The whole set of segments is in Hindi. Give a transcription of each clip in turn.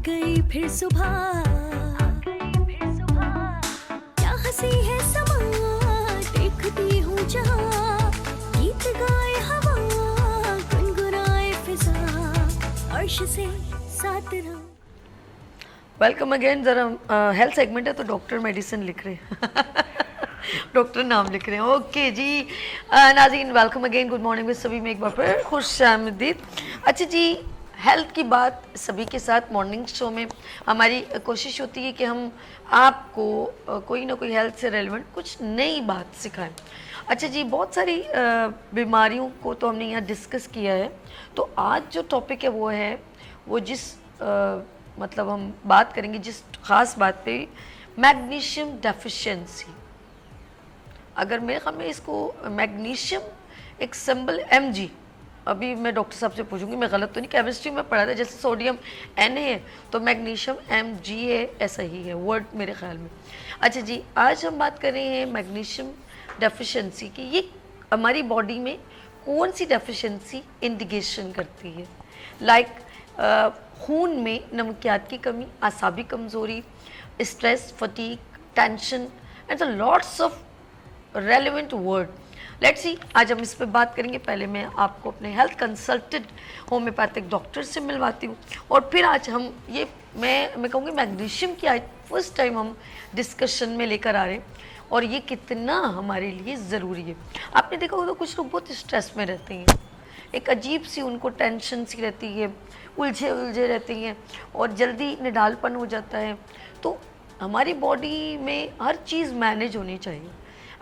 गई फिर सुबह, क्या हंसी है समा, देखती हूँ जहाँ, गीत गाए हवा, गुनगुनाए फिजा, अर्श से साथ रहा। Welcome again. ज़रा हेल्थ सेगमेंट है तो डॉक्टर मेडिसिन लिख रहे हैं डॉक्टर नाम लिख रहे हैं। ओके जी नाज़रीन, welcome again, good morning with सभी में एक बार फिर खुश आमदीद। अच्छा जी, हेल्थ की बात सभी के साथ मॉर्निंग शो में हमारी कोशिश होती है कि हम आपको कोई ना कोई हेल्थ से रेलेवेंट कुछ नई बात सिखाएं। अच्छा जी, बहुत सारी बीमारियों को तो हमने यहाँ डिस्कस किया है, तो आज जो टॉपिक है वो है वो जिस मतलब हम बात करेंगे जिस ख़ास बात पे, मैग्नीशियम डेफिशिएंसी। अगर मेरे ख्याल में इसको मैग्नीशियम एक सिंबल Mg, अभी मैं डॉक्टर साहब से पूछूंगी मैं गलत तो नहीं, केमिस्ट्री में पढ़ा था जैसे सोडियम Na है तो मैग्नीशियम Mg है, ऐसा ही है वर्ड मेरे ख्याल में। अच्छा जी, आज हम बात कर रहे हैं मैग्नीशियम डेफिशिएंसी की। ये हमारी बॉडी में कौन सी डेफिशिएंसी इंडिकेशन करती है? लाइक खून में नमकियात की कमी, आसाबी कमज़ोरी, stress, fatigue, tension and lots of relevant word. Let's see, आज हम इस पे बात करेंगे। पहले मैं आपको अपने हेल्थ कंसल्टेंट होम्योपैथिक डॉक्टर से मिलवाती हूँ और फिर आज हम ये मैं कहूँगी मैग्नीशियम की आज फर्स्ट टाइम हम डिस्कशन में लेकर आ रहे हैं और ये कितना हमारे लिए ज़रूरी है। आपने देखा होगा कुछ लोग बहुत स्ट्रेस में रहते हैं, एक अजीब सी उनको टेंशन सी रहती है, उलझे रहती हैं और जल्दी निडालपन हो जाता है। तो हमारी बॉडी में हर चीज़ मैनेज होनी चाहिए।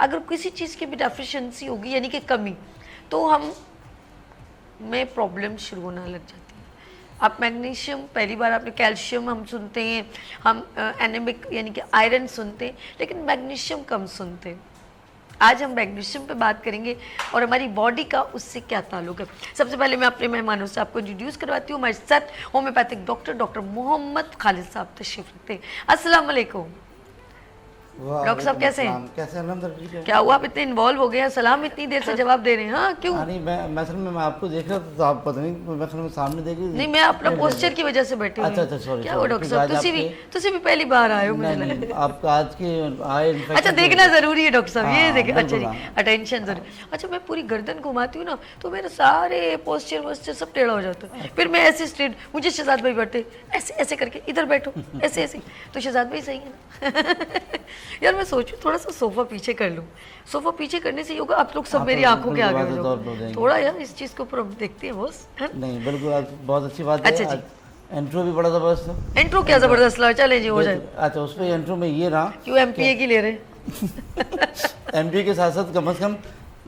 अगर किसी चीज़ की भी डेफिशिएंसी होगी यानी कि कमी, तो हम में प्रॉब्लम शुरू होना लग जाती है। आप मैग्नीशियम, पहली बार आपने कैल्शियम हम सुनते हैं, हम एनेमिक यानी कि आयरन सुनते हैं, लेकिन मैग्नीशियम कम सुनते हैं। आज हम मैग्नीशियम पे बात करेंगे और हमारी बॉडी का उससे क्या ताल्लुक है। सबसे पहले मैं अपने मेहमानों से आपको इंट्रोड्यूस करवाती हूँ। हमारे साथ होम्योपैथिक डॉक्टर मोहम्मद खालिद साहब तशरीफ रखते हैं। अस्सलाम वालेकुम डॉक्टर साहब, कैसे हैं? कैसे अल्हम्दुलिल्लाह। क्या हुआ, आप इतने इन्वॉल्व हो गए हैं, सलाम इतनी देर से जवाब दे रहे हैं? हाँ क्यों? नहीं, मैं असल में आपको देख रहा था तो आप पता नहीं मैं सामने देख रही थी। नहीं, मैं अपना पोस्चर की वजह से बैठी हूँ। अच्छा, सॉरी। क्या हुआ डॉक्टर साहब, तुसी भी पहली बार आए हो मुझे लगा। नहीं, आपका आज की आए इन्फेक्शन। अच्छा, देखना जरूरी है डॉक्टर साहब, ये देखें। अच्छा जी, बिल्कुल, अटेंशन जरूरी। अच्छा, मैं पूरी गर्दन घुमाती हूँ ना तो मेरे सारे पोस्चर सब टेढ़ा हो जाता है। फिर मैं ऐसे स्ट्रेट, मुझे शहजाद भाई बैठे ऐसे ऐसे करके, इधर बैठो ऐसे ऐसे, तो शहजाद भाई सही है ना यार मैं सोचूं थोड़ा सा सोफा पीछे कर लूं। सोफा पीछे करने से होगा, आप लोग सब मेरी आंखों के आगे हो जाओगे। थोड़ा यार इस चीज के ऊपर हम देखते हैं बॉस। नहीं बिल्कुल, आज बहुत अच्छी बात है। अच्छा जी, इंट्रो भी बड़ा जबरदस्त है। इंट्रो क्या जबरदस्त लगा, चले जी हो जाए। अच्छा, उस पर इंट्रो में ये रहा क्यों एमपीए की ले रहे एमपी के साथ साथ कम से कम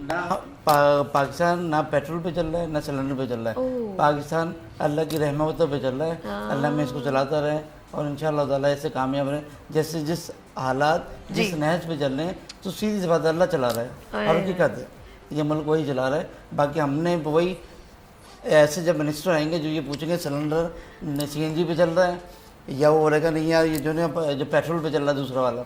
ना पाकिस्तान ना पेट्रोल पे चल रहा है ना सिलेंडर पे चल रहा है। पाकिस्तान अल्लाह की रहमतों पे चल रहा है। अल्लाह में इसको चलाता रहे और इंशाअल्लाह ताला ऐसे कामयाब रहे। जैसे जिस हालात जिस नहज पे चल रहे हैं, तो सीधी सी बात अल्लाह चला रहा है और हकीकत है ये मुल्क वही चला रहा है। बाकी हमने वही ऐसे जब मिनिस्टर आएंगे जो ये पूछेंगे सिलेंडर सीएनजी पे चल रहा है या वो बोलेगा नहीं यार ये जो पेट्रोल पे चल रहा है दूसरा वाला,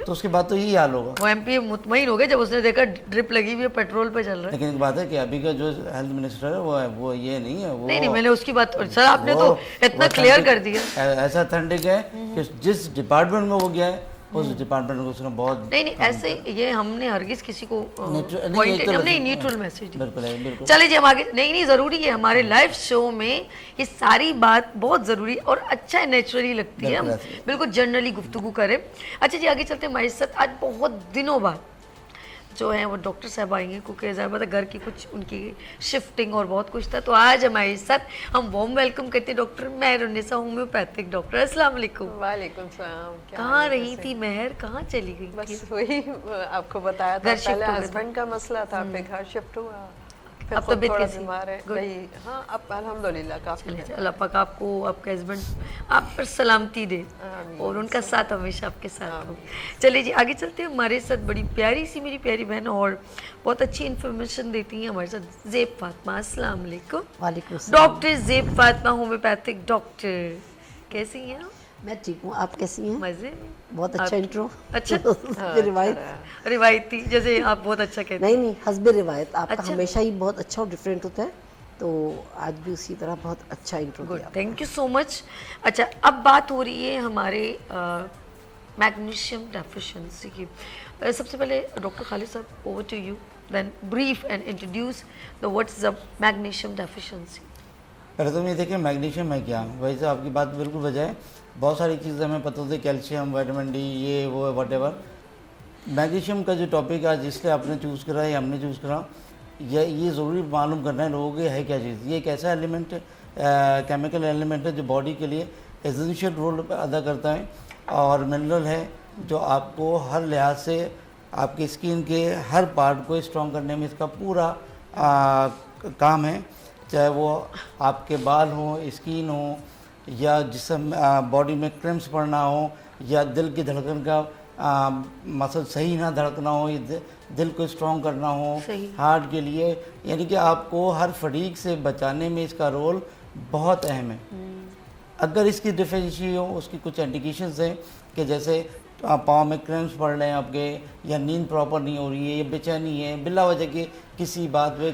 तो उसके बाद तो यही हाल होगा। वो एमपीए मुतमईन हो गए जब उसने देखा ड्रिप लगी हुई है, पेट्रोल पे चल रहा है। लेकिन एक बात है कि अभी का जो हेल्थ मिनिस्टर है वो ये नहीं है। वो नहीं, मैंने उसकी बात सर आपने तो इतना क्लियर कर दिया। ऐसा अथेंटिक है कि जिस डिपार्टमेंट में वो गया है उस डिपार्टमेंट को उसने बहुत नहीं ऐसे ये हमने हरगिज किसी को नहीं, न्यूट्रल मैसेज बिल्कुल। चले जी हम आगे। नहीं ज़रूरी है, हमारे लाइव शो में ये सारी बात बहुत ज़रूरी और अच्छा है, नेचुरली लगती है, हम बिल्कुल जनरली गुफ्तगू करें। अच्छा जी, आगे चलते हैं। हमारे साथ आज बहुत दिनों बाद जो है वो डॉक्टर साहब आएंगे क्योंकि ज़्यादा मतलब घर की कुछ उनकी शिफ्टिंग और बहुत कुछ था, तो आज हमारे साथ हम वार्म वेलकम करते हैं डॉक्टर मेहरुन्निसा, होम्योपैथिक डॉक्टर। अस्सलाम वालेकुम। वालेकुम सलाम। कहाँ रही थी मेहर, कहाँ चली गई? बस वही आपको बताया था, पहले हस्बैंड का मसला था, फिर घर शिफ्ट हुआ, फिर अब खुद तबीयत थोड़ा कैसी? बीमार है भाई। हाँ, अब अल्हम्दुलिल्लाह काफी है। अल्लाह पाक आपको, आपके हस्बैंड आप पर सलामती दे और उनका साथ हमेशा आपके साथ हो। चलिए जी, आगे चलते हैं। हमारे साथ बड़ी प्यारी सी मेरी प्यारी बहन और बहुत अच्छी इन्फॉर्मेशन देती हैं हमारे साथ ज़ेब फातिमा। अस्सलाम वालेकुम। वालेकुम सलाम। Doctor Zeb Fatima, homeopathic doctor. कैसी हैं आप? मैं ठीक हूँ, आप कैसी हैं? मज़े में। बहुत अच्छा इंट्रो। अच्छा रिवायत रिवायती, जैसे आप बहुत अच्छा कहते हैं। नहीं हस्ब रिवायत आपका अच्छा। हमेशा ही बहुत अच्छा और डिफरेंट होता है। तो आज भी उसी तरह बहुत अच्छा इंट्रो गुड, दिया। Thank you so much. अच्छा, अब बात हो रही है हमारे मैग्नीशियम डेफिशिएंसी की। सबसे पहले डॉक्टर खालिद साहब, over to you, then brief and introduce the what's the magnesium deficiency. पहले तो ये देखिए मैग्नीशियम है क्या। वैसे आपकी बात बिल्कुल वजह है, बहुत सारी चीज़ें हमें पता होती है, कैल्शियम, विटामिन डी, ये वो वटेवर। मैग्नीशियम का जो टॉपिक आज इसलिए आपने चूज़ करा या हमने चूज़ करा, ये ज़रूरी मालूम करना है लोगों के है क्या चीज़। ये एक ऐसा एलिमेंट है, केमिकल एलिमेंट है जो बॉडी के लिए एसेंशियल रोल अदा करता है, और मिनरल है जो आपको हर लिहाज से आपकी स्किन के हर पार्ट को स्ट्रॉन्ग करने में इसका पूरा काम है। चाहे वो आपके बाल हों, स्किन हो, या जिसम बॉडी में क्रैम्प्स पड़ना हो, या दिल की धड़कन का मसल सही ना धड़कना हो, ये दिल को स्ट्रॉन्ग करना हो हार्ट के लिए, यानी कि आपको हर फटीग से बचाने में इसका रोल बहुत अहम है। अगर इसकी डिफिशिएंसी हो, उसकी कुछ इंडिकेशंस हैं कि जैसे पाँव में क्रैम्प्स पड़ रहे हैं आपके, या नींद प्रॉपर नहीं हो रही है, या बेचैनी है, बिला वजह के किसी बात पे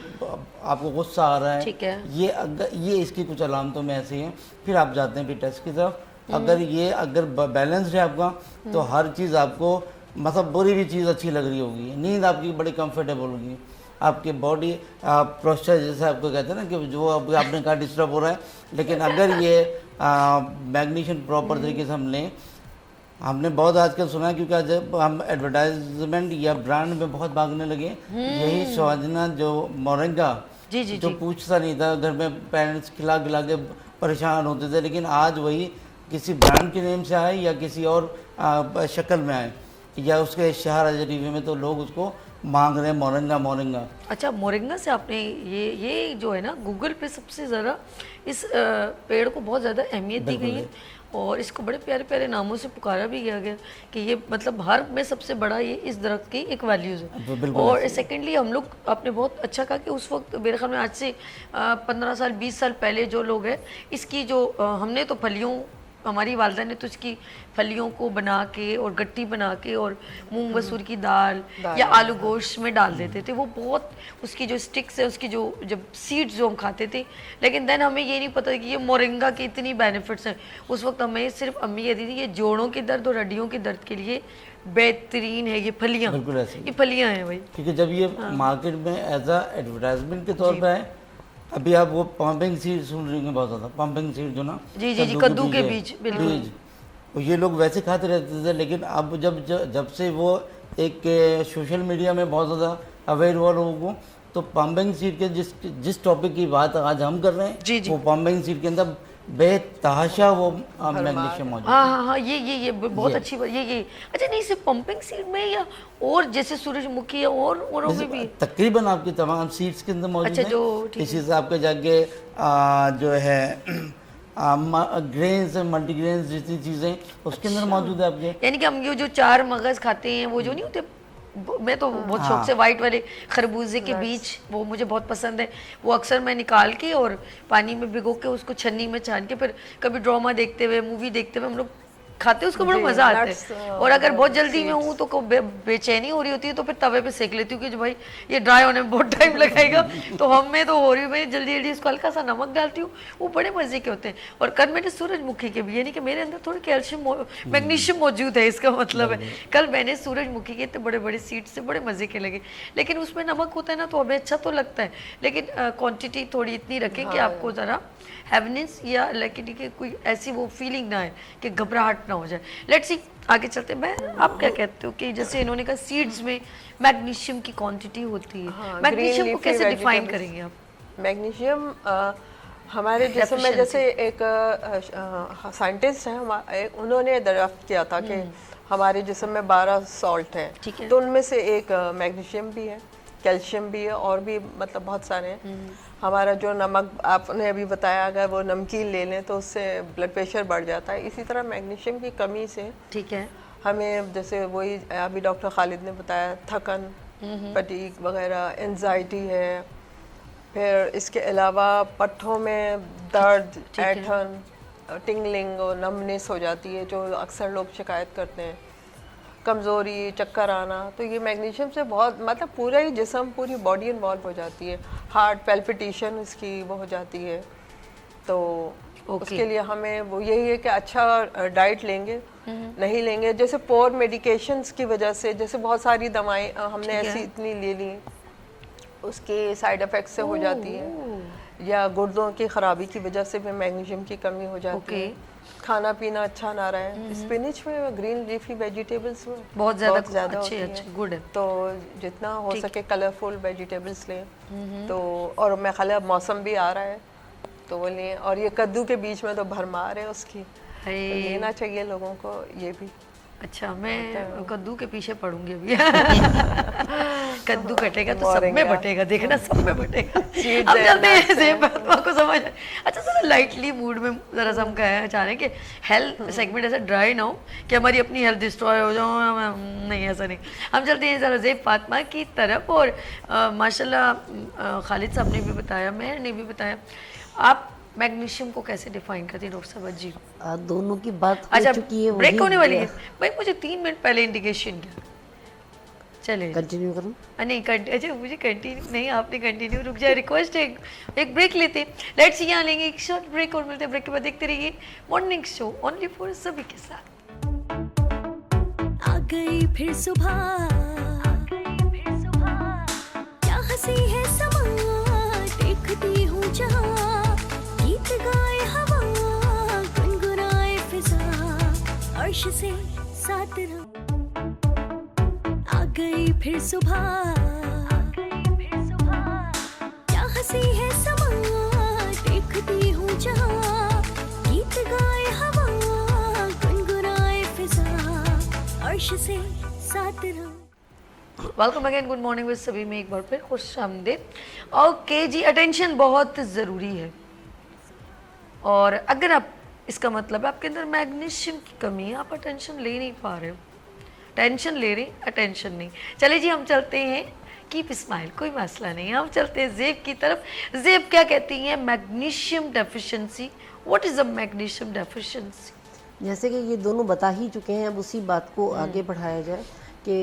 आपको गुस्सा आ रहा है, ठीक है, ये इसकी कुछ अलामतों में ऐसी हैं। फिर आप जाते हैं फिर टेस्ट की तरफ। अगर बैलेंस्ड है आपका, तो हर चीज़ आपको, मतलब बुरी भी चीज़ अच्छी लग रही होगी, नींद आपकी बड़ी कंफर्टेबल होगी, आपके बॉडी प्रोस्चर जैसे आपको कहते हैं ना कि जो आपने कहा डिस्टर्ब हो रहा है, लेकिन अगर ये मैग्नीशियम प्रॉपर तरीके से हम लें, हमने बहुत आजकल सुना है, क्योंकि जब हम एडवर्टाइजमेंट या ब्रांड में बहुत भागने लगे, यही स्वाजना जो मोरिंगा जो पूछता नहीं था, घर में पेरेंट्स खिला खिला के परेशान होते थे, लेकिन आज वही किसी ब्रांड के नेम से आए या किसी और शक्ल में आए, या उसके इश्तहार टीवी में, तो लोग उसको मांग रहे हैं मोरिंगा मोरिंगा। अच्छा, मोरिंगा से आपने ये जो है ना, गूगल पे सबसे ज़्यादा इस पेड़ को बहुत ज़्यादा अहमियत दी गई है, और इसको बड़े प्यारे प्यारे नामों से पुकारा भी गया गया कि ये मतलब हर में सबसे बड़ा ये इस दरख्त की एक वैल्यूज़ है। और सेकेंडली हम लोग, आपने बहुत अच्छा कहा कि उस वक्त मेरे ख्याल में आज से 15 साल 20 साल पहले जो लोग हैं, इसकी जो हमने तो फलियों, हमारी वालदा ने तो इसकी फलियों को बना के और गट्टी बना के और मूंग मसूर की दाल या आलू गोश्त में डाल देते थे। वो बहुत, उसकी जो स्टिक्स है, उसकी जो जब सीड्स जो हम खाते थे, लेकिन देन हमें ये नहीं पता कि ये मोरिंगा की इतनी बेनिफिट्स हैं। उस वक्त हमें सिर्फ अम्मी कहती थी ये जोड़ों के दर्द और हड्डियों के दर्द के लिए बेहतरीन है ये फलियाँ, बिल्कुल ऐसे ये फलियाँ हैं भाई। क्योंकि जब ये मार्केट में एज अ एडवर्टाइजमेंट के तौर पे है, अभी आप वो पंपिंग सीड सुन रही हैं बहुत ज़्यादा, पंपिंग सीड जो ना, जी, कद्दू के बीज, बिल्कुल, तो ये लोग वैसे खाते रहते थे, लेकिन अब जब से वो एक सोशल मीडिया में बहुत ज़्यादा अवेयर हुआ लोगों को, तो पंपिंग सीड के जिस टॉपिक की बात आज हम कर रहे हैं, वो पंपिंग सीड के अंदर बेतहाशा वो मैग्नीशियम मौजूद है। हाँ, ये बहुत अच्छी बात, ये अच्छा, नहीं सिर्फ पंपिंग सीड में, या और जैसे सूरजमुखी है और में भी तकरीबन आपकी तमाम सीड्स के अंदर मौजूद अच्छा, है। इसी से आपके जाके जो है ग्रेन्स, मल्टीग्रेन्स जैसी चीज़ें उसके अंदर मौजूद है आपके। यानी कि हम ये जो 4 मगज खाते हैं, वो जो नहीं होते, मैं तो बहुत शौक से वाइट वाले खरबूजे के बीज, वो मुझे बहुत पसंद है। वो अक्सर मैं निकाल के और पानी में भिगो के उसको छन्नी में छान के, फिर कभी ड्रामा देखते हुए, मूवी देखते हुए हम लोग खाते हैं, उसको बड़ा मज़ा आता है। और अगर बहुत जल्दी में हूँ तो बेचैनी हो रही होती है, तो फिर तवे पे सेक लेती हूँ कि भाई ये ड्राई होने में बहुत टाइम लगाएगा, तो हम में तो हो रही मैं जल्दी जल्दी इसको हल्का सा नमक डालती हूँ, वो बड़े मज़े के होते हैं। और कल मैंने सूरजमुखी के भी, यानी कि मेरे अंदर थोड़ी कैल्शियम मैग्नीशियम मौजूद है, इसका मतलब है। कल मैंने सूरजमुखी के इतने बड़े बड़े सीड से बड़े मज़े के लगे, लेकिन उसमें नमक होता है ना, तो हमें अच्छा तो लगता है, लेकिन क्वान्टिटी थोड़ी इतनी रखें कि आपको ज़रा हैवनेस या लेकिन कि कोई ऐसी वो फीलिंग ना है कि घबराहट ना हो जाए। लेट्स सी, आगे चलते हैं। आप क्या कहते हो कि जैसे इन्होंने कहा सीड्स में मैग्नीशियम की क्वांटिटी होती है, मैग्नीशियम को कैसे डिफाइन करेंगे आप? मैग्नीशियम हमारे जिस्म में, जैसे एक साइंटिस्ट हैं, उन्होंने दरियाफ्त किया था कि हमारे जिस्म में 12 सॉल्ट हैं, तो उनमें से एक मैग्नीशियम भी है, कैल्शियम भी है, और भी मतलब बहुत सारे हैं। हमारा जो नमक आपने अभी बताया, अगर वो नमकीन ले लें तो उससे ब्लड प्रेशर बढ़ जाता है। इसी तरह मैग्नीशियम की कमी से, ठीक है, हमें जैसे वही अभी डॉक्टर खालिद ने बताया, थकन, फटीग वगैरह, एंजाइटी है, फिर इसके अलावा पट्ठों में दर्द, ऐंठन, टिंगलिंग और नमनेस हो जाती है, जो अक्सर लोग शिकायत करते हैं। कमज़ोरी, चक्कर आना, तो ये मैग्नीशियम से बहुत मतलब पूरा ही जिस्म, पूरी बॉडी इन्वॉल्व हो जाती है, हार्ट पैल्पिटेशन इसकी वो हो जाती है। तो उसके लिए हमें वो यही है कि अच्छा डाइट लेंगे, नहीं लेंगे जैसे पोर मेडिकेशंस की वजह से, जैसे बहुत सारी दवाएं हमने ऐसी इतनी ले ली उसके साइड इफ़ेक्ट से हो जाती है, या गुर्दों की खराबी की वजह से भी मैग्नीशियम की कमी हो जाती है। खाना पीना अच्छा ना रहे, स्पिनच में, ग्रीन लीफी वेजिटेबल्स में बहुत ज़्यादा होती है, अच्छे गुड है। तो जितना हो सके कलरफुल वेजिटेबल्स लें। तो और मैं ख्याल अब मौसम भी आ रहा है तो वो लें, और ये कद्दू के बीच में तो भरमार है उसकी, तो लेना चाहिए लोगों को ये भी। अच्छा, मैं कद्दू के पीछे पड़ूंगी अभी। कद्दू कटेगा तो सब में बटेगा, देखना सब में बटेगा। अब चलते हैं ज़ेब फातिमा को समझ। अच्छा, जरा लाइटली मूड में जरा सा हम कहना चाह रहे हैं कि हेल्थ सेगमेंट ऐसा ड्राई ना हो कि हमारी अपनी हेल्थ डिस्ट्रॉय हो जाए, नहीं ऐसा नहीं। हम चलते हैं जरा ज़ेब फातिमा की तरफ। और माशाल्लाह खालिद साहब ने भी बताया, मेहर ने भी बताया, आप मैग्नीशियम को कैसे डिफाइन करती हैं डॉक्टर साहब जी? दोनों की बात हो अच्छा, चुकी है, ब्रेक वही होने वाली है भाई, मुझे 3 मिनट पहले इंडिकेशन किया। चले कंटिन्यू करूं? नहीं अच्छा मुझे कंटिन्यू नहीं, आपने कंटिन्यू, रुक जाए, रिक्वेस्ट है एक ब्रेक लेते हैं। लेट्स यहाँ लेंगे एक शॉर्ट ब्रेक और मिलते हैं ब्रेक के बाद। देखते रहिए मॉर्निंग शो ओनली फॉर सभी के साथ। आ गई फिर सुबह, क्या हंसी है समा, देखती हूँ जहाँ, गीत गाए हवा, गुनगुनाए फिजा, अर्श से साथ रहो। आ गई फिर सुबह, क्या हंसी है समा, देखती हूँ जहाँ, गीत गाए हवा, गुनगुनाए फिजा, अर्श से साथ रहो। Welcome again, good morning with सभी में एक बार फिर खुश आमदीद। ओके जी, अटेंशन बहुत ज़रूरी है, और अगर आप, इसका मतलब आपके अंदर मैग्नीशियम की कमी है, आप अटेंशन ले नहीं पा रहे हो, टेंशन ले रहे, अटेंशन नहीं। चलिए जी, हम चलते हैं, कीप स्माइल, कोई मसला नहीं, हम चलते हैं ज़ेब की तरफ। ज़ेब क्या कहती हैं magnesium deficiency, what is a magnesium deficiency? जैसे कि ये दोनों बता ही चुके हैं, अब उसी बात को आगे बढ़ाया जाए कि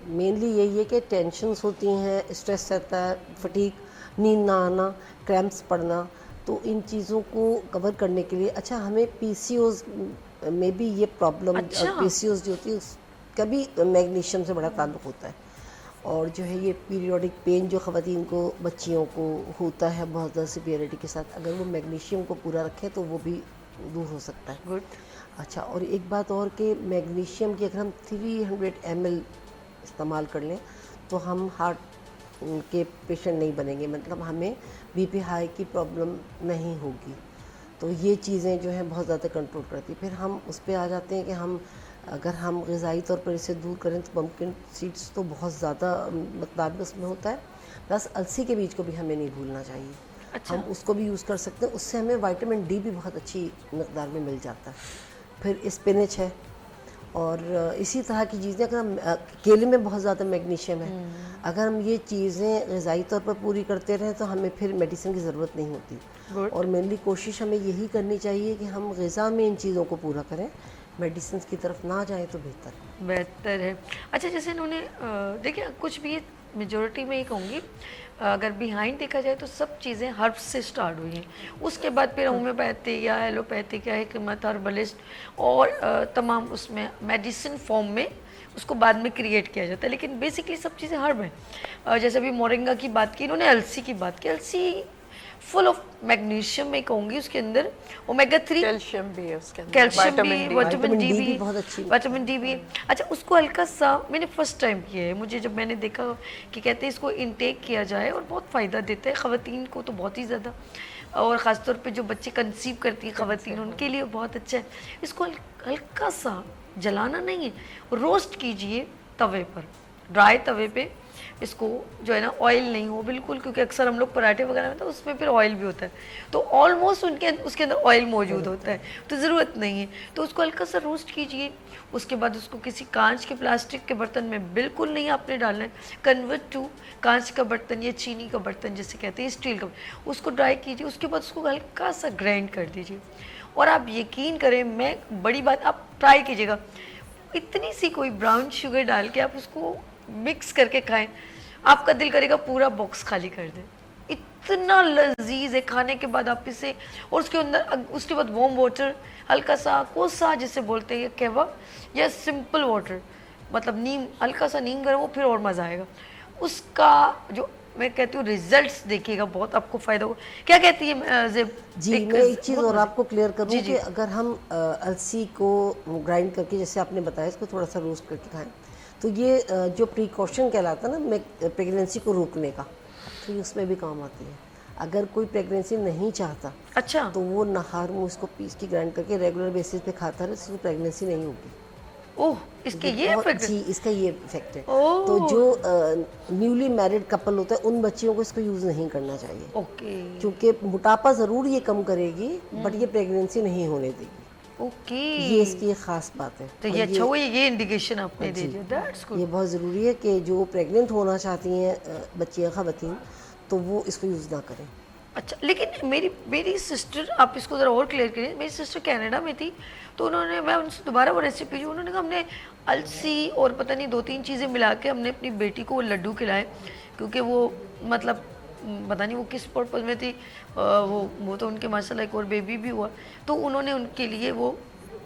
मेनली यही है कि टेंशन्स होती हैं, स्ट्रेस रहता है, फटीक, नींद ना आना, क्रैम्प्स पड़ना, तो इन चीज़ों को कवर करने के लिए अच्छा हमें पीसीओज में भी ये प्रॉब्लम, पीसीओज जो होती है उसका भी मैग्नीशियम से बड़ा ताल्लुक़ होता है। और जो है ये पीरियोडिक पेन जो ख़वातीन को, बच्चियों को होता है बहुत ज़्यादा सीवियरिटी के साथ, अगर वो मैग्नीशियम को पूरा रखें तो वो भी दूर हो सकता है। गुड। अच्छा, और एक बात और कि मैग्नीशियम की अगर हम 300 ml इस्तेमाल कर लें तो हम हार्ट के पेशेंट नहीं बनेंगे, मतलब हमें बीपी हाई की प्रॉब्लम नहीं होगी। तो ये चीज़ें जो हैं बहुत ज़्यादा कंट्रोल करती। फिर हम उस पर आ जाते हैं कि हम अगर हम ग़िज़ाई तौर पर इसे दूर करें तो पम्पकिन सीड्स तो बहुत ज़्यादा मकदार में उसमें होता है, प्लस अलसी के बीज को भी हमें नहीं भूलना चाहिए। अच्छा। हम उसको भी यूज़ कर सकते हैं, उससे हमें विटामिन डी भी बहुत अच्छी मकदार में मिल जाता है। फिर स्पिनच है, और इसी तरह की चीज़ें, अगर हम केले में बहुत ज़्यादा मैग्नीशियम है, अगर हम ये चीज़ें ग़िज़ाई तौर पर पूरी करते रहें तो हमें फिर मेडिसिन की ज़रूरत नहीं होती। और मेनली कोशिश हमें यही करनी चाहिए कि हम ग़िज़ा में इन चीज़ों को पूरा करें, मेडिसिन की तरफ ना जाएं तो बेहतर है। अच्छा, जैसे इन्होंने देखिए कुछ भी मेजॉरिटी में ही कहूँगी, अगर बिहाइंड देखा जाए तो सब चीज़ें हर्ब्स से स्टार्ट हुई हैं, उसके बाद फिर होम्योपैथी या एलोपैथिक या हिकमत हर्बलिस्ट और तमाम उसमें मेडिसिन फॉर्म में उसको बाद में क्रिएट किया जाता है, लेकिन बेसिकली सब चीज़ें हर्ब हैं। जैसे अभी मोरिंगा की बात की इन्होंने, अलसी की बात की, अलसी फुल ऑफ मैग्नीशियम में कहूँगी, उसके अंदर ओमेगा 3, कैल्शियम भी है उसके अंदर, कैल्शियम भी, विटामिन डी भी, विटामिन डी भी। अच्छा, उसको हल्का सा मैंने फर्स्ट टाइम किया है, मुझे जब मैंने देखा कि कहते हैं इसको इनटेक किया जाए और बहुत फ़ायदा देता है ख़वातीन को तो बहुत ही ज़्यादा, और ख़ासतौर पे जो बच्चे कंसीव करती हैं ख़वातीन उनके लिए बहुत अच्छा है। इसको हल्का सा जलाना नहीं है, रोस्ट कीजिए तवे पर, ड्राई तवे पे इसको, जो है ना ऑयल नहीं हो बिल्कुल, क्योंकि अक्सर हम लोग पराठे वगैरह में तो उसमें फिर ऑयल भी होता है, तो ऑलमोस्ट उसके अंदर ऑयल मौजूद होता है, तो ज़रूरत नहीं है। तो उसको हल्का सा रोस्ट कीजिए, उसके बाद उसको किसी कांच के, प्लास्टिक के बर्तन में बिल्कुल नहीं आपने डालना है, कन्वर्ट टू कांच का बर्तन या चीनी का बर्तन जिसे कहते हैं, स्टील का, उसको ड्राई कीजिए, उसके बाद उसको हल्का सा ग्राइंड कर दीजिए। और आप यकीन करें, मैं बड़ी बात, आप ट्राई कीजिएगा, इतनी सी कोई ब्राउन शुगर डाल के आप उसको मिक्स करके खाएं, आपका दिल करेगा पूरा बॉक्स खाली कर दें। इतना लजीज है खाने के बाद आप इसे, और उसके अंदर उसके बाद वार्म वाटर, हल्का सा कोसा जिसे बोलते हैं कहवा, या सिंपल वाटर, मतलब नीम, हल्का सा नीम गर्म हो, फिर और मज़ा आएगा। उसका जो मैं कहती हूँ रिजल्ट्स देखिएगा, बहुत आपको फ़ायदा होगा। क्या कहती है ज़ेब? जी, मैं एक चीज़ और आपको क्लियर करूँ कि अगर हम अलसी को ग्राइंड करके, जैसे आपने बताया, इसको थोड़ा सा रोस्ट करके खाएं, तो ये जो प्रिकॉशन कहलाता है ना प्रेगनेंसी को रोकने का, तो ये उसमें भी काम आती है। अगर कोई प्रेगनेंसी नहीं चाहता, अच्छा, तो वो नहार मुँह इसको पीस के ग्राइंड करके रेगुलर बेसिस पे खाता रहे, इसको प्रेगनेंसी नहीं होगी। ओह, इसके ये इफेक्ट? जी, इसका ये इफेक्ट है। ओह। तो जो न्यूली मैरिड कपल होता है, उन बच्चियों को इसको यूज़ नहीं करना चाहिए, ओके क्योंकि मोटापा ज़रूर ये कम करेगी, बट ये प्रेगनेंसी नहीं होने देगी। ओके, ये इसकी एक खास बात है। तो ये अच्छा हुआ ये इंडिकेशन आपने दे दिया, दैट्स गुड। ये बहुत ज़रूरी है कि जो प्रेग्नेंट होना चाहती हैं बच्चियाँ, ख़वातीन, तो वो इसको यूज़ ना करें। अच्छा, लेकिन मेरी सिस्टर, आप इसको ज़रा और क्लियर करिए। मेरी सिस्टर कनाडा में थी, तो उन्होंने, मैं उनसे दोबारा वो रेसिपी जो उन्होंने कहा, हमने अलसी और पता नहीं 2-3 चीज़ें मिला के हमने अपनी बेटी को वो लड्डू खिलाए, क्योंकि वो मतलब पता नहीं वो किस पर्पज़ में थी, वो तो उनके माशाल्लाह एक और बेबी भी हुआ, तो उन्होंने उनके लिए वो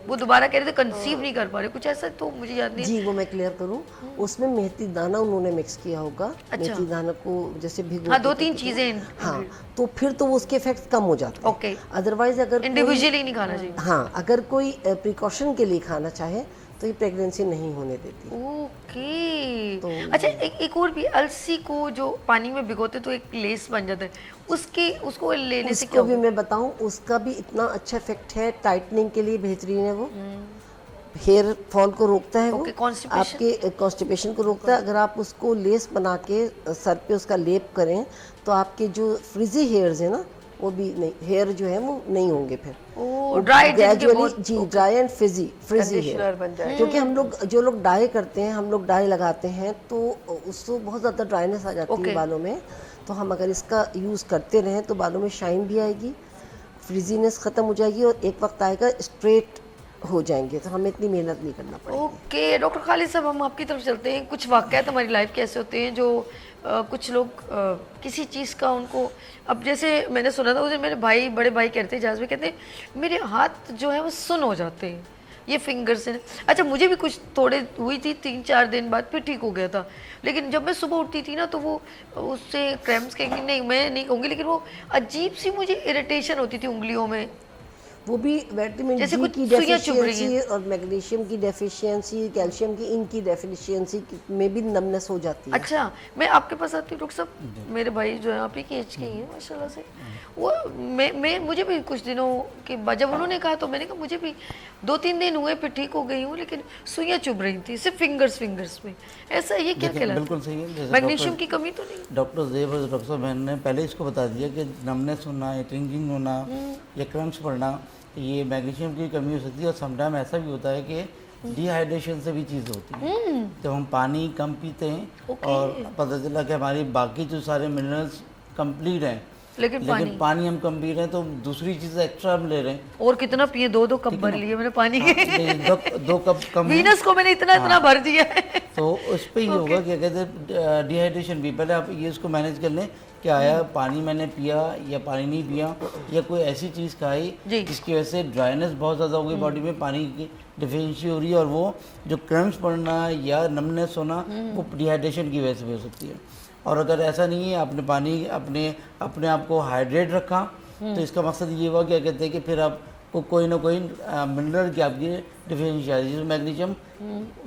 दोबारा कह रहे थे कंसीव नहीं कर पा रहे, कुछ ऐसा, तो मुझे याद नहीं। जी, वो मैं क्लियर करूँ, उसमें मेथी दाना उन्होंने मिक्स किया होगा। अच्छा। मेथी दाना को जैसे भिगो, हाँ, 2-3 चीज़ें। हाँ, तो फिर तो उसके इफेक्ट कम हो जाते हैं। ओके, अदरवाइज अगर इंडिविजुअली नहीं खाना चाहिए। हाँ, अगर कोई प्रिकॉशन के लिए खाना चाहे तो ये प्रेगनेंसी नहीं होने देती। ओके, अच्छा, एक और भी, अलसी को जो पानी में भिगोते तो एक लेस बन जाता है, उसको लेने से क्या उसको भी मैं बताऊं, उसका भी इतना अच्छा इफेक्ट है, टाइटनिंग के लिए बेहतरीन है वो, हेयर फॉल को रोकता है वो, आपके कॉन्स्टिपेशन को रोकता है। अगर आप उसको लेस बना के सर पे उसका लेप करें, तो आपके जो फ्रिजी हेयर्स है ना, वो भी नहीं, हेयर जो है वो नहीं होंगे फिर, ड्राई ग्रेजुअली। जी, ड्राई एंड फ्रिजी हेयर बन जाए। क्योंकि हम लोग जो लोग डाई करते हैं, हम लोग डाई लगाते हैं, तो उससे बहुत ज़्यादा ड्राइनेस आ जाती है बालों में। तो हम अगर इसका यूज़ करते रहें तो बालों में शाइन भी आएगी, फ्रिजीनेस ख़त्म हो जाएगी, और एक वक्त आएगा स्ट्रेट हो जाएंगे, तो हमें इतनी मेहनत नहीं करना पड़ेगी। ओके, डॉक्टर खालिद साहब, हम आपकी तरफ चलते हैं। कुछ वाक़यात हमारी लाइफ के ऐसे होते हैं जो कुछ लोग किसी चीज़ का उनको, अब जैसे मैंने सुना था उस दिन मेरे भाई, बड़े भाई कहते हैं, जहाज में कहते हैं मेरे हाथ जो है वो सुन हो जाते हैं, ये फिंगर से। अच्छा, मुझे भी कुछ थोड़े हुई थी, 3-4 दिन बाद फिर ठीक हो गया था, लेकिन जब मैं सुबह उठती थी ना, तो वो उससे क्रैम्प्स के, नहीं मैं नहीं कहूँगी, लेकिन वो अजीब सी मुझे इरिटेशन होती थी उंगलियों में। वो भी विटामिन जैसे डी कुछ की सुइयां चुभ रही डेफिशिएंसी और मैग्नीशियम की डेफिशिएंसी, कैल्शियम की, इनकी डेफिशिएंसी में भी नमनेस हो जाती है। अच्छा, मैं आपके पास आती हूँ डॉक्टर साहब, मेरे भाई जो है आप ही की एज के ही हैं माशाल्लाह से, वो मैं मुझे भी कुछ दिनों के बाद जब उन्होंने कहा, तो मैंने कहा मुझे भी 2-3 दिन हुए, फिर ठीक हो गई हूँ, लेकिन सुइयां चुभ रही थी सिर्फ फिंगर्स में। ऐसा ये क्या कहलाता है? बिल्कुल सही है। जैसे मैग्नीशियम की कमी तो नहीं? डॉक्टर ज़ेब और डॉक्टर साहब ने पहले इसको बता दिया कि नमनेस होना, या ट्रिंगिंग होना, या क्रम्स पड़ना, ये मैग्नीशियम की कमी हो सकती है। और समटाइम ऐसा भी होता है कि डिहाइड्रेशन से भी चीज़ होती है, जब हम पानी कम पीते हैं और पता चला कि हमारी बाकी जो सारे मिनरल्स कंप्लीट हैं, लेकिन पानी हम कम पी रहे हैं, तो दूसरी चीज़ एक्स्ट्रा हम ले रहे हैं। और कितना पिए, 2-2 कप भर लिए मैंने पानी के। 2 कप कम, वीनस को मैंने इतना भर दिया है। तो उस पर ही होगा, क्या कहते हैं डिहाइड्रेशन भी। पहले आप ये इसको मैनेज कर लें कि आया पानी मैंने पिया या पानी नहीं पिया, या कोई ऐसी चीज़ खाई जिसकी वजह से ड्राइनेस बहुत ज़्यादा हो गई बॉडी में, पानी की डिफिशियंसी हो रही है, और वो जो क्रैम्प्स पड़ना या नमनेस होना, वो डिहाइड्रेशन की वजह से भी हो सकती है। और अगर ऐसा नहीं है, आपने पानी अपने आप को हाइड्रेट रखा, तो इसका मकसद ये हुआ, क्या कहते हैं कि फिर आपको कोई ना कोई मिनरल की आपकी डिफिशियंसी आ रही है, जिसमें मैग्नीशियम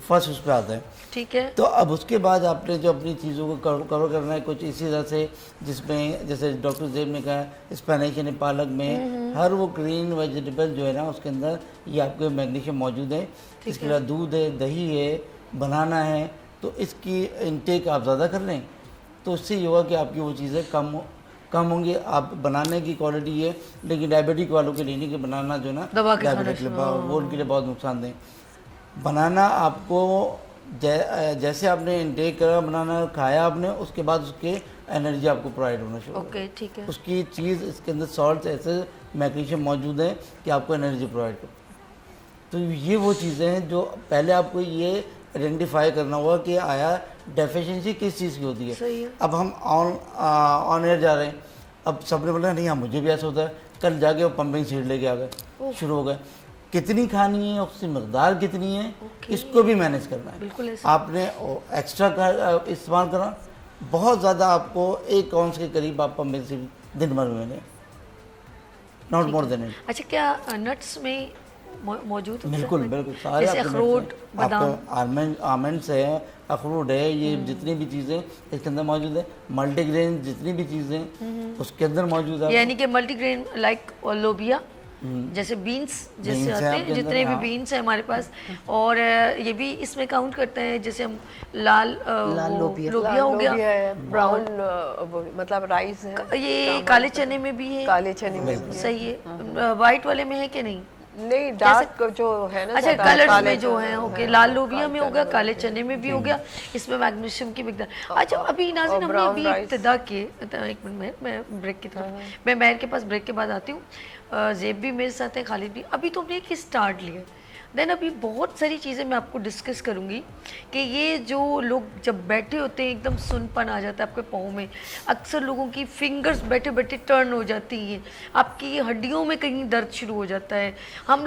फर्स्ट उस पर आता है। ठीक है, तो अब उसके बाद आपने जो अपनी चीज़ों को कवर करना है कुछ इसी तरह से, जिसमें जैसे डॉक्टर ज़ेब ने कहा, स्पेनिश यानी पालक में हर वो ग्रीन वेजिटेबल जो है ना, उसके अंदर ये आपके मैग्नीशियम मौजूद है। इसके अलावा दूध है, दही है, बनाना है, तो इसकी इनटेक आप ज़्यादा कर लें, तो उससे ये होगा कि आपकी वो चीज़ें कम होंगी। आप बनाने की क्वालिटी है, लेकिन डायबिटिक वालों के लिए नहीं, कि बनाना जो ना डायबिटिक के लिए वो उनके लिए बहुत नुकसानदेह। बनाना आपको जैसे आपने इनटेक करा, बनाना खाया आपने, उसके बाद उसके एनर्जी आपको प्रोवाइड होना शुरू। ओके, ठीक है। उसकी चीज़, इसके अंदर सॉल्ट ऐसे मैग्नीशियम मौजूद है कि आपको एनर्जी प्रोवाइड करता है। तो ये वो चीज़ें हैं जो पहले आपको ये आइडेंटिफाई करना होगा कि आया डेफिशिएंसी किस चीज़ की होती सही है। है। अब हम ऑन एयर जा रहे हैं, अब सबने बोला नहीं हाँ मुझे भी ऐसा होता है, कल जाके वो पंपिंग सीड लेके आ गए, शुरू हो गए। कितनी खानी है, उसकी मकदार कितनी है, इसको भी मैनेज करना है। बिल्कुल ऐसे। आपने एक्स्ट्रा का इस्तेमाल करना, बहुत ज़्यादा आपको 1 आउंस के करीब आप पंपिंग सीड दिन भर में लें, नॉट मोर देन इट। अच्छा, क्या नट्स में मौजूद होता है? बिल्कुल बिल्कुल सारे जैसे आपके अखरोट, nuts हैं। बादाम। आपके आलमंड्स है, अखरोट है, ये जितनी भी चीज़ें इसके अंदर मौजूद है, मल्टीग्रेन जितनी भी चीज़ें उसके अंदर मौजूद है। यानी कि मल्टीग्रेन लाइक लोबिया, जैसे बीन्स जैसे Beans आते हैं हैं, आपके जितने अंदर, भी हाँ। बीन्स हैं हमारे पास, और ये भी इसमें काउंट करते हैं। जैसे हम लाल लाल लोबिया। लोबिया हो गया, ब्राउन मतलब राइस है, ये काले चने में भी है, काले चने में भी है। सही है। वाइट वाले में है कि नहीं? नहीं, डार्क जो है ना, अच्छा, ज्यादा कलर्स काले में जो है, ओके, लाल लोबिया में हो गया, काले चने में भी हो गया, इसमें मैग्नीशियम की मिकदार। अच्छा, अभी नाज़रीन हमने brown अभी rice। इब्तिदा की, तो एक मिनट मैं ब्रेक की तरफ, मैं महर के पास ब्रेक के बाद आती हूँ। ज़ेब भी मेरे साथ है, खालिद भी। अभी तो हमने एक स्टार्ट लिया, देन अभी बहुत सारी चीज़ें मैं आपको डिस्कस करूँगी कि ये जो लोग जब बैठे होते हैं एकदम सुनपन आ जाता है आपके पाँव में, अक्सर लोगों की फिंगर्स बैठे बैठे टर्न हो जाती हैं, आपकी हड्डियों में कहीं दर्द शुरू हो जाता है। हम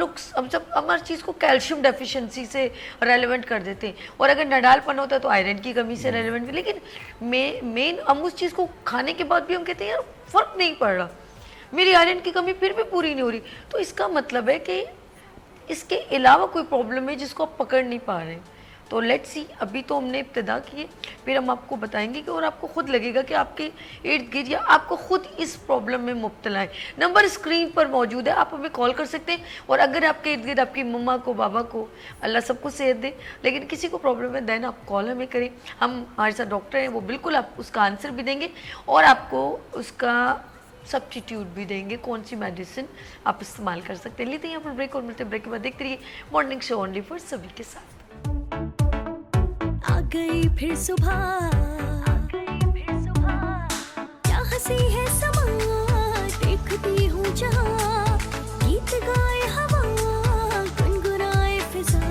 सब हमारी चीज़ को कैल्शियम डेफिशिएंसी से रेलेवेंट कर देते हैं, और अगर नडालपन होता है तो आयरन की कमी से रेलेवेंट। लेकिन मेन हम उस चीज़ को खाने के बाद भी हम कहते हैं यार फ़र्क नहीं पड़ रहा, मेरी आयरन की कमी फिर भी पूरी नहीं हो रही। तो इसका मतलब है कि इसके अलावा कोई प्रॉब्लम है जिसको आप पकड़ नहीं पा रहे हैं। तो लेट्स सी, अभी तो हमने इब्तिदा की है, फिर हम आपको बताएंगे कि, और आपको खुद लगेगा कि आपके इर्द गिर्द या आपको खुद इस प्रॉब्लम में मुब्तला है। नंबर स्क्रीन पर मौजूद है, आप हमें कॉल कर सकते हैं। और अगर आपके इर्द गिर्द आपकी मम्मा को, बाबा को, अल्लाह सबको सेहत दे, लेकिन किसी को प्रॉब्लम है, देन आप कॉल हमें करें। हम हमारे साथ डॉक्टर हैं, वो बिल्कुल आप उसका आंसर भी देंगे और आपको उसका सब्स्टिट्यूट भी देंगे, कौन सी मेडिसिन आप इस्तेमाल कर सकते हैं। लेते हैं यहाँ पर ब्रेक, और मिलते ब्रेक के बाद देखते रहिए मॉर्निंग शो ओनली फॉर सभी के साथ। आ गई फिर सुबह, क्या हंसी है समा, देखती हूँ जहाँ, गीत गाए हवा, गुनगुनाए फिजा,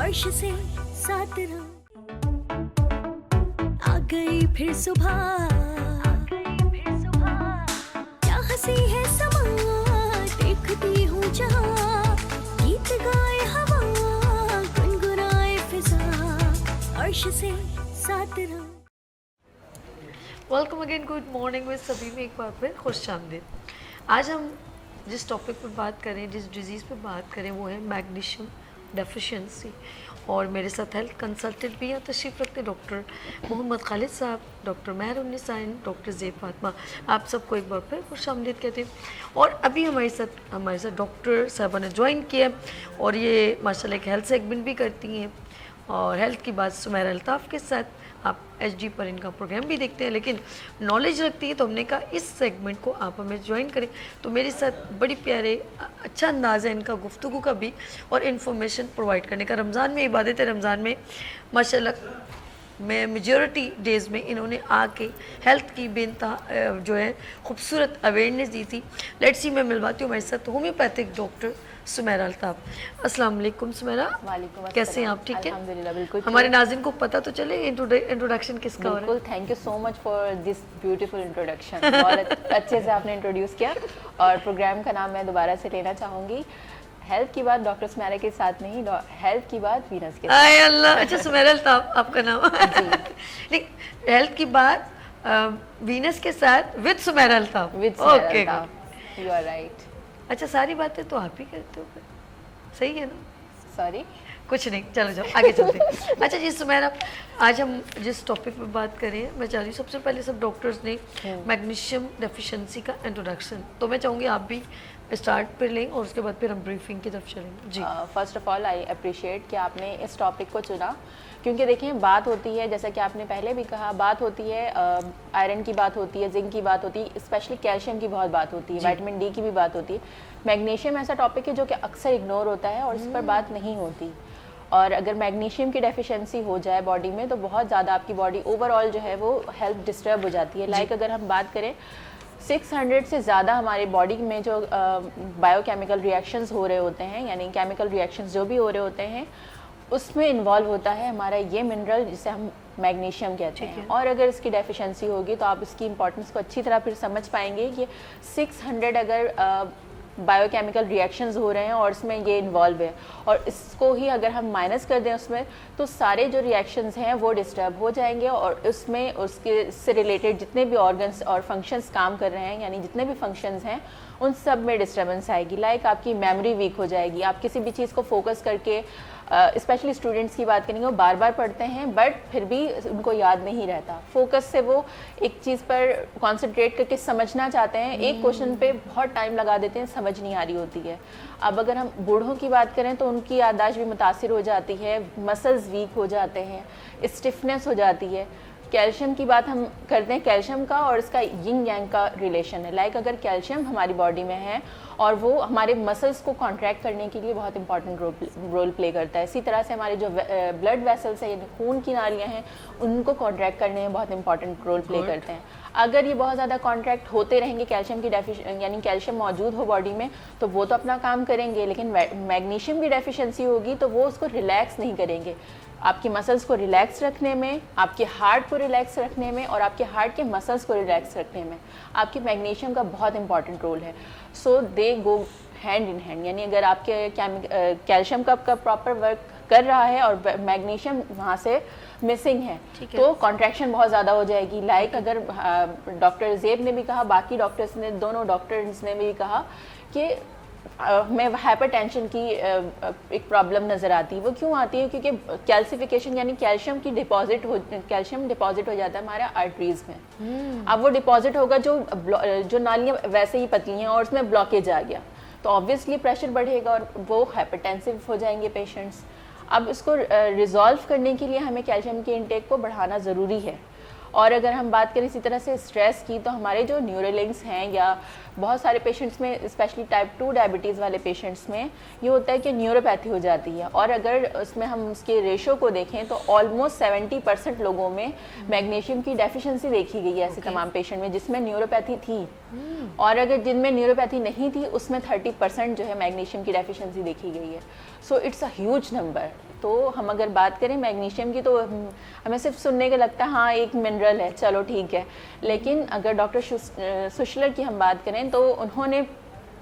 अर्श से साथ रहो। आ गई फिर सुबह, क्या हंसी है समा, देखती हूँ जहाँ, गीत गाए हवा, गुनगुनाए फिजा, अर्श से साथ रहो। वेलकम अगेन, गुड मॉर्निंग में सभी में एक बार फिर खुश आमदीद। आज हम जिस टॉपिक पर बात करें, जिस डिजीज़ पर बात करें, वो है मैग्नीशियम डेफिशिएंसी। और मेरे साथ हेल्थ कंसल्टेंट भी हैं, तशरीफ़ रखते डॉक्टर मोहम्मद खालिद साहब, डॉक्टर महर उन्निसा, डॉक्टर ज़ेब फातिमा। आप सबको एक बार फिर खुश आमदीद कहते हैं। और अभी हमारे साथ डॉक्टर साहबा ने ज्वाइन किया, और ये माशाल्लाह एक हेल्थ सेगमेंट भी करती हैं, और हेल्थ की बात सुमेरा अल्ताफ़ के साथ आप HD पर इनका प्रोग्राम भी देखते हैं, लेकिन नॉलेज रखती है। तो हमने कहा इस सेगमेंट को आप हमें ज्वाइन करें। तो मेरे साथ बड़ी प्यारे अच्छा अंदाज़ है इनका गुफ्तगू का भी, और इन्फॉर्मेशन प्रोवाइड करने का। रमज़ान में इबादत है, रमज़ान में माशाल्लाह में मेजॉरिटी डेज़ में इन्होंने आके हेल्थ की बेनतहा जो है खूबसूरत अवेयरनेस दी थी। लेट्स सी, मैं मिलवाती हूँ हमारे साथ होम्योपैथिक डॉक्टर सुमेरा अल्ताफ़। अस्सलाम वालेकुम सुमेरा, वालेकुम अस्सलाम। कैसे हैं आप? ठीक है, अल्हम्दुलिल्लाह, बिल्कुल। हमारे नाज़रीन को पता तो चले इंट्रोडक्शन किसका हो रहा है। बिल्कुल, thank you so much for this beautiful introduction. बहुत अच्छे से आपने इंट्रोड्यूस किया, और प्रोग्राम का नाम मैं दोबारा से लेना चाहूँगी, हेल्थ की बात डॉक्टर सुमेरा के साथ नहीं, हेल्थ की बात वीनस के साथ। आय अल्लाह, अच्छा सुमेरा अल्ताफ़ आपका नाम नहीं, हेल्थ की बात वीनस के साथ with Sumaira Altaf. With okay, you are right. अच्छा, सारी बातें तो आप ही करते हो फिर, सही है ना? सॉरी, कुछ नहीं, चलो जाओ आगे चलते हैं। अच्छा जी सुमेरा, आज हम जिस टॉपिक पे बात करें, मैं चाह रही हूँ सबसे पहले सब डॉक्टर्स ने मैग्नीशियम डेफिशिएंसी का इंट्रोडक्शन, तो मैं चाहूँगी आप भी स्टार्ट पर लें, और उसके बाद फिर हम ब्रीफिंग की तरफ चलेंगे जी। First of all I appreciate कि आपने इस टॉपिक को चुना, क्योंकि देखिए बात होती है, जैसा कि आपने पहले भी कहा, बात होती है आयरन की बात होती है, जिंक की बात होती है, स्पेशली कैल्शियम की बहुत बात होती है, विटामिन डी की भी बात होती है। मैग्नीशियम ऐसा टॉपिक है जो कि अक्सर इग्नोर होता है और इस पर बात नहीं होती। और अगर मैग्नीशियम की डेफिशिएंसी हो जाए बॉडी में, तो बहुत ज़्यादा आपकी बॉडी ओवरऑल जो है वो हेल्थ डिस्टर्ब हो जाती है। लाइक अगर हम बात करें 600 से ज़्यादा हमारी बॉडी में जो बायोकेमिकल रिएक्शंस हो रहे होते हैं, यानी केमिकल रिएक्शंस जो भी हो रहे होते हैं, उसमें इन्वॉल्व होता है हमारा ये मिनरल जिसे हम मैग्नीशियम कहते हैं। और अगर इसकी डेफिशिएंसी होगी तो आप इसकी इंपॉर्टेंस को अच्छी तरह फिर समझ पाएंगे कि 600 अगर बायोकेमिकल रिएक्शंस हो रहे हैं और इसमें ये इन्वॉल्व है, और इसको ही अगर हम माइनस कर दें उसमें, तो सारे जो रिएक्शंस हैं वो डिस्टर्ब हो जाएंगे और उसमें उसके से रिलेटेड जितने भी ऑर्गन्स और फंक्शंस काम कर रहे हैं, यानी जितने भी फंक्शंस हैं उन सब में डिस्टर्बेंस आएगी। लाइक आपकी मेमोरी वीक हो जाएगी, आप किसी भी चीज़ को फोकस करके, स्पेशली स्टूडेंट्स की बात करेंगे, वो बार बार पढ़ते हैं बट फिर भी उनको याद नहीं रहता। फोकस से वो एक चीज़ पर कंसंट्रेट करके समझना चाहते हैं, एक क्वेश्चन पे बहुत टाइम लगा देते हैं, समझ नहीं आ रही होती है। अब अगर हम बूढ़ों की बात करें तो उनकी याददाश्त भी मुतासिर हो जाती है, मसल्स वीक हो जाते हैं, स्टिफनेस हो जाती है। कैल्शियम की बात हम करते हैं, कैल्शियम का और इसका यिंग यांग का रिलेशन है। लाइक अगर कैल्शियम हमारी बॉडी में है और वो हमारे मसल्स को कॉन्ट्रैक्ट करने के लिए बहुत इंपॉर्टेंट रोल प्ले करता है। इसी तरह से हमारे जो ब्लड वेसल्स हैं, यानी खून की नालियाँ हैं, उनको कॉन्ट्रैक्ट करने में बहुत इंपॉर्टेंट रोल प्ले करते हैं। अगर ये बहुत ज़्यादा कॉन्ट्रैक्ट होते रहेंगे, कैल्शियम की यानी कैल्शियम मौजूद हो बॉडी में, तो वो तो अपना काम करेंगे, लेकिन मैग्नीशियम की डेफिशिएंसी होगी तो वो उसको रिलैक्स नहीं करेंगे। आपकी मसल्स को रिलैक्स रखने में, आपके हार्ट को रिलैक्स रखने में और आपके हार्ट के मसल्स को रिलैक्स रखने में आपके मैग्नीशियम का बहुत इंपॉर्टेंट रोल है। सो दे गो हैंड इन हैंड, यानी अगर आपके कैल्शियम का प्रॉपर वर्क कर रहा है और मैग्नीशियम वहाँ से मिसिंग है तो कॉन्ट्रैक्शन बहुत ज़्यादा हो जाएगी। लाइक अगर डॉक्टर ज़ेब ने भी कहा, बाकी डॉक्टर्स ने, दोनों डॉक्टर्स ने भी कहा कि में हाइपरटेंशन की एक प्रॉब्लम नज़र आती है। वो क्यों आती है? क्योंकि कैल्सिफिकेशन यानी कैल्शियम डिपॉजिट हो जाता है हमारे आर्टरीज में। अब वो डिपॉजिट होगा, जो नालियाँ वैसे ही पतली हैं और उसमें ब्लॉकेज आ गया तो ऑब्वियसली प्रेशर बढ़ेगा और वो हाइपरटेंसिव हो जाएंगे पेशेंट्स। अब इसको रिजॉल्व करने के लिए हमें कैल्शियम के इंटेक को बढ़ाना ज़रूरी है। और अगर हम बात करें इसी तरह से स्ट्रेस की, तो हमारे जो न्यूरोलिंक्स हैं या बहुत सारे पेशेंट्स में, स्पेशली टाइप 2 डायबिटीज़ वाले पेशेंट्स में ये होता है कि न्यूरोपैथी हो जाती है। और अगर उसमें हम उसके रेशो को देखें तो ऑलमोस्ट 70% लोगों में मैग्नीशियम की डेफिशिएंसी देखी गई है ऐसे तमाम पेशेंट में जिसमें न्यूरोपैथी थी। और अगर जिनमें न्यूरोपैथी नहीं थी उसमें 30% जो है मैग्नीशियम की डेफिशिएंसी देखी गई है। So it's a huge number. तो हम अगर बात करें मैग्नीशियम की तो हमें सिर्फ सुनने के लगता है हाँ एक मिनरल है, चलो ठीक है। लेकिन अगर डॉक्टर सुशलर की हम बात करें तो उन्होंने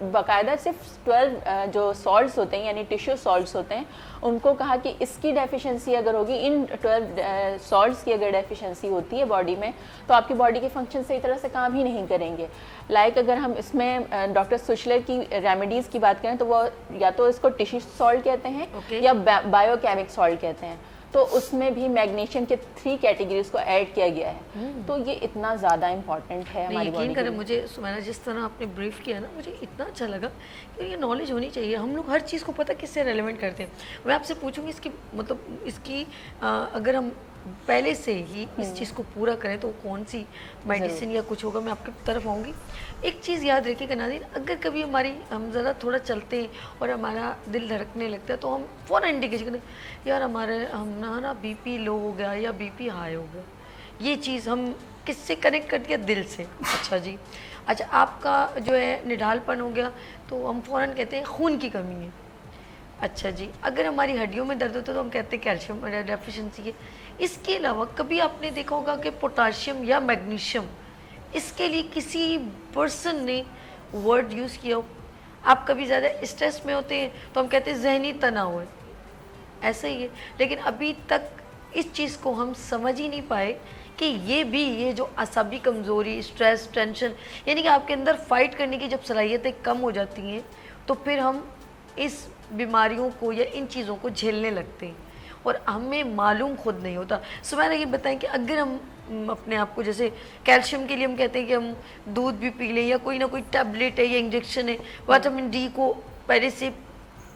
बाकायदा सिर्फ 12 जो सॉल्ट्स होते हैं यानी टिश्यू सॉल्ट्स होते हैं उनको कहा कि इसकी डेफिशिएंसी अगर होगी, इन 12 सॉल्ट्स की अगर डेफिशिएंसी होती है बॉडी में तो आपकी बॉडी के फंक्शन सही तरह से काम ही नहीं करेंगे। लाइक अगर हम इसमें डॉक्टर सुशलर की रेमेडीज़ की बात करें तो वो या तो इसको टिश्यू सॉल्ट कहते हैं या बायोकेमिक सॉल्ट कहते हैं। तो उसमें भी मैग्नीशियम के 3 कैटेगरीज को ऐड किया गया है। तो ये इतना ज़्यादा इम्पॉर्टेंट है हमारी बॉडी के लिए। मुझे सुमैना जिस तरह आपने ब्रीफ किया ना, मुझे इतना अच्छा लगा कि ये नॉलेज होनी चाहिए। हम लोग हर चीज़ को पता किससे रेलेवेंट करते हैं। मैं आपसे पूछूंगी इसकी मतलब इसकी अगर हम पहले से ही इस चीज़ को पूरा करें तो कौन सी मेडिसिन या कुछ होगा, मैं आपकी तरफ आऊँगी। एक चीज़ याद रखिएगा नाज़रीन, अगर कभी हम ज़रा थोड़ा चलते हैं और हमारा दिल धड़कने लगता है तो हम फ़ौरन इंडिकेशन करते हैं यार हमारा बीपी लो हो गया या बीपी हाई हो गया। ये चीज़ हम किससे कनेक्ट कर दिया? दिल से। अच्छा जी, अच्छा आपका जो है निढालपन हो गया तो हम फ़ौरन कहते हैं खून की कमी है। अच्छा जी, अगर हमारी हड्डियों में दर्द होता है तो हम कहते हैं कैल्शियम डेफिशिएंसी है। इसके अलावा कभी आपने देखा होगा कि पोटाशियम या मैग्नीशियम, इसके लिए किसी पर्सन ने वर्ड यूज़ किया हो? आप कभी ज़्यादा स्ट्रेस में होते हैं तो हम कहते हैं जहनी तनाव है, ऐसा ही है। लेकिन अभी तक इस चीज़ को हम समझ ही नहीं पाए कि ये जो असाबी कमज़ोरी, स्ट्रेस, टेंशन, यानी कि आपके अंदर फाइट करने की जब सलाहियतें कम हो जाती हैं तो फिर हम इस बीमारियों को या इन चीज़ों को झेलने लगते हैं और हमें मालूम खुद नहीं होता। सुमैना ये बताएं कि अगर हम अपने आप को, जैसे कैल्शियम के लिए हम कहते हैं कि हम दूध भी पी लें या कोई ना कोई टैबलेट है या इंजेक्शन है, विटामिन डी को पहले से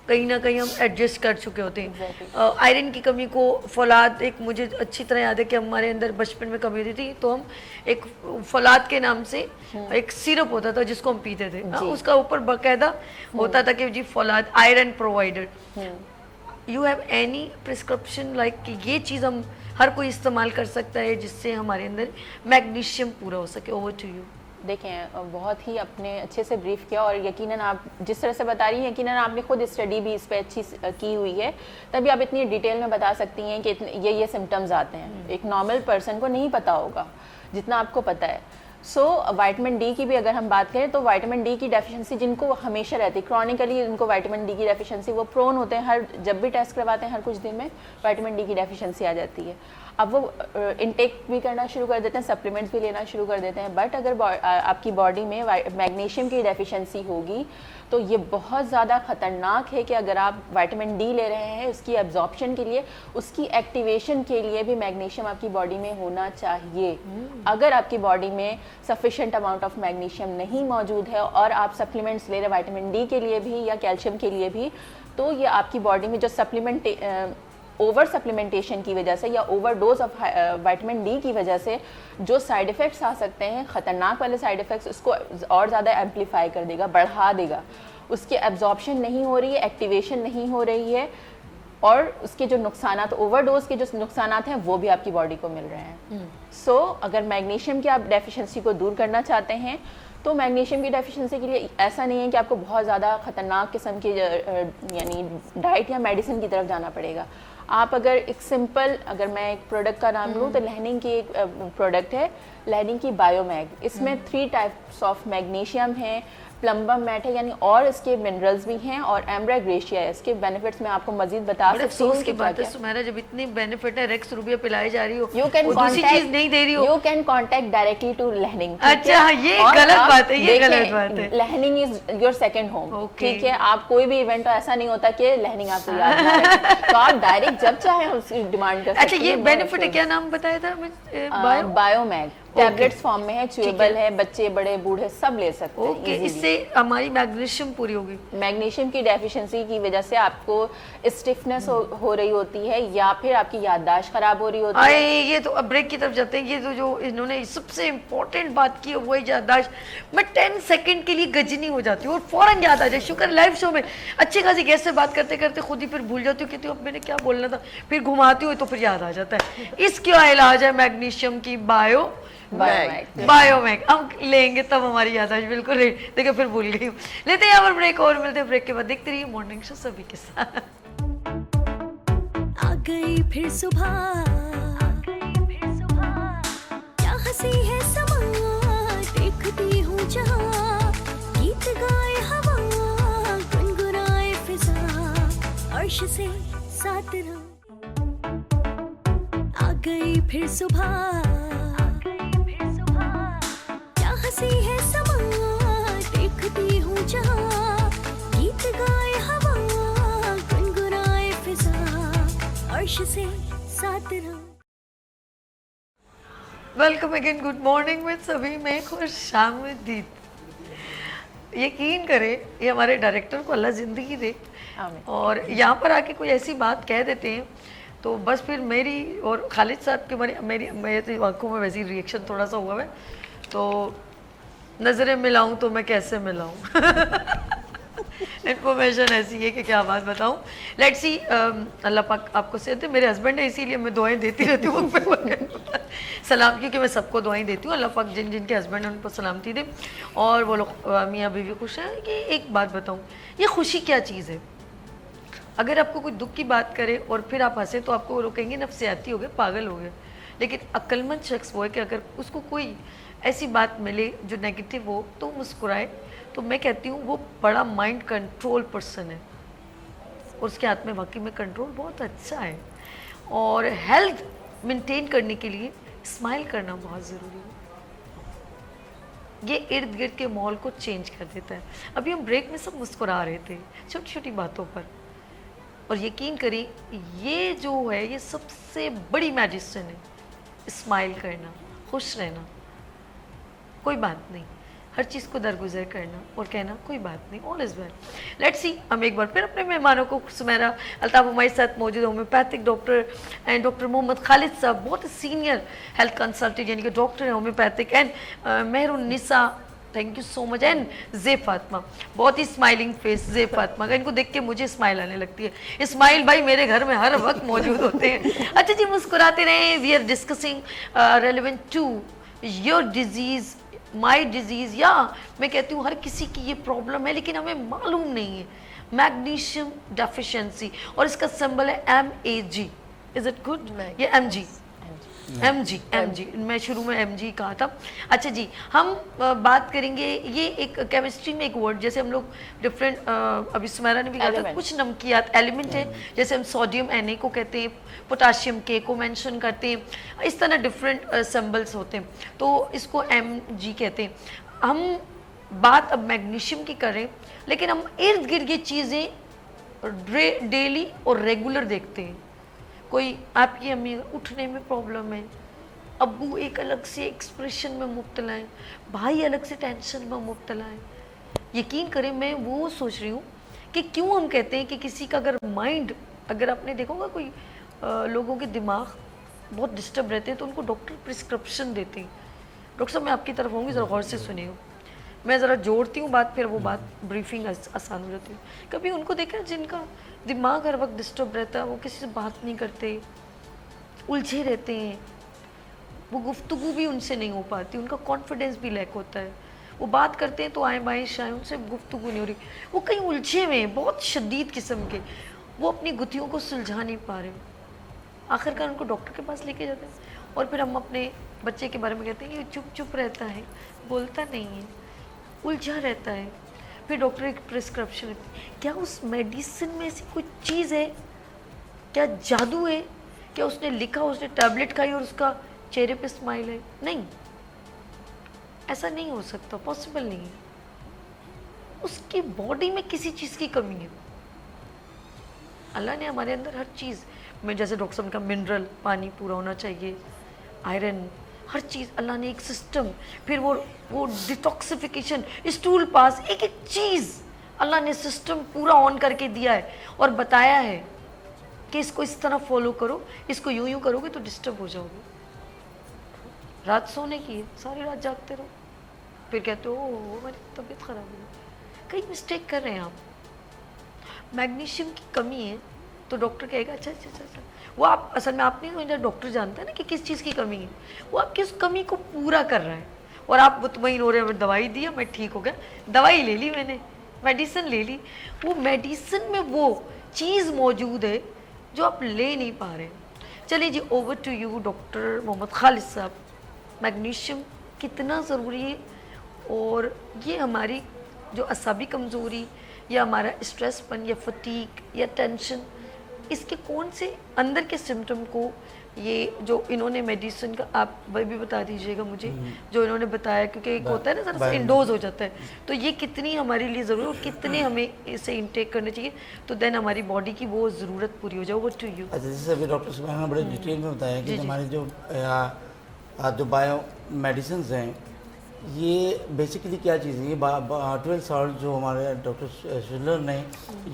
कहीं ना कहीं हम एडजस्ट कर चुके होते हैं। आयरन की कमी को फौलाद, एक मुझे अच्छी तरह याद है कि हमारे अंदर बचपन में कमी होती थी तो हम एक फौलाद के नाम से एक सिरप होता था जिसको हम पीते थे। उसका ऊपर बाकायदा होता था कि जी फौलाद iron provider. You have any prescription like कि ये चीज़ हम हर कोई इस्तेमाल कर सकता है जिससे हमारे अंदर मैग्नीशियम पूरा हो सके? Over to you. देखें बहुत ही अपने अच्छे से ब्रीफ किया, और यकीनन आप जिस तरह से बता रही हैं यकीनन आपने खुद स्टडी भी इस पे अच्छी की हुई है, तभी आप इतनी डिटेल में बता सकती हैं कि ये सिम्टम्स आते हैं। एक नॉर्मल पर्सन को नहीं पता होगा जितना आपको पता है। विटामिन डी की भी अगर हम बात करें तो विटामिन डी की डेफिशिएंसी जिनको हमेशा रहती है, क्रॉनिकली उनको विटामिन डी की डेफिशिएंसी, वो प्रोन होते हैं, हर जब भी टेस्ट करवाते हैं हर कुछ दिन में विटामिन डी की डेफिशिएंसी आ जाती है। अब वो इनटेक भी करना शुरू कर देते हैं, सप्लीमेंट्स भी लेना शुरू कर देते हैं, बट अगर आपकी बॉडी में मैग्नीशियम की डेफिशिएंसी होगी तो ये बहुत ज़्यादा ख़तरनाक है कि अगर आप विटामिन डी ले रहे हैं उसकी एब्जॉर्प्शन के लिए, उसकी एक्टिवेशन के लिए भी मैग्नीशियम आपकी बॉडी में होना चाहिए। अगर आपकी बॉडी में सफिशिएंट अमाउंट ऑफ मैग्नीशियम नहीं मौजूद है और आप सप्लीमेंट्स ले रहे हैं विटामिन डी के लिए भी या कैल्शियम के लिए भी, तो ये आपकी बॉडी में जो ओवर सप्लीमेंटेशन की वजह से या ओवरडोज ऑफ विटामिन डी की वजह से जो साइड इफ़ेक्ट्स आ सकते हैं, ख़तरनाक वाले साइड इफ़ेक्ट्स, उसको और ज़्यादा एम्पलीफाई कर देगा, बढ़ा देगा। उसकी एब्जॉर्प्शन नहीं हो रही है, एक्टिवेशन नहीं हो रही है, और उसके जो नुकसानात, ओवरडोज के जो नुकसानात हैं वो भी आपकी बॉडी को मिल रहे हैं। सो अगर मैग्नीशियम की आप डेफिशिएंसी को दूर करना चाहते हैं तो मैग्नीशियम की डेफिशिएंसी के लिए ऐसा नहीं है कि आपको बहुत ज़्यादा ख़तरनाक किस्म की यानी डाइट या मेडिसिन की तरफ जाना पड़ेगा। आप अगर एक सिंपल, अगर मैं एक प्रोडक्ट का नाम लूँ तो लैनिंग की एक प्रोडक्ट है, लैनिंग की बायोमैग। इसमें 3 टाइप्स ऑफ मैग्नीशियम है, प्लम्बम मैट है, यानी और इसके मिनरल्स भी हैं, और एम्ब्रा ग्रेशिया है। इसके बेनिफिट्स मैं आपको मजीद बता सकती हूँ। अफसोस की बात है सुमेरा, जब इतनी बेनिफिट है, रेक्स रूबिया पिलाई जा रही हो, यू कैन दूसरी चीज नहीं दे रही हो, you can contact directly to लहनिंग। अच्छा, ये गलत बात है, ये गलत बात है। लहनिंग इज योर सेकंड होम, ठीक है। आप कोई भी इवेंट, तो ऐसा नहीं होता कि लहनिंग आपको याद ना रहे, तो आप डायरेक्ट जब चाहे उसकी डिमांड कर सकते हैं। अच्छा, ये बेनिफिट है, क्या नाम बताया था? बायोमैग टैबलेट्स फॉर्म में है, च्यूएबल है, बच्चे बड़े बूढ़े सब ले सकते हैं। ओके, इससे हमारी मैग्नीशियम पूरी होगी। मैग्नीशियम की डेफिशिएंसी की वजह से आपको स्टिफनेस हो रही होती है, या फिर आपकी याददाश्त खराब हो रही होती है। ये तो अब ब्रेक की तरफ जाते हैं। ये तो जो इन्होंने सबसे इम्पोर्टेंट बात की है वो है याददाश्त। मैं 10 सेकंड के लिए गजनी हो जाती हूँ और फौरन याद आ जाए। शुक्र लाइव शो में अच्छी खासी गेस्ट से बात करते करते खुद ही फिर भूल जाती हूँ कि अब मैंने क्या बोलना था, फिर घुमाती हूँ तो फिर याद आ जाता है। इसका इलाज है मैग्नीशियम की बायोमैग। हम लेंगे तब हमारी याददाश्त बिल्कुल रही। देखिए फिर भूल गई हूँ। लेते हैं यहाँ पर ब्रेक और मिलते हैं ब्रेक के बाद। देखते रहिए मॉर्निंग शो सभी के साथ। आ गई फिर सुबह, क्या हंसी है समा, देखती हूँ जहाँ, गीत गाए हवा, गुनगुनाए फिजा, अर्श से साथ रहो। आ गई फिर सुबह, हंसी है समा, देखती हूँ जहाँ, गीत गाए हवा, गुनगुनाए फिजा, अर्श से साथ रहो। वेलकम अगेन, गुड मॉर्निंग में सभी में खुशामदीद। यकीन करें, ये हमारे डायरेक्टर को अल्लाह ज़िंदगी दे, और यहाँ पर आके कोई ऐसी बात कह देते हैं तो बस फिर मेरी और खालिद साहब के मेरी आंखों में वैसी रिएक्शन थोड़ा सा हुआ है, तो नज़रें मिलाऊं तो मैं कैसे मिलाऊं। इन्फॉर्मेशन ऐसी है कि क्या बात बताऊं। लेट्स सी, अल्लाह पाक आपको सेहत दे। मेरे हस्बैंड है इसीलिए मैं दुआएं देती रहती हूँ सलाम, क्योंकि मैं सबको दुआएं देती हूँ। अल्लाह पाक जिन जिनके हस्बैंड हैं उन पर सलामती दे और वो लोग मियाँ बीवी खुश हैं। कि एक बात बताऊँ, ये खुशी क्या चीज़ है? अगर आपको कोई दुख की बात करे और फिर आप हंसे तो आपको वो लोग कहेंगे नफसियाती हो गए, पागल हो गए। लेकिन अक्लमंद शख्स वो है कि अगर उसको कोई ऐसी बात मिले जो नेगेटिव हो तो मुस्कुराए। तो मैं कहती हूँ वो बड़ा माइंड कंट्रोल पर्सन है और उसके हाथ में वाकई में कंट्रोल बहुत अच्छा है। और हेल्थ मेंटेन करने के लिए स्माइल करना बहुत ज़रूरी है। ये इर्द गिर्द के माहौल को चेंज कर देता है। अभी हम ब्रेक में सब मुस्कुरा रहे थे छोटी छोटी बातों पर, और यकीन करें ये जो है ये सबसे बड़ी मेडिसिन है, स्माइल करना, खुश रहना, कोई बात नहीं, हर चीज़ को दरगुजर करना और कहना कोई बात नहीं, all is well. Let's see, हम एक बार फिर अपने मेहमानों को, सुमेरा अल्ताफ हमारे साथ मौजूद, homeopathic doctor and doctor Mohammad Khalid साहब, बहुत सीनियर हेल्थ कंसल्टेंट यानी कि डॉक्टर है homeopathic, and Mehrunnisa, thank you so much, and J Fatima, बहुत ही स्माइलिंग फेस जे फातिमा का, इनको देख के मुझे स्माइल आने लगती है। इस्माइल भाई मेरे घर में हर वक्त मौजूद होते हैं। अच्छा जी, मुस्कुराते रहें। We are discussing relevant to your disease my disease, या मैं कहती हूँ हर किसी की ये प्रॉब्लम है लेकिन हमें मालूम नहीं है, मैग्नीशियम डेफिशिएंसी, और इसका सिंबल है MAG। Is it good? ये MG, मैं शुरू में MG कहा था। अच्छा जी, हम बात करेंगे, ये एक केमिस्ट्री में एक वर्ड, जैसे हम लोग डिफरेंट, अभी सुमेरा ने भी कहा था कुछ नमकियात एलिमेंट है, जैसे हम सोडियम Na को कहते हैं, पोटाशियम K को मेंशन करते हैं, इस तरह डिफरेंट सिंबल्स होते हैं, तो इसको MG कहते हैं। हम बात अब मैग्नीशियम की करें, लेकिन हम इर्द गिर्द ये चीज़ें डेली और रेगुलर देखते हैं। कोई आपकी अम्मी उठने में प्रॉब्लम है, अब्बू एक अलग से एक्सप्रेशन में मुब्तला है, भाई अलग से टेंशन में मुब्तला है। यकीन करें, मैं वो सोच रही हूँ कि क्यों हम कहते हैं कि किसी का अगर माइंड, अगर आपने देखोगा कोई लोगों के दिमाग बहुत डिस्टर्ब रहते हैं तो उनको डॉक्टर प्रिस्क्रिप्शन देते हैं। डॉक्टर साहब मैं आपकी तरफ होंगी, ज़रा गौर से सुनिएगा, मैं ज़रा जोड़ती हूँ बात, फिर वो बात ब्रीफिंग आसान हो जाती है। कभी उनको देखा जिनका दिमाग हर वक्त डिस्टर्ब रहता है, वो किसी से बात नहीं करते, उलझे रहते हैं, वो गुफ्तगू भी उनसे नहीं हो पाती, उनका कॉन्फिडेंस भी लैक होता है, वो बात करते हैं तो आए बाएं शाएं, उनसे गुफ्तगू नहीं हो रही, वो कहीं उलझे हुए हैं बहुत शदीद किस्म के, वो अपनी गुत्थियों को सुलझा नहीं पा रहे। आखिरकार उनको डॉक्टर के पास लेके जाते हैं, और फिर हम अपने बच्चे के बारे में कहते हैं कि चुप चुप रहता है, बोलता नहीं है, उलझा रहता है। फिर डॉक्टर एक प्रिस्क्रिप्शन, क्या उस मेडिसिन में ऐसी कोई चीज़ है, क्या जादू है, क्या उसने लिखा, उसने टैबलेट खाई और उसका चेहरे पे स्माइल है? नहीं, ऐसा नहीं हो सकता, पॉसिबल नहीं है। उसकी बॉडी में किसी चीज़ की कमी है। अल्लाह ने हमारे अंदर हर चीज़ में, जैसे डॉक्टर साहब का मिनरल पानी पूरा होना चाहिए, आयरन, हर चीज़ अल्लाह ने एक सिस्टम, फिर वो डिटॉक्सिफिकेशन, स्टूल पास, एक एक चीज़ अल्लाह ने सिस्टम पूरा ऑन करके दिया है और बताया है कि इसको इस तरह फॉलो करो, इसको यूं यूं करोगे तो डिस्टर्ब हो जाओगे। रात सोने की है, सारी रात जागते रहो, फिर कहते हो ओ मेरी तबीयत ख़राब हो गई। कहीं मिस्टेक कर रहे हैं आप, मैग्नीशियम की कमी है तो डॉक्टर कहेगा अच्छा अच्छा अच्छा, वो आप असल में आप नहीं समझते, डॉक्टर जानता है ना कि किस चीज़ की कमी है, वो आपकी उस कमी को पूरा कर रहा है और आप मुतमईन हो रहे हैं, दवाई दिया मैं ठीक हो गया, दवाई ले ली मैंने, मेडिसिन ले ली, वो मेडिसिन में वो चीज़ मौजूद है जो आप ले नहीं पा रहे। चलिए जी, over to you doctor Mohammad Khalid साहब, मैग्नीशियम कितना ज़रूरी है, और ये हमारी जो असाबी कमज़ोरी या हमारा स्ट्रेसपन या फटीक या टेंशन, इसके कौन से अंदर के सिम्टम को, ये जो इन्होंने मेडिसिन का, आप वही भी बता दीजिएगा मुझे जो इन्होंने बताया, क्योंकि एक होता है ना जरा सा इंडोज हो जाता है, तो ये कितनी हमारे लिए ज़रूरी और कितने हमें इसे इंटेक करने चाहिए तो देन हमारी बॉडी की वो ज़रूरत पूरी हो जाए। Over to you. अच्छा, जैसे अभी डॉक्टर सुबह ने बड़े डिटेल में बताया कि हमारी जो बायो मेडिसिन हैं, ये बेसिकली क्या चीज़ है, ये 12 सॉल्ट जो हमारे डॉक्टर शिलर ने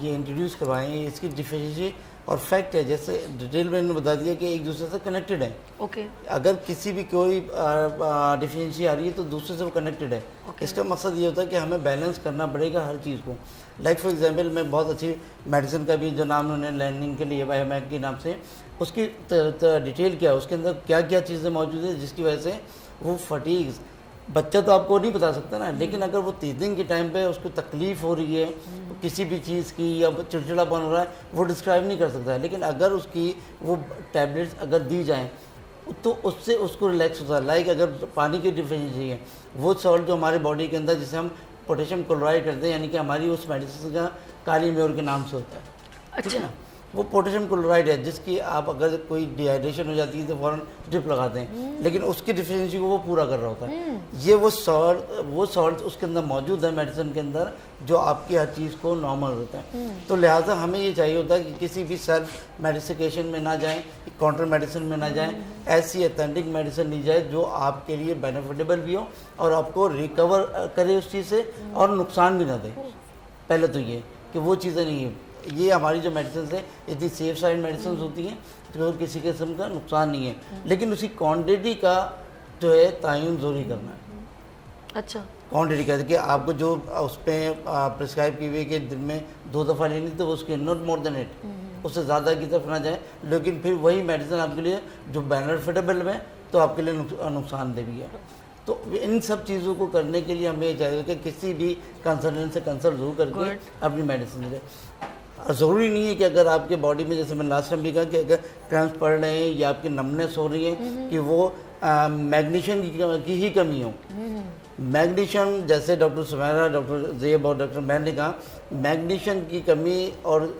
ये इंट्रोड्यूस करवाए हैं, इसकी डिफिशिएंसी और फैक्ट है, जैसे डिटेल में इन्होंने बता दिया कि एक दूसरे से कनेक्टेड है। ओके। अगर किसी भी कोई डिफिशिएंसी आ रही है तो दूसरे से वो कनेक्टेड है। इसका मकसद ये होता है कि हमें बैलेंस करना पड़ेगा हर चीज़ को। लाइक फॉर एग्जांपल, मैं बहुत अच्छी मेडिसिन का भी जो नाम उन्होंने लैंडिंग के लिए बायोमैक के नाम से, उसकी डिटेल क्या है, उसके अंदर क्या क्या चीज़ें मौजूद है जिसकी वजह से वो फटीग्स, बच्चा तो आपको नहीं बता सकता ना, लेकिन अगर वो तीसदिन के टाइम पे उसको तकलीफ़ हो रही है किसी भी चीज़ की या चिड़चिड़ापन हो रहा है, वो डिस्क्राइब नहीं कर सकता है, लेकिन अगर उसकी वो टैबलेट्स अगर दी जाएँ तो उससे उसको रिलैक्स होता है। लाइक अगर पानी की डिफिशिएंसी है, वो सॉल्ट जो हमारे बॉडी के अंदर जिसे हम पोटेशियम क्लोराइड करते हैं, यानी कि हमारी उस मेडिसिन का काली म्योर के नाम से होता है, ठीक है ना, वो पोटेशियम क्लोराइड है जिसकी आप अगर कोई डिहाइड्रेशन हो जाती है तो फ़ौरन ड्रिप लगाते हैं, लेकिन उसकी डिफिशिएंसी को वो पूरा कर रहा होता है। ये वो सॉल्ट उसके अंदर मौजूद है मेडिसिन के अंदर, जो आपकी हर चीज़ को नॉर्मल होता है। तो लिहाजा हमें ये चाहिए होता है कि किसी भी सेल्फ मेडिसिकेशन में ना जाएं, काउंटर मेडिसिन में ना जाएं, ऐसी ऑथेंटिक मेडिसिन ली जाए जो आपके लिए बेनिफिटेबल भी हो और आपको रिकवर करे उस चीज़ से और नुकसान भी ना दे। पहले तो ये कि वो चीज़ें नहीं है, ये हमारी जो मेडिसिन है इतनी सेफ साइड मेडिसिन होती हैं तो किसी किस्म का नुकसान नहीं है, लेकिन उसकी क्वांटिटी का जो है तयन ज़रूरी करना है। अच्छा, क्वांटिटी का कि आपको जो उस पर प्रिस्क्राइब की हुई कि दिन में 2 दफ़ा लेनी, तो उसके नॉट मोर देन इट, उससे ज़्यादा की तरफ ना जाए, लेकिन फिर वही मेडिसिन आपके लिए जो बेनिफिटेबल है तो आपके लिए नुकसानदेह भी है। तो इन सब चीज़ों को करने के लिए हमें ये चाहिए कि किसी भी कंसल्टेंट से कंसल्ट जरूर करके अपनी मेडिसिन लें। ज़रूरी नहीं है कि अगर आपके बॉडी में, जैसे मैंने लास्ट टाइम भी कहा, कि अगर क्रैम्प्स पड़ रहे हैं या आपकी नमनेस हो रही है कि वो मैग्नीशियम की ही कमी हो। मैग्नीशियम, जैसे डॉक्टर सुमेरा, डॉक्टर ज़ेब और डॉक्टर मैन ने कहा, मैग्नीशियम की कमी और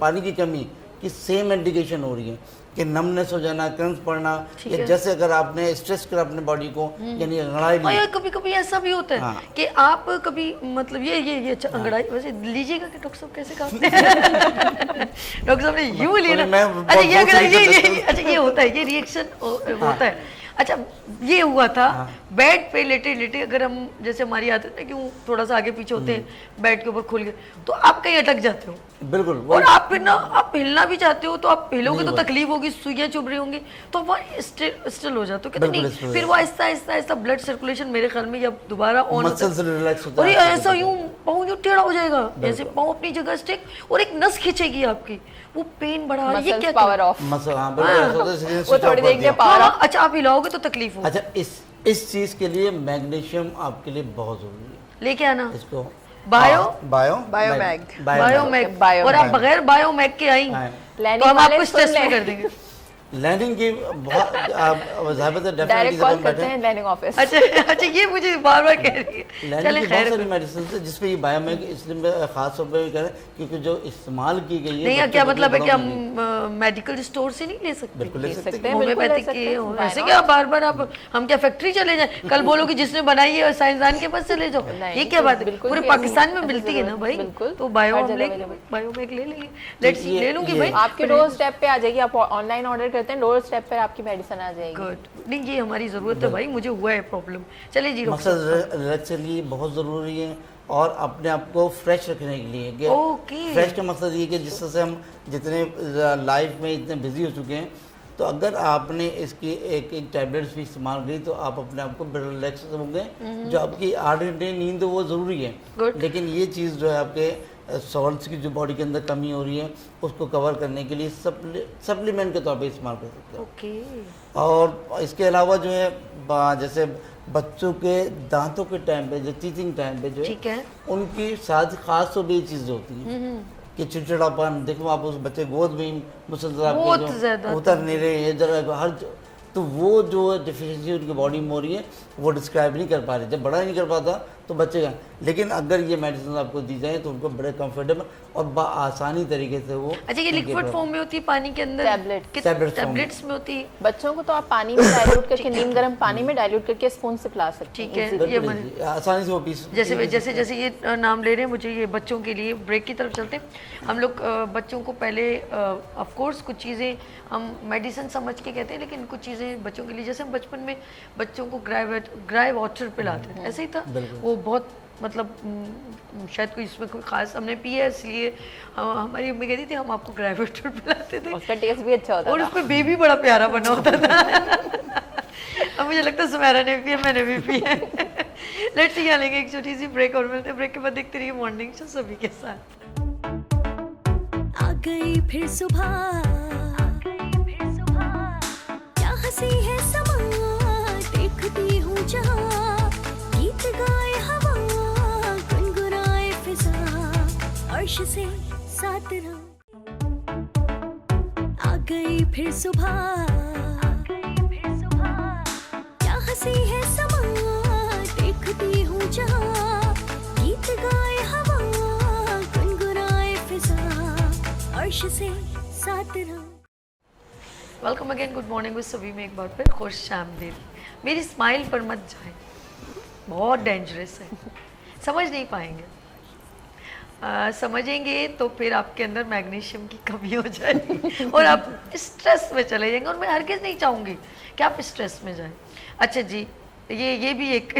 पानी की कमी की सेम इंडिकेशन हो रही है कि नमनेस हो जाना, क्रैम्प्स पड़ना, या जैसे अगर आपने स्ट्रेस कर अपने बॉडी को, यानी अंगड़ाई ली। और कभी कभी ऐसा भी होता है हाँ। कि आप कभी मतलब ये अंगड़ाई वैसे लीजिएगा कि डॉक्टर साहब कैसे खाते हैं? डॉक्टर साहब ने यूं लिया ना, अच्छा ये अगर ये अच्छा ये होता है, ये रिएक्शन होता है। अच्छा ये हुआ था बेड पे लेटे लेटे, अगर हम जैसे हमारी आदत है कि वो थोड़ा सा आगे पीछे होते हैं, बेड के ऊपर खुल गए तो आप कहीं अटक जाते हो, बिल्कुल, और आप फिर ना आप हिलना भी चाहते हो तो आप हिलोगे तो तकलीफ होगी, सुइयां चुभ रही होंगी, तो वो स्टिल हो जाते हो कि बिल्कुल नहीं, still हो फिर वो आहिस्ता आहिस्ता आहिस्ता ब्लड सर्कुलेशन मेरे ख्याल में जब दोबारा ऑन होता मसल्स रिलैक्स है, होता और ये है। ऐसा यूं पाँव यूं टेढ़ा हो जाएगा, ऐसे पाँव अपनी जगह स्टिक, और एक नस खींचेगी आपकी, वो पेन बढ़ा, ये क्या पावर ऑफ, मसल, हाँ बिल्कुल ऐसा होता है, इसलिए वो switch off थोड़ी कर देर के दिया। पावर हाँ, ऑफ। अच्छा आप हिलाओगे तो तकलीफ होगी। अच्छा इस चीज़ के लिए मैग्नीशियम आपके लिए बहुत ज़रूरी है। लेके आना इसको बायो बायोमैग। बायोमैग, बायोमैग। और आप बगैर बायोमैग के आई हाँ। लैंडिंग तो हम वाले आपको सुन स्ट्रेस में लें। कर देंगे। लैंडिंग की बहुत डायरेक्ट कॉल करते हैं लैंडिंग ऑफिस। अच्छा अच्छा ये मुझे बार बार कह रही है, लैंडिंग चले की बहुत खैर। सारी मेडिसिन है जिसपे ये बायोमैग, इसलिए मैं खास तौर पे कह रहा हूँ क्योंकि जो इस्तेमाल की गई है, नहीं बच्चों क्या के मतलब है लिए कि बड़ों के लिए। हम मेडिकल स्टोर से नहीं ले सकते? बिल्कुल ले सकते सकते हैं, बिल्कुल ले होम्योपैथिक सकते के हैं। ऐसे क्या बार बार आप, हम क्या फैक्ट्री चले जाए, कल बोलो कि जिसने बनाई है साइंसदान के पास चले जाओ, नहीं, ये क्या बात है? बिल्कुल पूरे भी पाकिस्तान में ऐसी मिलती है ना जरूरत, भाई, बिल्कुल, तो बायो हर हम जगह लेंगे, available। बायोमैग ले लेंगे, लेट्स ले लूंगी ये- भाई आपके डोर स्टेप पे आ जाएगी, आप ऑनलाइन ऑर्डर करते हैं, डोर स्टेप पर आपकी मेडिसिन आ जाएगी। गुड। नहीं ये हमारी जरूरत है भाई, मुझे हुआ है प्रॉब्लम। चलिए जी डॉक्टर मसल रिलैक्स के लिए बहुत ज़रूरी है, और अपने आप को फ्रेश रखने के लिए कि ओके। फ्रेश का मकसद ये कि जिससे हम जितने लाइफ में इतने बिजी हो चुके हैं, तो अगर आपने इसकी एक टैबलेट्स भी इस्तेमाल की तो आप अपने आप को रिलैक्स होंगे। जो आपकी 8 घंटे नींद है वो ज़रूरी है, Good। लेकिन ये चीज़ जो है आपके सॉल्ट्स की जो बॉडी के अंदर कमी हो रही है उसको कवर करने के लिए सप्लीमेंट के तौर पे इस्तेमाल कर सकते हैं। ओके। और इसके अलावा जो है जैसे बच्चों के दांतों के टाइम पे, जो टीचिंग टाइम पे जो ठीक है। उनकी साथ खास तौर पर ये चीज़ होती है कि चिड़चिड़ापन, देखो आप उस बच्चे गोद में मुसलसल बहुत आपके ज्यादा जो उतर नहीं रहे हैं जरा हर, तो वो जो डिफिशिएंसी उनकी बॉडी में हो रही है वो डिस्क्राइब नहीं कर पा रहे। जब बड़ा नहीं कर पाता तो बच्चे का, लेकिन अगर ये मेडिसिन आपको दी जाए तो उनको बड़े कंफर्टेबल और आसानी तरीके से वो। अच्छा ये लिक्विड फॉर्म में होती है पानी के अंदर? Tablet। टैबलेट्स में होती है? बच्चों को तो आप पानी में डाइल्यूट करके, नीम गर्म पानी में डाइल्यूट करके स्पून से पिला सकते हैं। ठीक है। easily। ये बिल्कुल मैंने- जी, आसानी से वो पीस जैसे ये नाम ले रहे हैं, मुझे ये बच्चों के लिए ब्रेक की तरफ चलते हैं हम लोग। बच्चों को पहले ऑफ कोर्स कुछ चीज़ें हम मेडिसिन समझ के कहते हैं, लेकिन कुछ चीज़ें बच्चों के लिए, जैसे हम बचपन में बच्चों को ग्राई वाटर पिलाते थे, ऐसे ही था वो। बहुत मतलब शायद कोई इसमें कोई खास हमने पिया है इसलिए हमारी मम्मी कहती थी हम आपको ग्राई वाटर पिलाते थे, उसका टेस्ट भी अच्छा होता और था। उसमें बेबी बड़ा प्यारा बना होता था। अब मुझे लगता है सुमेरा ने भी पिया, मैंने भी पिया है। लेट्स यहाँ लेंगे एक छोटी सी ब्रेक और मिलते हैं। ब्रेक के बाद देखते रहिए मॉर्निंग शो सभी के साथ। आ गई फिर सुबह, क्या हंसी है समा, देखती हूँ जहाँ, गीत गाए हवा, गुनगुनाए फिजा, अर्श से साथ रहो। आ गई फिर सुबह, क्या हंसी है समा, देखती हूँ जहाँ, गीत गाए हवा, गुनगुनाए फिजा, अर्श से साथ रहो। Welcome again, good morning with सभी में एक बार फिर खुश आमदीद। मेरी स्माइल पर मत जाए, बहुत डेंजरस है, समझ नहीं पाएंगे। समझेंगे तो फिर आपके अंदर मैग्नीशियम की कमी हो जाएगी और आप स्ट्रेस में चले जाएंगे, और मैं हरगिज़ नहीं चाहूँगी कि आप स्ट्रेस में जाएं। अच्छा जी, ये भी एक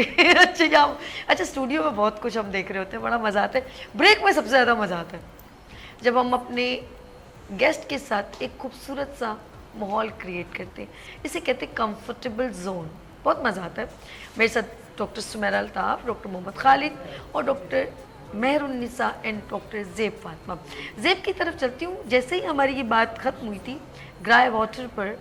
अच्छा स्टूडियो में बहुत कुछ हम देख रहे होते हैं, बड़ा मज़ा आता है। ब्रेक में सबसे ज़्यादा मज़ा आता है जब हम अपने गेस्ट के साथ एक खूबसूरत सा माहौल क्रिएट करते हैं, इसे कहते हैं कंफर्टेबल जोन। बहुत मज़ा आता है। मेरे साथ डॉक्टर सुमेरा अल्ताफ़, डॉक्टर मोहम्मद खालिद और doctor Mehrunnisa and doctor Zeb Fatima. ज़ेब की तरफ चलती हूँ। जैसे ही हमारी ये बात ख़त्म हुई थी ग्राई वाटर पर,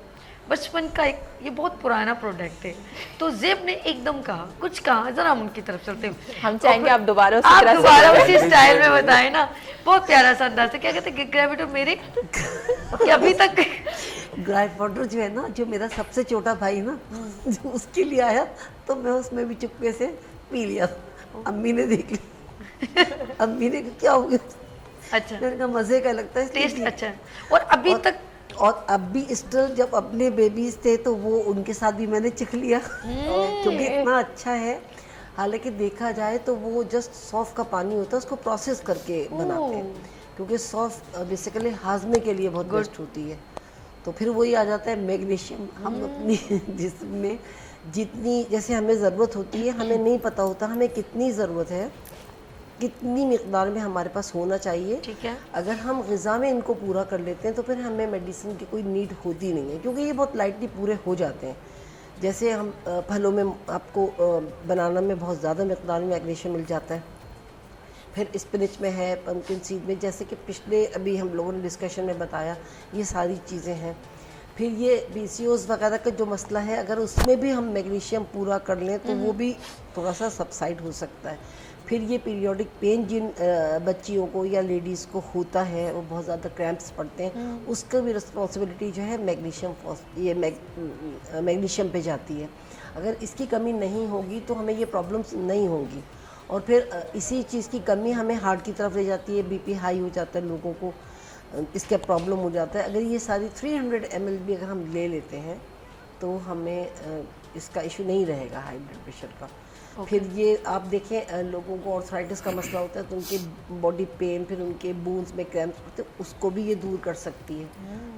बचपन का एक ये बहुत पुराना प्रोडक्ट है, तो जेब ने एकदम कहा, कुछ कहा, जरा हम उनकी तरफ चलते हैं। हम चाहेंगे आप दोबारा उसी आप तरह से दोबारा उसी स्टाइल में बताएं ना, बहुत प्यारा सा अंदाज है। क्या कहते हैं ग्रेविटो मेरे कि अभी तक ग्राइप वाटर जो है ना, जो मेरा सबसे छोटा भाई ना, जो उसके लिए आया तो मैं उसमें भी चुपके से पी लिया। अम्मी ने देख ली, अम्मी ने कहा क्या हो गया, अच्छा मैंने कहा मजे का लगता है इसलिए टेस्ट पिया। अच्छा है। और अभी तक और अब भी स्टिल जब अपने बेबीज थे तो वो उनके साथ भी मैंने चख लिया, क्योंकि इतना अच्छा है। हालांकि देखा जाए तो वो जस्ट सौंफ का पानी होता है, उसको प्रोसेस करके बनाते हैं, क्योंकि सौंफ बेसिकली हाजमे के लिए बहुत बेस्ट होती है। तो फिर वही आ जाता है मैग्नीशियम। हम अपनी जिसमें जितनी जैसे हमें ज़रूरत होती है, हमें नहीं पता होता हमें कितनी ज़रूरत है, कितनी मिकदार में हमारे पास होना चाहिए। ठीक है। अगर हम ग़िज़ा में इनको पूरा कर लेते हैं तो फिर हमें मेडिसिन की कोई नीड होती नहीं है, क्योंकि ये बहुत लाइटली पूरे हो जाते हैं। जैसे हम फलों में आपको बनाना में बहुत ज़्यादा मिकदार में मैग्नीशियम मिल जाता है, फिर स्पिनच में है, पम्पकिन सीड में, जैसे कि पिछले अभी हम लोगों ने डिस्कशन में बताया, ये सारी चीज़ें हैं। फिर ये PCOS वगैरह का जो मसला है, अगर उसमें भी हम मैग्नीशियम पूरा कर लें तो वो भी थोड़ा सा सबसाइड हो सकता है। फिर ये पीरियोडिक पेन जिन बच्चियों को या लेडीज़ को होता है, वो बहुत ज़्यादा क्रैम्प्स पड़ते हैं, उसका भी रिस्पॉन्सिबिलिटी जो है मैग्नीशियम पे जाती है। अगर इसकी कमी नहीं होगी तो हमें ये प्रॉब्लम्स नहीं होंगी। और फिर इसी चीज़ की कमी हमें हार्ट की तरफ ले जाती है, BP हाई हो जाता है, लोगों को इसका प्रॉब्लम हो जाता है। अगर ये सारी 300 ml भी अगर हम ले लेते हैं तो हमें इसका इशू नहीं रहेगा हाई ब्लड प्रेशर का। फिर ये आप देखें लोगों को आर्थराइटिस का मसला होता है तो उनके बॉडी पेन, फिर उनके बोन्स में क्रैम्प्स होते हैं, उसको भी ये दूर कर सकती है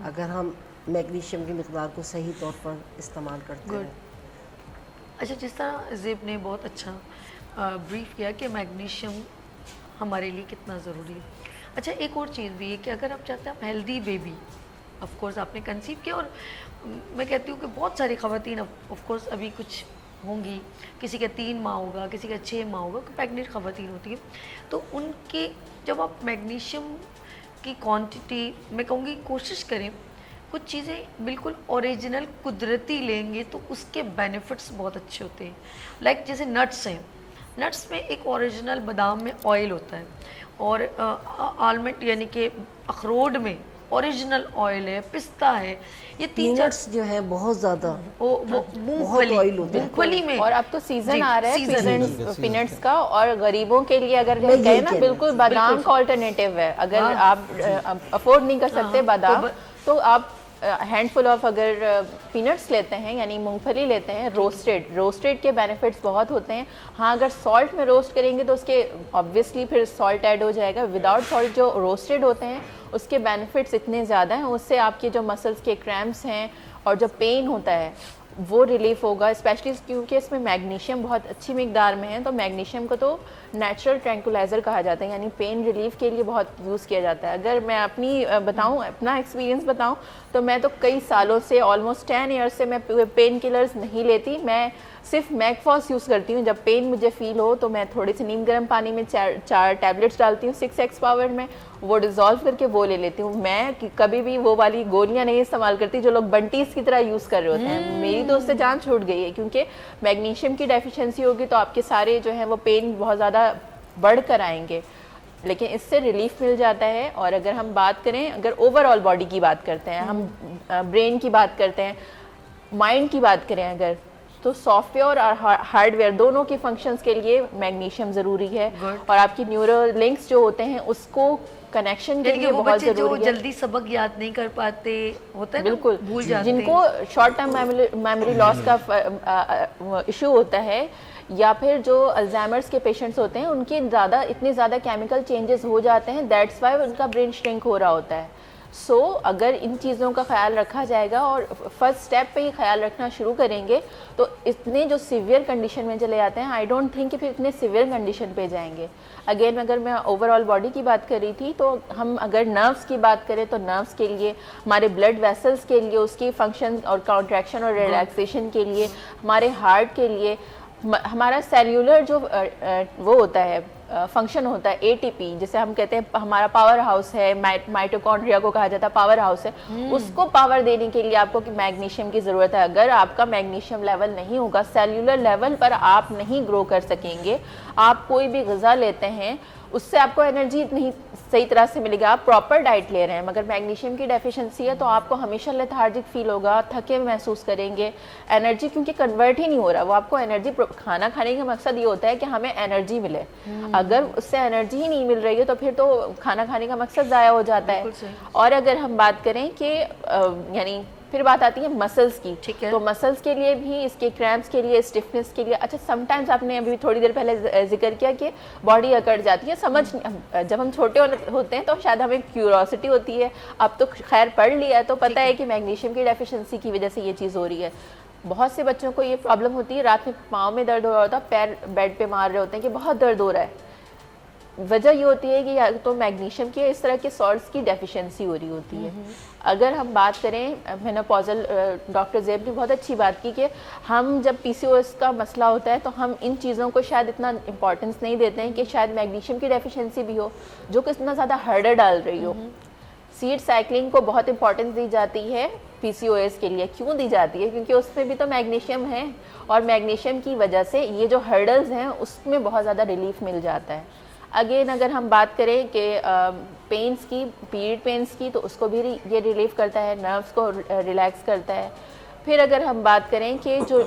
अगर हम मैग्नीशियम की मिकदार को सही तौर पर इस्तेमाल करते हैं। अच्छा, जिस तरह ज़ेब ने बहुत अच्छा ब्रीफ किया कि मैग्नीशियम हमारे लिए कितना ज़रूरी है। अच्छा, एक और चीज़ भी है कि अगर आप चाहते हैं हेल्दी बेबी, ऑफ कोर्स आपने कंसीव किया, और मैं कहती हूँ कि बहुत सारी ख़वातीन ऑफ कोर्स अभी कुछ होंगी, किसी का 3 माह होगा, किसी का 6 माह होगा, प्रेग्नेंट ख़वातीन होती है, तो उनके जब आप मैग्नीशियम की क्वांटिटी, मैं कहूँगी कोशिश करें कुछ चीज़ें बिल्कुल ओरिजिनल कुदरती लेंगे तो उसके बेनिफिट्स बहुत अच्छे होते हैं। लाइक जैसे नट्स हैं, नट्स में एक ओरिजिनल बादाम में ऑयल होता है, और आलमंड यानी कि अखरोट में ओरिजिनल ऑयल है, पिस्ता है, ये 3-4 पीनट्स जो है बहुत ज़्यादा वो मूंगफली, ऑयल होता है। मूंगफली में। और अब तो सीजन जी, आ रहा है सीजन पीनट्स का, और गरीबों के लिए अगर मैं कहें यही ना, कह रही बिल्कुल बादाम का ऑल्टरनेटिव है। अगर आप अफोर्ड नहीं कर सकते बादाम, तो आप हैंडफुल ऑफ अगर पीनट्स लेते हैं, यानी मूंगफली लेते हैं रोस्टेड के बेनिफिट्स बहुत होते हैं। हाँ, अगर सॉल्ट में रोस्ट करेंगे तो उसके ऑब्वियसली फिर सॉल्ट ऐड हो जाएगा। विदाउट सॉल्ट जो रोस्टेड होते हैं उसके बेनिफिट्स इतने ज़्यादा हैं, उससे आपके जो मसल्स के क्रैम्प्स हैं और जो पेन होता है वो रिलीफ होगा, स्पेशली क्योंकि इसमें मैग्नीशियम बहुत अच्छी मिकदार में है। तो मैग्नीशियम को तो नेचुरल ट्रैंकुलाइज़र कहा जाता है, यानी पेन रिलीफ के लिए बहुत यूज़ किया जाता है। अगर मैं अपनी बताऊं, अपना एक्सपीरियंस बताऊं, तो मैं तो कई सालों से, ऑलमोस्ट 10 ईयर्स से मैं पेन किलर्स नहीं लेती। मैं सिर्फ मैगफॉस यूज़ करती हूँ। जब पेन मुझे फील हो तो मैं थोड़े से नीम गर्म पानी में 4 टैबलेट्स डालती हूँ 6x पावर में, वो डिज़ोल्व करके वो ले लेती हूँ। मैं कभी भी वो वाली गोलियाँ नहीं इस्तेमाल करती जो लोग बंटीज़ की तरह यूज़ कर रहे होते हैं। मेरी तो उससे जान छूट गई है, क्योंकि मैग्नीशियम की डेफिशिएंसी होगी तो आपके सारे जो हैं वो पेन बहुत ज़्यादा बढ़ कर आएंगे, लेकिन इससे रिलीफ मिल जाता है। और अगर हम बात करें, अगर ओवरऑल बॉडी की बात करते हैं, हम ब्रेन की बात करते हैं, माइंड की बात करें अगर, तो सॉफ्टवेयर और हार्डवेयर दोनों के फंक्शंस के लिए मैग्नीशियम ज़रूरी है। और आपकी न्यूरल लिंक्स जो होते हैं उसको कनेक्शन के लिए बहुत ज़रूरी है। जल्दी सबक याद नहीं कर पाते होता है, बिल्कुल भूल जाते हैं, जिनको शॉर्ट टर्म मेमोरी लॉस का इशू होता है, या फिर जो अल्जाइमर्स के पेशेंट्स होते हैं, उनके इतने ज़्यादा केमिकल चेंजेस हो जाते हैं, दैट्स वाई उनका ब्रेन श्रिंक हो रहा होता है। सो अगर इन चीज़ों का ख्याल रखा जाएगा और फर्स्ट स्टेप पे ही ख्याल रखना शुरू करेंगे तो इतने जो सीवियर कंडीशन में चले जाते हैं, आई डोंट थिंक कि फिर इतने सीवियर कंडीशन पे जाएंगे। अगेन अगर मैं ओवरऑल बॉडी की बात कर रही थी, तो हम अगर नर्व्स की बात करें तो नर्व्स के लिए, हमारे ब्लड वेसल्स के लिए, उसकी फंक्शन और कॉन्ट्रैक्शन और रिलैक्सेशन के लिए, हमारे हार्ट के लिए, हमारा सेल्यूलर जो वो होता है फंक्शन होता है एटीपी, जिसे हम कहते हैं हमारा पावर हाउस है, माइटोकॉन्ड्रिया को कहा जाता है पावर हाउस है, उसको पावर देने के लिए आपको मैग्नीशियम की ज़रूरत है। अगर आपका मैग्नीशियम लेवल नहीं होगा, सेल्यूलर लेवल पर आप नहीं ग्रो कर सकेंगे। आप कोई भी ग़िज़ा लेते हैं उससे आपको एनर्जी नहीं सही तरह से मिलेगी। आप प्रॉपर डाइट ले रहे हैं मगर मैग्नीशियम की डेफिशिएंसी है तो आपको हमेशा लेथार्जिक फील होगा, थके महसूस करेंगे, एनर्जी क्योंकि कन्वर्ट ही नहीं हो रहा। वो आपको एनर्जी, खाना खाने का मकसद ये होता है कि हमें एनर्जी मिले, अगर उससे एनर्जी ही नहीं मिल रही है तो फिर तो खाना खाने का मकसद ज़ाया हो जाता है। और अगर हम बात करें कि यानी फिर बात आती है मसल्स की, ठीक है, तो मसल्स के लिए भी, इसके क्रैम्प्स के लिए, स्टिफनेस के लिए, अच्छा समटाइम्स आपने अभी थोड़ी देर पहले जिक्र किया कि बॉडी अकड़ जाती है, समझ जब हम छोटे होते हैं तो शायद हमें क्यूरोसिटी होती है, अब तो खैर पढ़ लिया है तो पता है कि मैग्नीशियम की डेफिशिएंसी की वजह से ये चीज़ हो रही है। बहुत से बच्चों को ये प्रॉब्लम होती है, रात में पाँव में दर्द हो रहा होता है, पैर बेड पे मार रहे होते हैं कि बहुत दर्द हो रहा है। वजह ये होती है कि या तो मैग्नीशियम के इस तरह के सॉल्ट्स की डेफिशिएंसी हो रही होती है। अगर हम बात करें मेनोपॉजल, डॉक्टर ज़ेब ने बहुत अच्छी बात की कि हम जब पीसीओएस का मसला होता है तो हम इन चीज़ों को शायद इतना इम्पोर्टेंस नहीं देते हैं कि शायद मैग्नीशियम की डेफिशिएंसी भी हो जो कि इतना ज़्यादा हर्डर डाल रही हो। सीड साइक्लिंग को बहुत इंपॉर्टेंस दी जाती है पीसीओएस के लिए। क्यों दी जाती है? क्योंकि उसमें भी तो मैग्नीशियम है और मैग्नीशियम की वजह से ये जो हर्डल्स हैं उसमें बहुत ज़्यादा रिलीफ मिल जाता है। अगेन अगर हम बात करें कि पेन्स की, पीरियड पेन्स की, तो उसको भी ये रिलीफ करता है, नर्व्स को रिलैक्स करता है। फिर अगर हम बात करें कि जो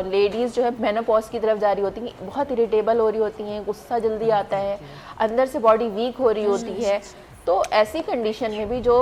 लेडीज़ जो है मेनोपॉज की तरफ जा रही होती हैं, बहुत इरिटेबल हो रही होती हैं, गुस्सा जल्दी आता है, अंदर से बॉडी वीक हो रही होती है, तो ऐसी कंडीशन में भी जो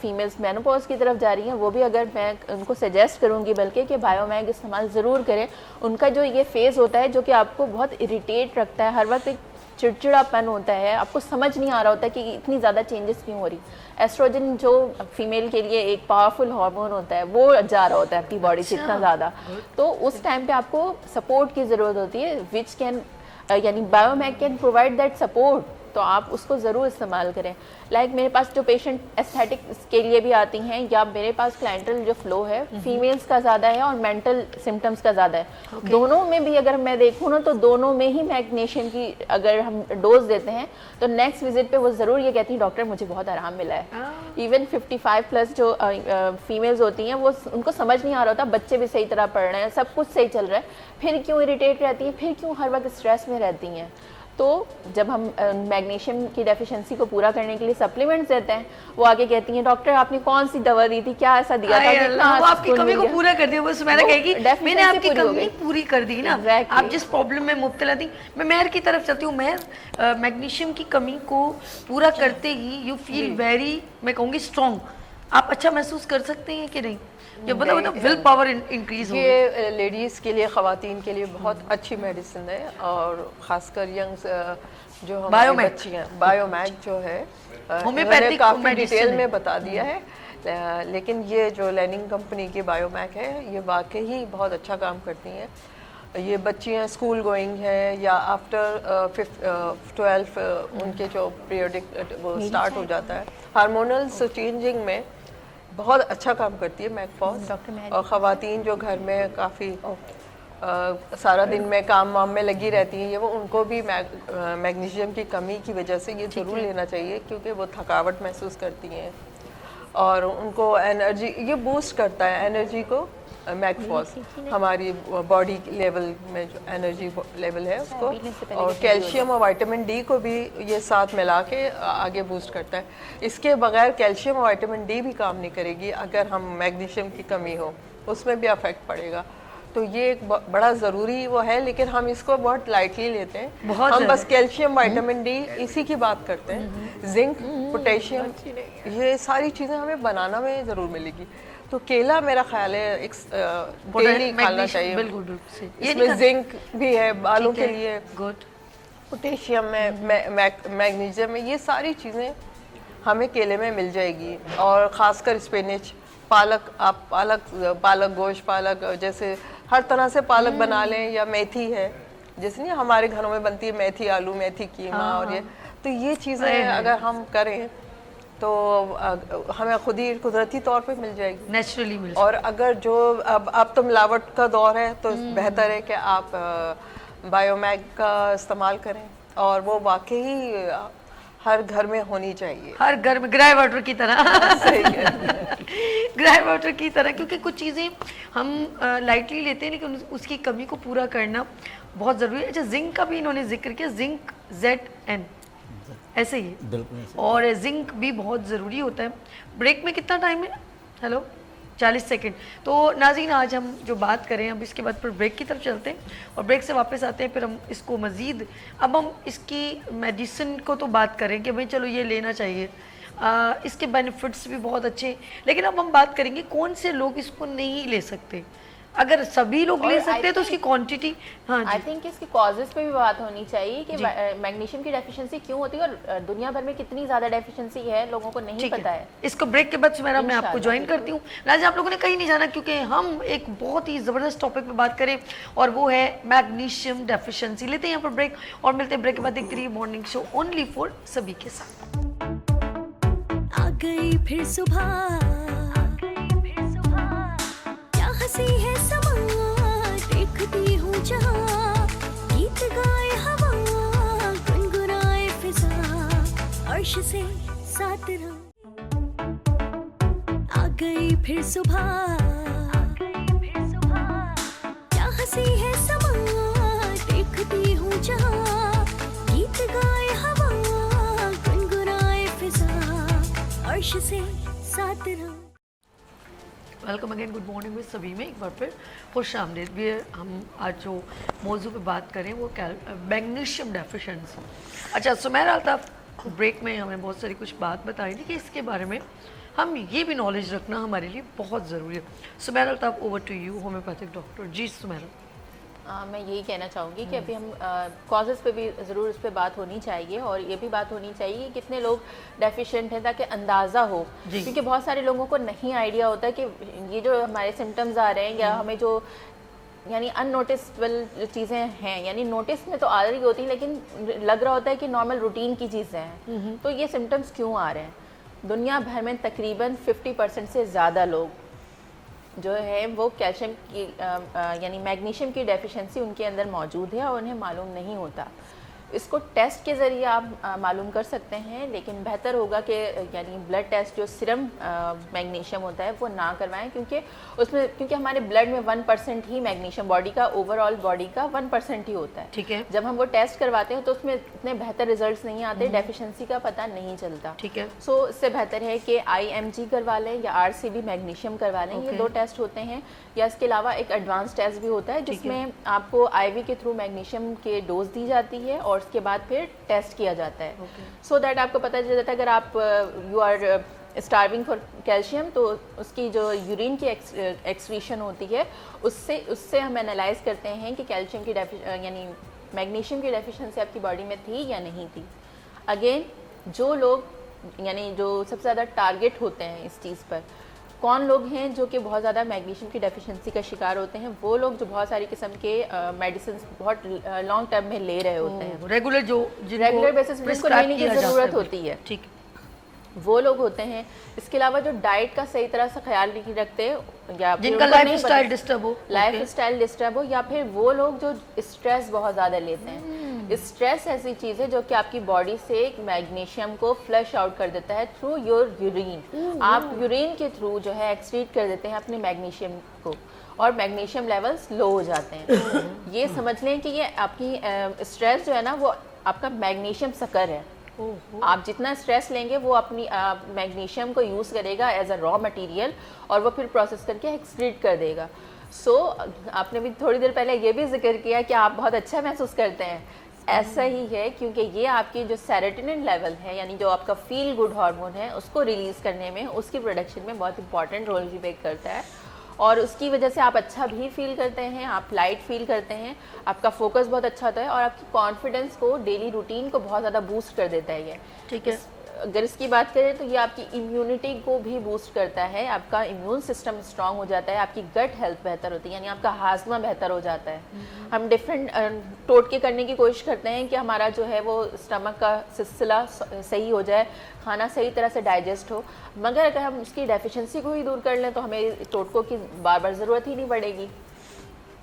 फीमेल्स मेनोपॉज की तरफ जा रही हैं वो भी, अगर मैं उनको सजेस्ट करूंगी बल्कि कि बायोमैग इस्तेमाल ज़रूर करें। उनका जो ये फेज़ होता है जो कि आपको बहुत इरिटेट रखता है, हर वक्त एक चिड़चिड़ापन होता है, आपको समझ नहीं आ रहा होता कि इतनी ज़्यादा चेंजेस क्यों हो रही। एस्ट्रोजन जो फीमेल के लिए एक पावरफुल हार्मोन होता है वो जा रहा होता है आपकी बॉडी से इतना ज़्यादा, तो उस टाइम पे आपको सपोर्ट की ज़रूरत होती है, विच कैन यानी बायोमैग कैन प्रोवाइड दैट सपोर्ट, तो आप उसको ज़रूर इस्तेमाल करें। लाइक मेरे पास जो पेशेंट एस्थेटिक्स के लिए भी आती हैं, या मेरे पास क्लाइंटल जो फ्लो है फीमेल्स का ज़्यादा है और मेंटल सिम्टम्स का ज़्यादा है। दोनों में भी अगर मैं देखूँ ना तो दोनों में ही मैग्नीशियम की अगर हम डोज देते हैं तो नेक्स्ट विजिट पे वो ज़रूर ये कहती हैं डॉक्टर मुझे बहुत आराम मिला है। इवन 55+ जो फीमेल्स होती हैं वो, उनको समझ नहीं आ रहा होता, बच्चे भी सही तरह पढ़ रहे हैं, सब कुछ सही चल रहा है, फिर क्यों इरिटेट रहती हैं, फिर क्यों हर वक्त स्ट्रेस में रहती हैं। तो जब हम मैग्नीशियम की डेफिशिएंसी को पूरा करने के लिए सप्लीमेंट्स देते हैं, वो आगे कहती हैं डॉक्टर आपने कौन सी दवा दी थी, क्या ऐसा दिया था, वो आपकी कमी को पूरा कर दिया। बस मैंने कहेगी मैंने आपकी कमी पूरी कर दी ना, आप जिस प्रॉब्लम में मुब्तला थी। मैं मेहर की तरफ चलती हूँ। मेहर, मैग्नीशियम की कमी को पूरा करते ही यू फील वेरी, मैं कहूँगी स्ट्रॉन्ग। आप अच्छा महसूस कर सकते हैं कि नहीं? ये मतलब विल पावर इंक्रीज हो। ये लेडीज़ के लिए, ख़वातीन के लिए बहुत अच्छी मेडिसिन है, और ख़ासकर यंग्स जो हमारी बच्ची हैं, बायोमैग जो है उन्होंने काफ़ी डिटेल में बता दिया है। लेकिन ये जो लैनिंग कंपनी की बायोमैग है ये वाकई ही बहुत अच्छा काम करती हैं। ये बच्चियाँ स्कूल गोइंग है या आफ्टर 12 उनके जो पीरियडिक वो स्टार्ट हो जाता है, हार्मोनल चेंजिंग में बहुत अच्छा काम करती है मैगफॉस। और ख़वातीन जो घर में काफ़ी सारा दिन में काम वाम में लगी रहती हैं, ये वो उनको भी मैग्नीशियम की कमी की वजह से ये ज़रूर लेना चाहिए, क्योंकि वो थकावट महसूस करती हैं और उनको एनर्जी, ये बूस्ट करता है एनर्जी को। मैगफॉस हमारी बॉडी लेवल में जो एनर्जी लेवल है उसको, और कैल्शियम और विटामिन डी को भी ये साथ मिला के आगे बूस्ट करता है। इसके बगैर कैल्शियम और विटामिन डी भी काम नहीं करेगी, अगर हम मैग्नीशियम की कमी हो उसमें भी अफेक्ट पड़ेगा। तो ये एक बड़ा ज़रूरी वो है, लेकिन हम इसको बहुत लाइटली लेते हैं। हम बस कैल्शियम विटामिन डी इसी की बात करते हैं। जिंक, पोटेशियम, ये सारी चीज़ें हमें बनाना में ज़रूर मिलेगी। तो केला मेरा ख्याल है एक डेली खाना चाहिए। बिल्कुल बिल्कुल। इसमें जिंक भी है बालों के लिए, गुड, पोटेशियम में, मैग्नीशियम में, ये सारी चीज़ें हमें केले में मिल जाएगी। और ख़ासकर स्पिनच, पालक, आप पालक गोश्त, पालक जैसे हर तरह से पालक बना लें, या मेथी है जैसे नहीं हमारे घरों में बनती है, मेथी आलू, मेथी कीमा, और ये तो ये चीज़ें अगर हम करें तो हमें खुद ही कुदरती तौर पे मिल जाएगी, नेचुरली मिल। और अगर जो अब तो मिलावट का दौर है तो बेहतर है कि आप बायोमैग का इस्तेमाल करें। और वो वाकई हर घर में होनी चाहिए। हर घर में ग्राय वाटर की तरह सही है। ग्राय वाटर की तरह, क्योंकि कुछ चीज़ें हम लाइटली लेते हैं लेकिन उसकी कमी को पूरा करना बहुत ज़रूरी है। अच्छा, जिंक का भी इन्होंने जिक्र किया, जिंक ZN ऐसे ही है। बिल्कुल ऐसे। और जिंक भी बहुत ज़रूरी होता है। ब्रेक में कितना टाइम है? Hello, 40 second. तो नाज़रीन, आज हम जो बात करें, अब इसके बाद फिर ब्रेक की तरफ चलते हैं और ब्रेक से वापस आते हैं, फिर हम इसको मज़ीद, अब हम इसकी मेडिसिन को तो बात करें कि भाई चलो ये लेना चाहिए, इसके बेनिफिट्स भी बहुत अच्छे, लेकिन अब हम बात करेंगे कौन से लोग इसको नहीं ले सकते। अगर सभी लोग ले सकते हैं तो उसकी क्वांटिटी, हाँ आई जी, थिंक इसकी कॉजेज पे भी बात होनी चाहिए कि मैग्नीशियम की डेफिशिएंसी क्यों होती है और दुनिया भर में कितनी ज़्यादा डेफिशिएंसी है, लोगों को नहीं ठीक पता है। इसको ब्रेक के बाद सुमेरा मैं आपको इंशाल्लाह, ज्वाइन करती हूँ। राजा, आप लोगों ने कहीं नहीं जाना, क्योंकि हम एक बहुत ही ज़बरदस्त टॉपिक पे बात करें और वो है मैग्नीशियम डेफिशिएंसी। लेते हैं यहाँ पर ब्रेक और मिलते हैं ब्रेक के बाद। देखते रहिए मॉर्निंग शो ओनली फॉर सभी के साथ। आ गई फिर सुबह, क्या हंसी है समा, देखती हूँ जहाँ, गीत गाए हवा, गुनगुनाए फिजा, अर्श से सात रंग। आ गई फिर सुबह, क्या हंसी है समा, देखती हूँ जहाँ, गीत गाए हवा, गुनगुनाए फिजा, अर्श से सात रंग। Welcome again, good morning with सभी में एक बार फिर खुश आमदीद भी है। हम आज जो मौजू पे बात करें वो मैग्नीशियम डेफिशिएंसी। अच्छा, सुमेरा अल्ताफ ब्रेक में हमें बहुत सारी कुछ बात बताई थी कि इसके बारे में हम ये भी नॉलेज रखना हमारे लिए बहुत ज़रूरी है। Sumera Altaf, over to you, homeopathic doctor. जी सुमेरा। मैं यही कहना चाहूँगी कि अभी हम कॉजेज़ पे भी ज़रूर इस पे बात होनी चाहिए और ये भी बात होनी चाहिए कि कितने लोग डेफिशिएंट हैं, ताकि अंदाज़ा हो, क्योंकि बहुत सारे लोगों को नहीं आइडिया होता है कि ये जो हमारे सिम्टम्स आ रहे हैं या हमें जो यानी अननोटिसबल चीज़ें हैं, यानी नोटिस में तो आ रही होती हैं लेकिन लग रहा होता है कि नॉर्मल रूटीन की चीज़ें हैं, तो ये सिम्टम्स क्यों आ रहे हैं। दुनिया भर में तकरीबन 50% से ज़्यादा लोग जो है वो कैल्शियम की यानी मैग्नीशियम की डेफिशिएंसी उनके अंदर मौजूद है और उन्हें मालूम नहीं होता। इसको टेस्ट के ज़रिए आप मालूम कर सकते हैं, लेकिन बेहतर होगा कि यानी ब्लड टेस्ट जो सीरम मैग्नीशियम होता है वो ना करवाएं, क्योंकि हमारे ब्लड में 1% ही मैग्नीशियम, बॉडी का ओवरऑल बॉडी का 1% ही होता है। ठीक है। जब हम वो टेस्ट करवाते हैं तो उसमें इतने बेहतर रिजल्ट्स नहीं आते, डेफिशिएंसी का पता नहीं चलता। ठीक है। सो इससे बेहतर है कि IMG करवा लें या RCB मैग्नीशियम करवा लें। ये 2 टेस्ट होते हैं, या इसके अलावा एक एडवांस टेस्ट भी होता है जिसमें आपको IV के थ्रू मैग्नीशियम के डोज दी जाती है और उसके बाद फिर टेस्ट किया जाता है, सो दैट आपको पता चल जाता है अगर आप you are starving for calcium तो उसकी जो यूरिन की एक्सक्रीशन होती है उससे हम एनालाइज करते हैं कि कैल्शियम की यानी मैग्नीशियम की डेफिशिएंसी आपकी बॉडी में थी या नहीं थी। अगेन, जो लोग यानी जो सबसे ज़्यादा टारगेट होते हैं इस चीज़ पर, कौन लोग हैं जो कि बहुत ज़्यादा मैग्नीशियम की डेफिशिएंसी का शिकार होते हैं, वो लोग जो बहुत सारी किस्म के मेडिसिन बहुत लॉन्ग टर्म में ले रहे होते हैं, रेगुलर बेसिस पे उनको लेने की ज़रूरत होती है, ठीक, वो लोग होते हैं। इसके अलावा जो डाइट का सही तरह से ख्याल नहीं रखते या जिनका लाइफ स्टाइल डिस्टर्ब हो, या फिर वो लोग जो स्ट्रेस बहुत ज़्यादा लेते हैं। स्ट्रेस ऐसी चीज़ है जो कि आपकी बॉडी से मैग्नीशियम को फ्लश आउट कर देता है थ्रू योर यूरिन। आप यूरिन के थ्रू जो है एक्सक्रीट कर देते हैं अपने मैग्नीशियम को और मैग्नीशियम लेवल्स लो हो जाते हैं। ये समझ लें कि ये आपकी स्ट्रेस जो है ना वो आपका मैग्नीशियम सकर है। आप जितना स्ट्रेस लेंगे वो अपनी मैग्नीशियम को यूज़ करेगा एज अ रॉ मटेरियल और वो फिर प्रोसेस करके एक्सक्रीट कर देगा। सो आपने भी थोड़ी देर पहले ये भी जिक्र किया कि आप बहुत अच्छा महसूस करते हैं, ऐसा ही है क्योंकि ये आपकी जो सेरोटोनिन लेवल है यानी जो आपका फील गुड हार्मोन है उसको रिलीज़ करने में, उसकी प्रोडक्शन में बहुत इंपॉर्टेंट रोल भी प्ले करता है और उसकी वजह से आप अच्छा भी फील करते हैं, आप लाइट फील करते हैं, आपका फोकस बहुत अच्छा होता है और आपकी कॉन्फिडेंस को, डेली रूटीन को बहुत ज़्यादा बूस्ट कर देता है ये। ठीक है। अगर इसकी बात करें तो ये आपकी इम्यूनिटी को भी बूस्ट करता है, आपका इम्यून सिस्टम स्ट्रांग हो जाता है, आपकी गट हेल्थ बेहतर होती है यानी आपका हाजमा बेहतर हो जाता है। हम डिफरेंट टोटके करने की कोशिश करते हैं कि हमारा जो है वो स्टमक का सिलसिला सही हो जाए, खाना सही तरह से डाइजेस्ट हो, मगर अगर हम उसकी डेफिशिएंसी को ही दूर कर लें तो हमें टोटकों की बार बार ज़रूरत ही नहीं पड़ेगी।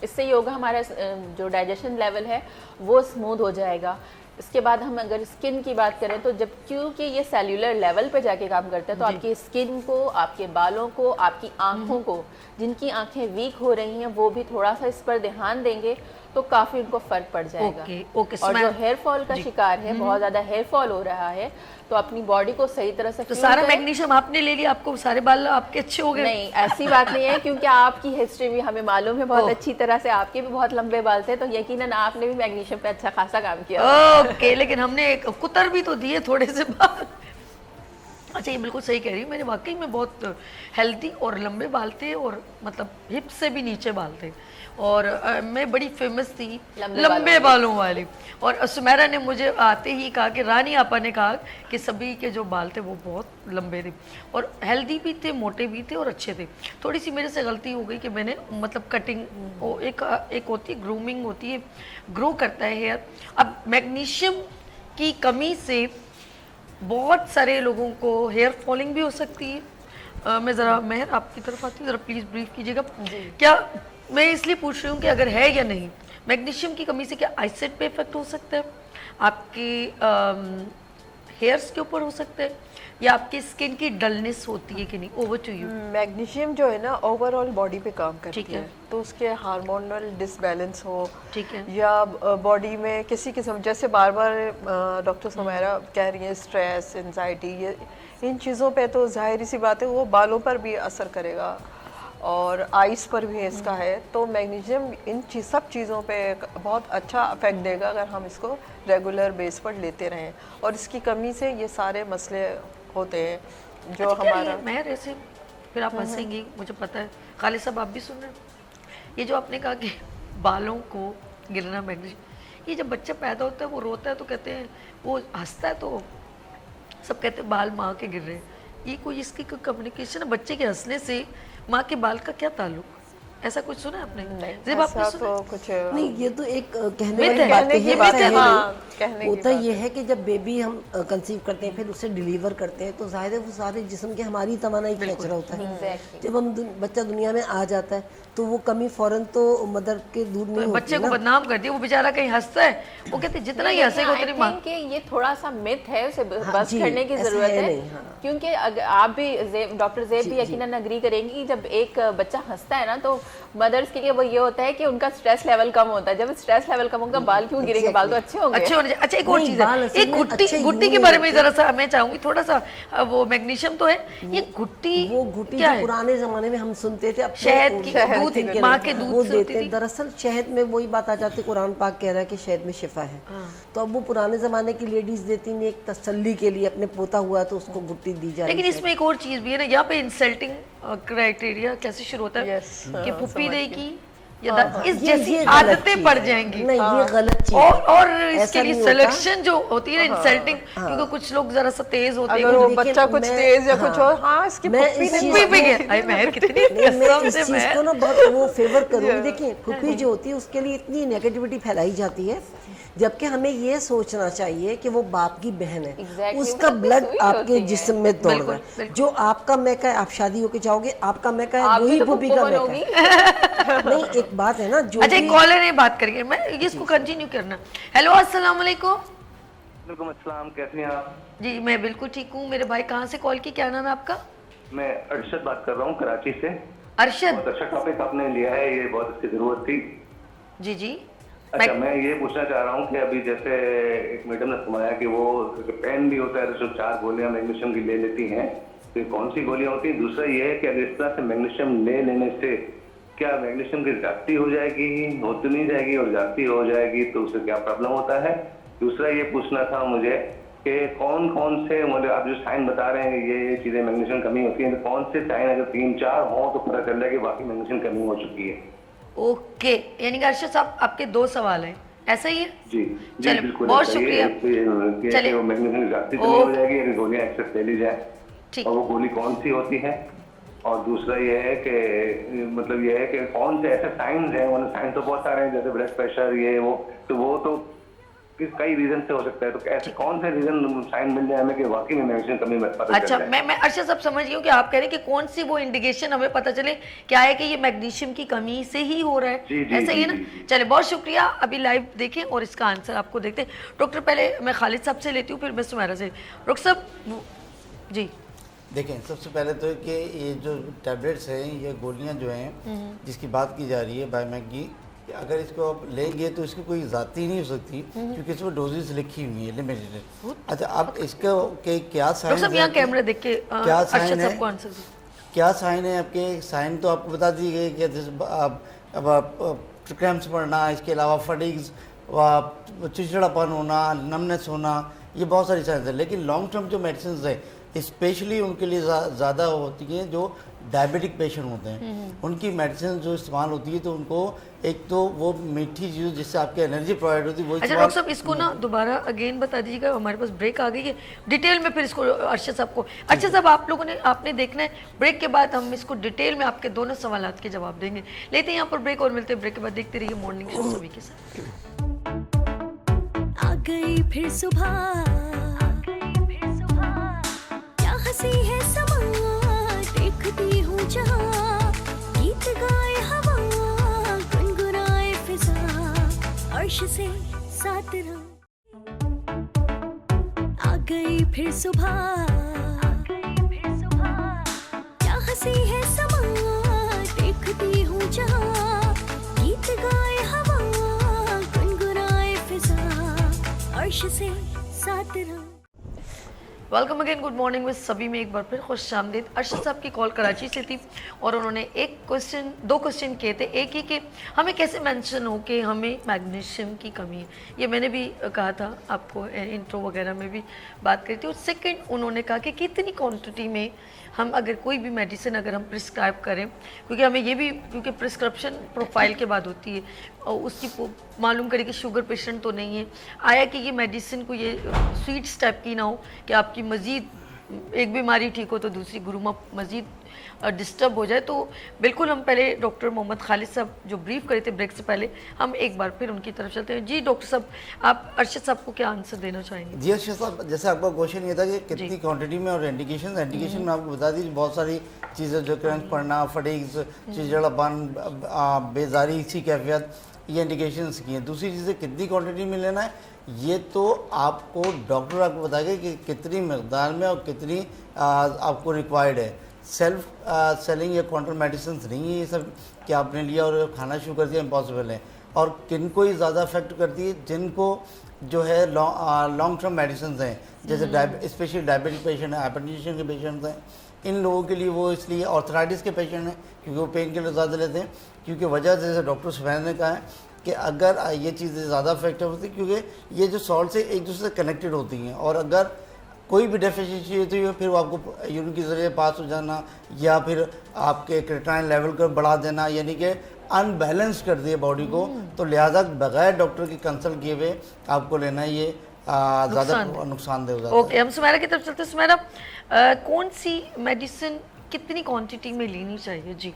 इससे ये होगा हमारा जो डाइजेशन लेवल है वो स्मूथ हो जाएगा। इसके बाद हम अगर स्किन की बात करें तो जब क्योंकि ये सेल्यूलर लेवल पे जाके काम करता है तो आपकी स्किन को, आपके बालों को, आपकी आंखों को, जिनकी आंखें वीक हो रही हैं वो भी थोड़ा सा इस पर ध्यान देंगे तो काफी उनको फर्क पड़ जाएगा। ओके, और जो हेयर फॉल का शिकार है, बहुत ज्यादा हेयर फॉल हो रहा है, तो अपनी बॉडी को सही तरह से तो सारा मैग्नीशियम आपने ले लिया, आपको सारे बाल आपके अच्छे हो गए? नहीं, ऐसी बात नहीं है, क्योंकि आपकी हिस्ट्री भी हमें मालूम है बहुत अच्छी तरह से, आपके भी बहुत लंबे बाल थे, तो यकीनन आपने भी मैग्नीशियम पे अच्छा खासा काम किया। ओके, लेकिन हमने एक कुतर भी तो दिए थोड़े से बाल। अच्छा, ये बिल्कुल सही कह रही हूँ, मेरे वाकई में बहुत हेल्दी और लंबे बाल थे, और मतलब हिप से भी नीचे बाल थे, और मैं बड़ी फेमस थी लंबे बालों वाली। और सुमेरा ने मुझे आते ही कहा कि रानी आपा ने कहा कि सभी के जो बाल थे वो बहुत लंबे थे, और हेल्दी भी थे, मोटे भी थे, और अच्छे थे। थोड़ी सी मेरे से गलती हो गई कि मैंने मतलब कटिंग, एक होती है ग्रूमिंग, होती है, ग्रो करता है हेयर। अब मैग्नीशियम की कमी से बहुत सारे लोगों को हेयर फॉलिंग भी हो सकती है। मैं ज़रा मेहर आपकी तरफ आती हूँ, ज़रा प्लीज़ ब्रीफ कीजिएगा। क्या, मैं इसलिए पूछ रही हूँ कि अगर है या नहीं, मैग्नीशियम की कमी से क्या आईसाइट पे इफेक्ट हो सकता है, आपके हेयर्स के ऊपर हो सकता है, या आपकी स्किन की डलनेस होती है कि नहीं? Over to you. मैग्नीशियम जो है ना ओवरऑल बॉडी पे काम करती ठीक है। तो उसके हार्मोनल डिसबैलेंस हो, ठीक है, या बॉडी में किसी किस्म, जैसे बार बार डॉक्टर सुमेरा कह रही है स्ट्रेस, एंजाइटी, ये इन चीज़ों पे तो जाहिर सी बात है वो बालों पर भी असर करेगा और आइस पर भी इसका है। तो मैग्नीशियम इन सब चीज़ों पे बहुत अच्छा इफेक्ट देगा अगर हम इसको रेगुलर बेस पर लेते रहें, और इसकी कमी से ये सारे मसले होते हैं जो अच्छा, हमारा। मैं ऐसे फिर आप हंसेंगी, मुझे पता है, खाली साहब आप भी सुन रहे हैं, ये जो आपने कहा कि बालों को गिरना मैग्नीशियम, ये जब बच्चा पैदा होता है वो रोता है तो कहते हैं, वो हंसता है तो सब कहते हैं बाल माँ के गिर रहे हैं, ये कोई इसकी कोई कम्युनिकेशन है? बच्चे के हंसने से माँ के बाल का क्या ताल्लुक? ऐसा कुछ सुना है आपने? जब आपने ऐसा सुना? तो कुछ नहीं, ये तो एक कहने मिथ वाली है, बात कहने की है, बात वैसा है, है हाँ, नहीं। कहने की होता बात ये है कि जब बेबी हम कंसीव करते हैं फिर उसे डिलीवर करते हैं तो जाहिर है वो सारे जिस्म के हमारी तवानाई खींच रहा होता है। जब हम बच्चा दुनिया में आ जाता है तो वो कमी फौरन तो मदर के दूर नहीं होती बच्चे को ना। बदनाम कर दिया, वो बेचारा कहीं हंसता है, वो कहते हैं जितना ही हंसेगा उतनी माँ। कि ये थोड़ा सा मिथ है, उसे बस जी, करने की ऐसा जरूरत है है, नहीं, हाँ। क्योंकि आप भी डॉक्टर ज़ेब भी यकीनन अग्री करेंगी कि जब एक बच्चा हंसता है ना तो मदर्स के लिए वो ये होता है कि उनका स्ट्रेस लेवल कम होता है। जब स्ट्रेस लेवल कम होगा बाल क्यों गिरेंगे, बाल तो अच्छे होंगे। अच्छे होने चाहिए। अच्छा, एक और नहीं, चीज बाल है, असल एक में घुट्टी, अच्छे घुट्टी यूं के नहीं बारे में होते। जरा सा मैं चाहूंगी थोड़ा सा, वो मैग्नीशियम तो है, ये घुट्टी वो घुट्टी क्या जो है? पुराने जमाने में हम सुनते थे, अपने शहद की, शहद दूध, के माँ के वो दूध से देते होती हैं। थी। दरअसल शहद में वही बात आ जाती, कुरान पाक कह रहा है कि शहद में शिफा है। तो अब वो पुराने जमाने की लेडीज देती हैं एक तसल्ली के लिए, अपने पोता हुआ तो उसको घुट्टी दी जा रही लेकिन है। इसमें एक और चीज भी है ना, यहाँ पे इंसल्टिंग क्राइटेरिया कैसे शुरू होता है Yes, कि हाँ, पुप्पी समझ देगी या इस ये जैसी गलत आदतें चीज़ पड़ है। जाएंगी। नहीं, ये गलत चीज़ और है। इसके ऐसा लिए नहीं होता। सिलेक्शन जो होती है ना इंसल्टिंग, क्योंकि कुछ लोग जरा सा तेज होते हैं, अगर वो देखिए, बच्चा कुछ मैं- तेज या हाँ, कुछ और, हाँ इसकी मैं पुप्पी इस ने चीज़ पुप्पी पे को- गया, अरे महर कितनी नहीं, मैं कसम इस से चीज महर। को ना बहुत वो फेवर करूंगी। देखिए, फुफी जो होती है उसके लिए इतनी नेगेटिविटी फैलाई जाती है, जबकि हमें ये सोचना चाहिए कि वो बाप की बहन है। Exactly, उसका वो ब्लड सुई आपके होती है। जिस्म में दौड़ बिल्कुल, रहा है। बिल्कुल। जो आपका मैका है, आप शादी होके जाओगे, आपका मैका है, आप भी वही तो फुफी पुप्पो का मैका बनोगी। है। नहीं, एक बात है ना, जो अच्छा, एक भी- कॉलर है, बात करेंगे, मैं इसको कंटिन्यू करना। हेलो, अस्सलाम वालेकुम। वालेकुम अस्सलाम, कैसे हैं आप? जी, मैं बिल्कुल ठीक हूँ। मेरे भाई कहाँ से कॉल की, क्या नाम है आपका? मैं अरशद बात कर रहा हूँ कराची से। अरशद बहुत अच्छा टॉपिक आपने लिया है, ये बहुत इसकी जरूरत थी। जी जी। अच्छा, मैं ये पूछना चाह रहा हूँ कि अभी जैसे एक मैडम ने सुनाया कि वो पेन भी होता है तो 4 गोलियां मैग्नीशियम की ले लेती हैं, तो ये कौन सी गोलियां होती हैं? दूसरा ये है कि अगर इस तरह से मैग्नीशियम ले लेने से क्या मैग्नीशियम की जाती हो जाएगी, होती नहीं जाएगी, और जाती हो जाएगी तो उससे क्या प्रॉब्लम होता है? दूसरा ये पूछना था मुझे कि कौन कौन से, मतलब आप जो साइन बता रहे हैं ये चीजें मैग्नीशियम कमी होती है, तो कौन से साइन अगर 3-4 हो तो पता चल जाए कि वाकई मैग्नीशियम कमी हो चुकी है? ओके, यानी कि अरशद साहब आपके 2 सवाल हैं, ऐसा ही है? जी जी, चलिए, बिल्कुल बहुत ऐसा ही शुक्रिया। है। चलिए। वो मैग्नीशियम की जाती कमी हो जाएगी अगर गोलियां एक्सेस ले ली जाए, ठीक। और वो गोली कौन सी होती है? और दूसरा ये है कि मतलब ये है कि कौन से ऐसे साइंस हैं, मतलब साइंस तो बहुत सारे हैं जैसे ब्लड प्रेशर ये वो, तो वो तो कई रीजन से हो सकता है, तो ऐसे कौन से रीजन साइन मिल जाए हमें कि वाकई में मैग्नीशियम कमी में पता चल अच्छा, जाए? मैं अर्शद साहब समझ गई हूँ कि आप कह रहे हैं कि कौन सी वो इंडिकेशन हमें पता चले क्या है कि ये मैग्नीशियम की कमी से ही हो रहा है, जी, जी, ऐसा ही है जी, ना? जी, जी। चले, बहुत शुक्रिया। अभी लाइव देखें और इसका आंसर आपको देखते हैं। डॉक्टर, पहले मैं खालिद साहब से लेती हूँ, फिर मैं सुमेरा से। डॉक्टर साहब जी, देखें, सबसे पहले तो कि ये जो टैबलेट्स हैं, ये गोलियां जो हैं जिसकी बात की जा रही है बायोमैक की, कि अगर इसको आप लेंगे तो इसकी कोई ज़ाती नहीं हो सकती, क्योंकि इसमें डोजेस लिखी हुई है लिमिटेड। अच्छा, अब इसका के क्या डॉक्टर साइन साहब यहाँ कैमरा देख के क्या अर्शद साइन साहब को है, आंसर दीजिए। क्या साइन है आपके? साइन तो आपको बता दिए गए कि जैसे अब क्रैम्प्स पड़ना, इसके अलावा फटीग्स, चिड़चिड़ापन होना, नमनेस होना, ये बहुत सारी साइंस है। लेकिन लॉन्ग टर्म जो मेडिसिन है स्पेशली उनके लिए ज़्यादा होती हैं जो डायबिटिक पेशेंट होते हैं, उनकी मेडिसिन जो इस्तेमाल होती है तो उनको एक तो वो मीठी चीज़ जिससे आपकी एनर्जी प्रोवाइड होती है वो अच्छा इस्तेमाल। डॉक्टर साहब, इसको ना दोबारा अगेन बता दीजिएगा, हमारे पास ब्रेक आ गई है, डिटेल में फिर इसको अर्शद साहब को। अर्शद साहब, आप लोगों ने आपने देखना है, ब्रेक के बाद हम इसको डिटेल में आपके दोनों सवालात के जवाब देंगे। लेते हैं यहाँ पर ब्रेक और मिलते हैं ब्रेक के बाद। देखते रहिए मॉर्निंग शो सभी के साथ। आ गई फिर सुबह, क्या हंसी है समा, देखती हूँ जहाँ, गीत गाए हवा, गुनगुनाए फिजा, अर्श से साथ रहो। आ गई फिर सुबह, क्या हंसी है समा, देखती हूँ जहाँ, गीत गाए हवा, गुनगुनाए फिजा, अर्श से साथ रहो। Welcome again, good morning with सभी में एक बार फिर खुश आमदीद। अर्शद साहब की कॉल कराची से थी और उन्होंने दो क्वेश्चन किए थे। एक ही कि हमें कैसे मेंशन हो कि हमें मैग्नीशियम की कमी है, ये मैंने भी कहा था आपको, इंट्रो वगैरह में भी बात करी थी। और सेकंड उन्होंने कहा कि कितनी क्वांटिटी में हम अगर कोई भी मेडिसिन अगर हम प्रिस्क्राइब करें, क्योंकि हमें ये भी, क्योंकि प्रिस्क्रिप्शन प्रोफाइल के बाद होती है और उसकी मालूम करें कि शुगर पेशेंट तो नहीं है, आया कि ये मेडिसिन को ये स्वीट्स टाइप की ना हो कि आपकी मज़ीद एक बीमारी ठीक हो तो दूसरी गुरुमा मज़ीद डिस्टर्ब हो जाए। तो बिल्कुल हम पहले डॉक्टर मोहम्मद खालिद साहब जो ब्रीफ करे थे ब्रेक से पहले, हम एक बार फिर उनकी तरफ चलते हैं। जी डॉक्टर साहब, आप अर्शद साहब को क्या आंसर देना चाहेंगे? जी अर्शद साहब, जैसे आपका क्वेश्चन ये था कि कितनी क्वांटिटी में और इंडिकेशन में आपको बता दीजिए बहुत सारी चीज़ें, जो क्रैम्प्स पड़ना, फटीग्स, चिड़चिड़ापन, बेजारी की कैफियत, ये इंडिकेशंस की हैं। दूसरी चीज़ें कितनी क्वांटिटी में लेना है, ये तो आपको डॉक्टर आपको बताएगा कि कितनी मकदार में और कितनी आपको रिक्वायर्ड है। सेल्फ सेलिंग या काउंटर मेडिसिन नहीं है ये सब कि आपने लिया और खाना शुरू कर दिया, इम्पॉसिबल है। और किनको ही ज़्यादा अफेक्ट करती है, जिनको जो है लॉन्ग टर्म मेडिसिन हैं, जैसे स्पेशली डायबिटिक पेशेंट है, हाइपरटेंशन के पेशेंट्स हैं, इन लोगों के लिए वो, इसलिए ऑर्थराइटिस के पेशेंट हैं क्योंकि वो पेन किलर ज़्यादा लेते हैं, क्योंकि वजह जैसे डॉक्टर सुफैन ने कहा है कि अगर ये चीज़ें ज़्यादा इफेक्टिव होती हैं क्योंकि ये जो सॉल्ट से एक दूसरे से कनेक्टेड होती हैं, और अगर कोई भी डेफिशिएंसी होती है फिर वो आपको यूरिन के ज़रिए पास हो जाना या फिर आपके क्रिएटिनिन लेवल को बढ़ा देना, यानी कि अनबैलेंस कर दिए बॉडी को। तो लिहाजा बगैर डॉक्टर की कंसल्ट किए हुए आपको लेना ये ज़्यादा नुकसानदेह हो जाता है। ओके, हम सुमेरा की तरफ चलते हैं। सुमेरा, कौन सी मेडिसिन कितनी क्वांटिटी में लेनी चाहिए? जी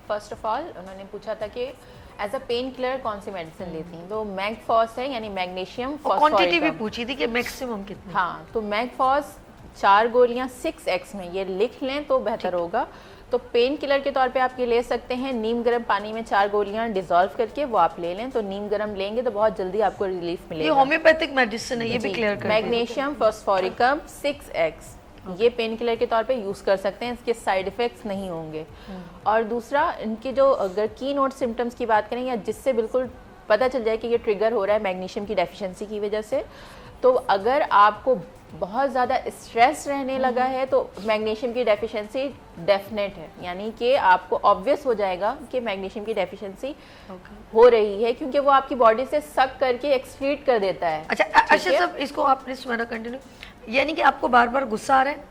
फर्स्ट ऑफ ऑल उन्होंने पूछा था कि एज अ पेन किलर कौन सी मेडिसिन लेती हैं, तो मैगफॉस है यानी मैग्नीशियम क्वांटिटी भी पूछी थी कि मैक्सिमम कितनी। हाँ, तो मैगफॉस 4 गोलियां 6x में, ये लिख लें तो बेहतर होगा। तो पेन किलर के तौर पे आप ये ले सकते हैं, नीम गर्म पानी में 4 गोलियां डिसॉल्व करके वो आप ले लें, तो नीम गर्म लेंगे तो बहुत जल्दी आपको रिलीफ मिलेगा। ये होम्योपैथिक मेडिसिन है, ये भी क्लियर कर। मैग्नीशियम फॉस्फोरिकम 6x, ये पेन किलर के तौर पे यूज़ कर सकते हैं, इसके साइड इफ़ेक्ट्स नहीं होंगे। और दूसरा, इनके जो अगर की नोट सिम्टम्स की बात करें या जिससे बिल्कुल पता चल जाए कि ये ट्रिगर हो रहा है मैग्नीशियम की डेफिशिएंसी की वजह से, तो अगर आपको बहुत ज़्यादा स्ट्रेस रहने लगा है तो मैग्नीशियम की डेफिशिएंसी डेफिनेट है, यानी कि आपको ऑब्वियस हो जाएगा कि मैग्नीशियम की डेफिशिएंसी हो रही है, क्योंकि वो आपकी बॉडी से सक करके एक्सक्रीट कर देता है। अच्छा अर्शद साहब, इसको आपने सुना कंटिन्यू, यानी कि आपको बार बार गुस्सा आ रहा है,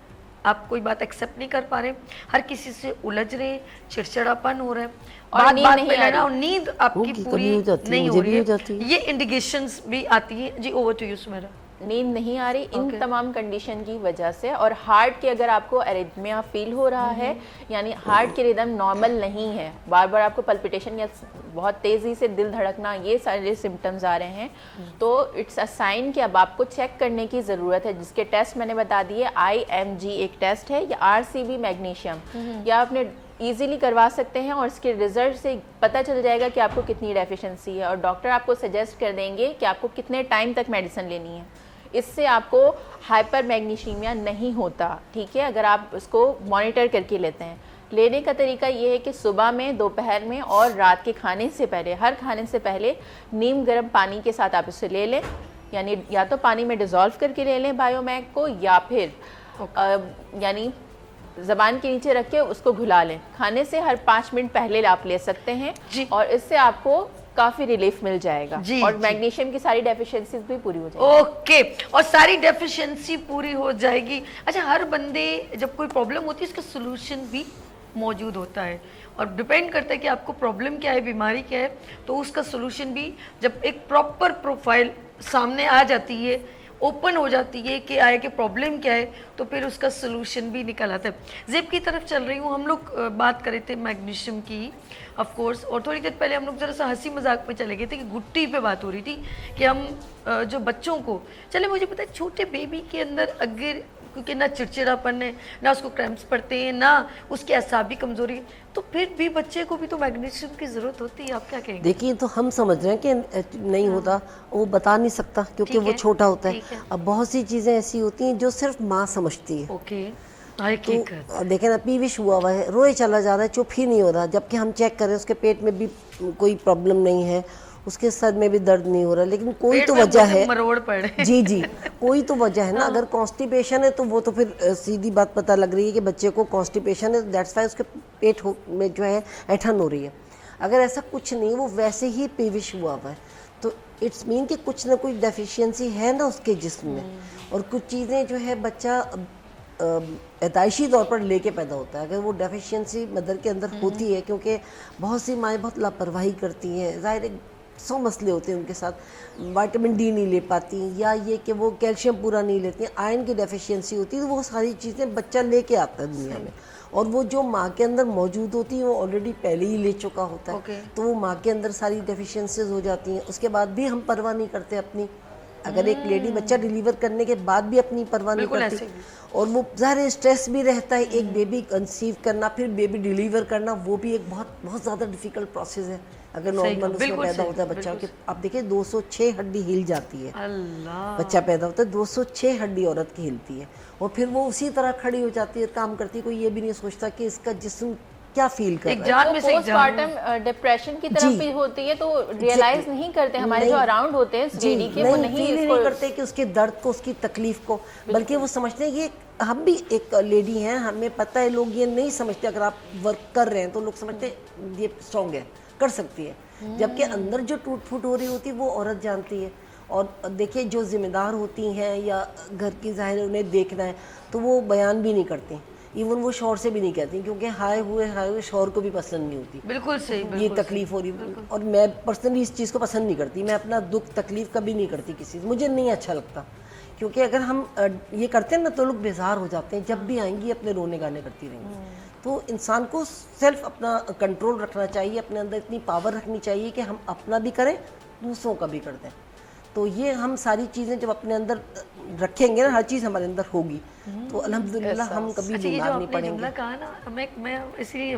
आप कोई बात एक्सेप्ट नहीं कर पा रहे, हर किसी से उलझ रहे, चिड़चिड़ापन हो रहा है, और नींद नहीं आ रही, और नींद आपकी पूरी नहीं हो रही है, ये इंडिकेशंस भी आती है। जी ओवर टू यू सुमेरा। नींद नहीं आ रही इन तमाम कंडीशन की वजह से, और हार्ट के अगर आपको एरिथमिया फील हो रहा है, यानी हार्ट के रिदम नॉर्मल नहीं है, बार बार आपको पल्पिटेशन या बहुत तेज़ी से दिल धड़कना, ये सारे सिम्टम्स आ रहे हैं, तो इट्स अ साइन कि अब आपको चेक करने की ज़रूरत है, जिसके टेस्ट मैंने बता दिए। IMG एक टेस्ट है, या RCB मैग्नीशियम, या आपने इजीली करवा सकते हैं और इसके रिजल्ट से पता चल जाएगा कि आपको कितनी डेफिशिएंसी है, और डॉक्टर आपको सजेस्ट कर देंगे कि आपको कितने टाइम तक मेडिसिन लेनी है। इससे आपको हाइपर मैग्नीशियमिया नहीं होता, ठीक है, अगर आप उसको मॉनिटर करके लेते हैं। लेने का तरीका ये है कि सुबह में, दोपहर में और रात के खाने से पहले, हर खाने से पहले नीम गर्म पानी के साथ आप इसे ले लें, यानी या तो पानी में डिज़ोल्व करके ले लें बायोमैग को, या फिर यानी ज़बान के नीचे रख के उसको घुला लें। खाने से हर 5 मिनट पहले आप ले सकते हैं, और इससे आपको काफ़ी रिलीफ मिल जाएगा, और मैग्नीशियम की सारी डेफिशिएंसीज भी पूरी हो जाएगी। ओके, और सारी डेफिशिएंसी पूरी हो जाएगी। अच्छा, हर बंदे जब कोई प्रॉब्लम होती है उसका सोल्यूशन भी मौजूद होता है, और डिपेंड करता है कि आपको प्रॉब्लम क्या है, बीमारी क्या है, तो उसका सोल्यूशन भी जब एक प्रॉपर प्रोफाइल सामने आ जाती है, ओपन हो जाती है कि आए कि प्रॉब्लम क्या है, तो फिर उसका सोल्यूशन भी निकल आता है। जेब की तरफ चल रही हूँ, हम लोग बात कर रहे थे मैग्नीशियम की ऑफ कोर्स, और थोड़ी देर पहले हम लोग ज़रा सा हंसी मजाक में चले गए थे कि गुट्टी पे बात हो रही थी कि हम जो बच्चों को, चले मुझे पता है छोटे बेबी के अंदर अगर, क्योंकि ना चिड़चिड़ापन है, ना उसको क्रैम्प्स पड़ते हैं, ना उसकी असाबी कमजोरी, तो फिर भी बच्चे को भी तो मैग्नीशियम की ज़रूरत होती है। आप क्या कहेंगे? देखिए, तो हम समझ रहे हैं कि नहीं होता, वो बता नहीं सकता क्योंकि वो छोटा होता है। अब बहुत सी चीज़ें ऐसी होती हैं जो सिर्फ माँ समझती है। ओके, तो देखें ना, पीविश हुआ हुआ है, रोए चला जा रहा है, चुप ही नहीं हो रहा, जबकि हम चेक करें उसके पेट में भी कोई प्रॉब्लम नहीं है, उसके सर में भी दर्द नहीं हो रहा, लेकिन कोई तो वजह है, मरोड़ पड़े। जी जी, कोई तो वजह है ना। अगर कॉन्स्टिपेशन है तो वो तो फिर सीधी बात पता लग रही है कि बच्चे को कॉन्स्टिपेशन है, दैट्स वाई उसके पेट में जो है ऐठन हो रही है। अगर ऐसा कुछ नहीं, वो वैसे ही पेविश हुआ हुआ है, तो इट्स मीन कि कुछ ना कुछ डेफिशिएंसी है ना उसके जिस्म में, और कुछ चीज़ें जो है बच्चा पैदाइशी तौर पर लेके पैदा होता है। अगर वो डेफिशिएंसी मदर के अंदर होती है, क्योंकि बहुत सी माएँ बहुत लापरवाही करती हैं, ज़ाहिर है 100 मसले होते हैं उनके साथ, विटामिन डी नहीं ले पाती, या ये कि वो कैल्शियम पूरा नहीं लेती हैं, आयरन की डेफिशिएंसी होती है, तो वो सारी चीज़ें बच्चा लेके आता है दुनिया में, और वो जो माँ के अंदर मौजूद होती है वो ऑलरेडी पहले ही ले चुका होता है। तो वो माँ के अंदर सारी डेफिशिएंसीज हो जाती हैं, उसके बाद भी हम परवाह नहीं करते अपनी। अगर एक लेडी बच्चा डिलीवर करने के बाद भी अपनी परवाह नहीं करती, और वो ज़ाहिर स्ट्रेस भी रहता है, एक बेबी कंसीव करना, फिर बेबी डिलीवर करना, वो भी एक बहुत ज़्यादा डिफ़िकल्ट प्रोसेस है। अगर नॉर्मल उसमें पैदा होता है बच्चा, कि आप देखिए 206 हड्डी हिल जाती है, अल्लाह, बच्चा पैदा होता है 206 हड्डी औरत की हिलती है, और फिर वो उसी तरह खड़ी हो जाती है, काम करती है, कोई ये भी नहीं सोचता कि इसका जिस्म क्या फील कर रहा है। पोस्टमार्टम डिप्रेशन की तरफ भी होती है, तो रियलाइज नहीं करते हमारे जो अराउंड होते हैं लेडी के, वो नहीं करते कि उसके दर्द को, उसकी तकलीफ को, बल्कि वो समझते हैं ये हम भी एक लेडी हैं, हमें पता है। लोग ये नहीं समझते, अगर आप वर्क कर रहे हैं तो लोग समझते हैं ये स्ट्रॉन्ग है, कर सकती है, जबकि अंदर जो टूट फूट हो रही होती है वो औरत जानती है। और देखिए, जो जिम्मेदार होती हैं या घर की ज़ाहिर उन्हें देखना है, तो वो बयान भी नहीं करती, इवन वो शौर से भी नहीं कहती, क्योंकि हाय हुए शौर को भी पसंद नहीं होती। बिल्कुल सही, ये तकलीफ हो रही, और मैं पर्सनली इस चीज़ को पसंद नहीं करती, मैं अपना दुख तकलीफ कभी नहीं करती किसी से, मुझे नहीं अच्छा लगता, क्योंकि अगर हम ये करते हैं ना तो लोग बेजार हो जाते हैं, जब भी आएंगी अपने रोने गाने करती रहेंगी। तो इंसान को सेल्फ अपना कंट्रोल रखना चाहिए, अपने अंदर इतनी पावर रखनी चाहिए कि हम अपना भी करें, दूसरों का भी कर दें। तो ये हम सारी चीज़ें जब अपने अंदर रखेंगे ना, हर चीज़ हमारे अंदर होगी, तो अल्हम्दुलिल्लाह हम कभी बीमार नहीं पड़ेंगे। जुमला कहा ना, मैं इसलिए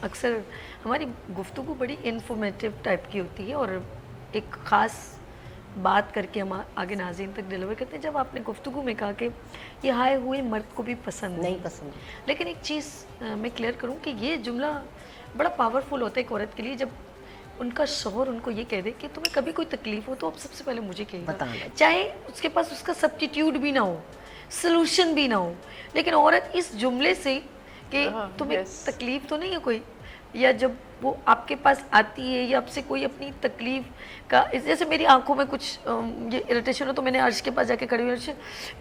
अक्सर हमारी गुफ्तगू बड़ी इन्फॉर्मेटिव टाइप की होती है, और एक ख़ास बात करके हम आगे नाज़रीन तक डिलीवर करते हैं। जब आपने गुफ्तगू में कहा कि ये हाय हुए मर्द को भी पसंद नहीं पसंद, लेकिन एक चीज़ मैं क्लियर करूं कि ये जुमला बड़ा पावरफुल होता है एक औरत के लिए, जब उनका शौहर उनको ये कह दे कि तुम्हें कभी कोई तकलीफ हो तो अब सबसे पहले मुझे कहिए, चाहे उसके पास उसका सब्स्टिट्यूट भी ना हो, सलूशन भी ना हो, लेकिन औरत इस जुमले से कि तुम्हें तकलीफ तो नहीं है कोई, या जब वो आपके पास आती है या आपसे कोई अपनी तकलीफ का, जैसे मेरी आंखों में कुछ ये इरिटेशन हो तो मैंने अर्श के पास जाके खड़ी हुई, अर्श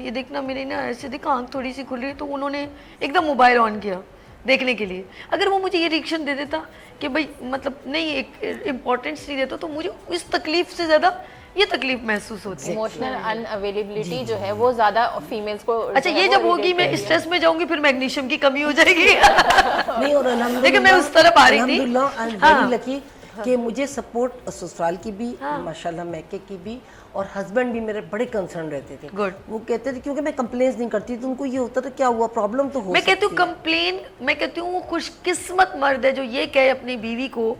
ये देखना, मेरी ना ऐसे देखा आंख थोड़ी सी खुल रही है, तो उन्होंने एकदम मोबाइल ऑन किया देखने के लिए। अगर वो मुझे ये रिएक्शन दे देता कि भाई मतलब नहीं, एक इम्पोर्टेंस नहीं देता, तो मुझे इस तकलीफ से ज़्यादा ये तकलीफ महसूस होती है। इमोशनल अनअवेलेबिलिटी जो है वो ज्यादा फीमेल्स को अच्छा, ये जब होगी मैं स्ट्रेस में जाऊंगी फिर मैग्नीशियम की कमी हो जाएगी। नहीं, और लेकिन मैं उस तरफ आ रही थी। वेरी लकी कि मुझे सपोर्ट ससुराल की भी, माशाल्लाह मैके की भी, और हस्बैंड भी मेरे बड़े कंसर्न रहते थे। गुड। वो कहते थे क्योंकि मैं कंप्लेंट्स नहीं करती तो उनको ये होता था क्या हुआ, प्रॉब्लम तो हो मैं कहती हूँ सकती है। कंप्लेन, मैं कहती हूँ वो खुशकिस्मत मर्द है जो ये कहे अपनी बीवी को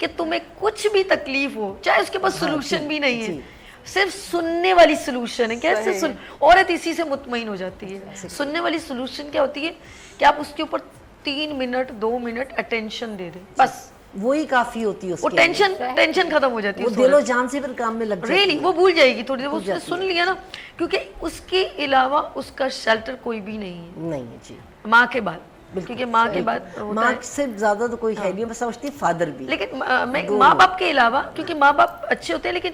कि तुम्हें कुछ भी तकलीफ हो, चाहे उसके पास सोल्यूशन भी नहीं है, सिर्फ सुनने वाली सोल्यूशन है। कैसे सुन, औरत इसी से मुतमईन हो जाती है। सुनने वाली सोल्यूशन क्या होती है कि आप उसके ऊपर 3 मिनट 2 मिनट अटेंशन दे दें, बस वही काफी होती है वो उसके लिए। टेंशन खत्म हो जाती है। वो दिलो जान से फिर काम में लग जाती रियली है। वो भूल जाएगी थोड़ी देर, वो उसने सुन लिया ना, क्योंकि उसके अलावा उसका शेल्टर कोई भी नहीं है नहीं है जी, माँ के बाद, क्योंकि माँ के बाद होता माँ है। से ज्यादा तो कोई है नहीं, मैं समझती फादर भी। लेकिन मैं माँ बाप के अलावा, क्योंकि माँ बाप अच्छे होते हैं, लेकिन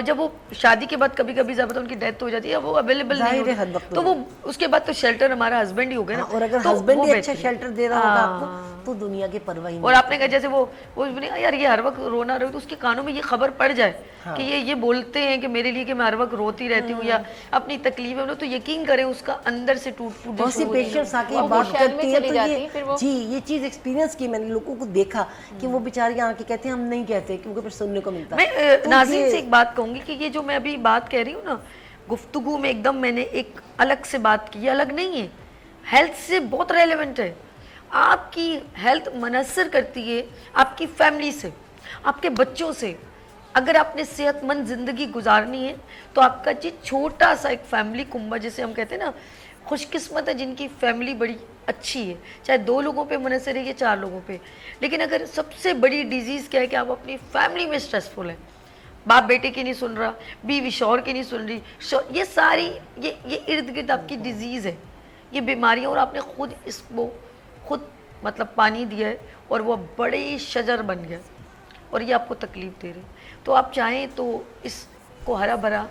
जब वो शादी के बाद कभी कभी ज्यादा उनकी डेथ हो जाती है, वो अवेलेबल नहीं जाहिर है, हर होते, वक्त तो वो उसके बाद तो शेल्टर हमारा हस्बैंड ही हो गया ना। और अगर तो हस्बैंड वो ही अच्छा बेहतर है। शेल्टर दे रहा होगा आपको तो दुनिया की परवाह ही और नहीं। आपने कहा जैसे वो बोले, यार ये हर वक्त रोना रहे, तो उसके कानों में ये खबर पड़ जाए कि ये बोलते हैं कि मेरे लिए कि मैं हर वक्त रोती रहती हूँ या अपनी तकलीफ है, तो यकीन करें उसका अंदर से टूट फूट बहुत सी पेशेंट्स आके वो बात शहर में करती है चली तो जाती ये हैं, फिर वो- जी ये चीज एक्सपीरियंस की मैंने, लोगों को देखा कि वो बेचारियां आके कहते हैं हम नहीं कहते क्योंकि फिर सुनने को मिलता। मैं तो नाज़रीन ये- से एक बात कहूंगी कि ये जो मैं अभी बात कह रही हूँ ना, गुफ्तगू में एकदम मैंने एक अलग से बात की, ये अलग नहीं है, हेल्थ से बहुत रेलेवेंट है। आपकी हेल्थ मुनस्सर करती है आपकी फैमिली से, आपके बच्चों से। अगर आपने सेहतमंद ज़िंदगी गुजारनी है तो आपका जी छोटा सा एक फैमिली कुंबा, जैसे हम कहते हैं ना, खुशकिस्मत है जिनकी फैमिली बड़ी अच्छी है, चाहे 2 लोगों पे मुनस्सर है या 4 लोगों पे। लेकिन अगर सबसे बड़ी डिजीज़ क्या है कि आप अपनी फैमिली में स्ट्रेसफुल हैं, बाप बेटे की नहीं सुन रहा, बीवी शौहर की नहीं सुन रही, ये सारी ये इर्द गिर्द आपकी डिजीज़ है, ये बीमारियाँ, और आपने खुद मतलब पानी दिया है और वो बड़े शजर बन गया और ये आपको तकलीफ़ दे रहे हैं। तो आप चाहें तो इसको हरा भरा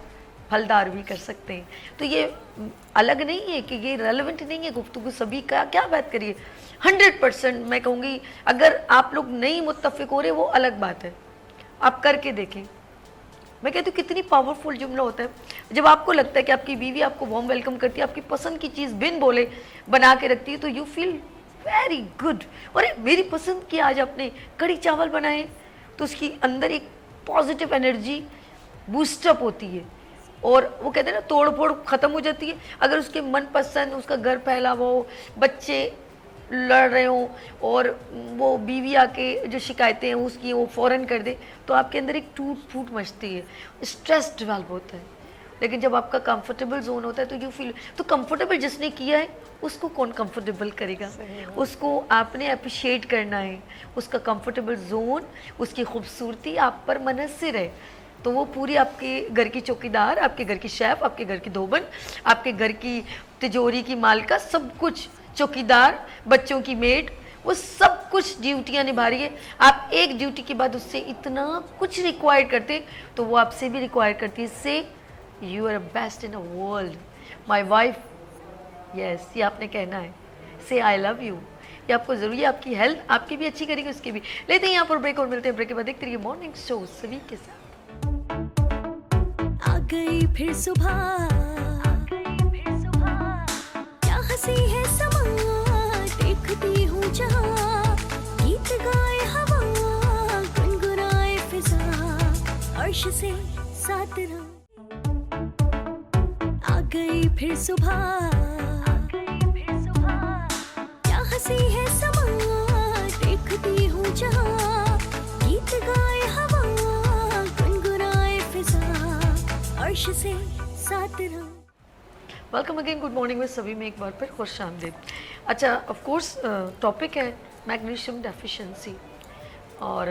फलदार भी कर सकते हैं। तो ये अलग नहीं है कि ये रेलेवेंट नहीं है गुफ्तगू सभी का, क्या बात करिए। 100% मैं कहूँगी, अगर आप लोग नहीं मुत्तफिक हो रहे वो अलग बात है, आप करके देखें। मैं कहती हूँ कितनी पावरफुल जुमला होता है जब आपको लगता है कि आपकी बीवी आपको वार्म वेलकम करती है, आपकी पसंद की चीज़ बिन बोले बना के रखती है, तो यू फील वेरी गुड। अरे मेरी पसंद की आज आपने कड़ी चावल बनाए, तो उसकी अंदर एक पॉजिटिव एनर्जी बूस्टअप होती है और वो कहते हैं ना, तोड़ फोड़ ख़त्म हो जाती है। अगर उसके मनपसंद उसका घर फैला हुआ हो, बच्चे लड़ रहे हों और वो बीवी आके जो शिकायतें हैं उसकी वो फ़ौरन कर दे, तो आपके अंदर एक टूट फूट मचती है, स्ट्रेस डेवलप होता है। लेकिन जब आपका कंफर्टेबल जोन होता है तो यू फील, तो कंफर्टेबल जिसने किया है उसको कौन कंफर्टेबल करेगा, उसको आपने अप्रिशिएट करना है। उसका कंफर्टेबल जोन, उसकी खूबसूरती आप पर मुनस्सिर है, तो वो पूरी आपके घर की चौकीदार, आपके घर की शेफ़, आपके घर की धोबन, आपके घर की तिजोरी की मालका, सब कुछ चौकीदार, बच्चों की मेड, वो सब कुछ ड्यूटियाँ निभा रही है। आप एक ड्यूटी के बाद उससे इतना कुछ रिक्वायर करते तो वो आपसे भी रिक्वायर करती है, say you are best in a world my wife. Yes, ये आपने कहना है, से आई लव यू। ये आपको ज़रूरी है, आपकी हेल्थ आपकी भी अच्छी करेगी, उसकी भी। लेते हैं यहाँ पर ब्रेक और मिलते हैं ब्रेक के बाद। देखते रहिए मॉर्निंग शो सभी के साथ। आ गई फिर सुबह, क्या हंसी है समा, देखती हूँ जहाँ, गीत गाए हवा, गुनगुनाए फिजा, अर्श से साथ रहा। आ गई फिर सुबह, क्या हंसी है समा, देखती हूँ जहाँ, गीत गाए हवा, गुनगुनाए फिजा, अर्श से साथ रहा। वेलकम अगेन, गुड मॉर्निंग में सभी में एक बार फिर खुश आमदीद। अच्छा, ऑफ कोर्स टॉपिक है मैग्नीशियम डेफिशिएंसी और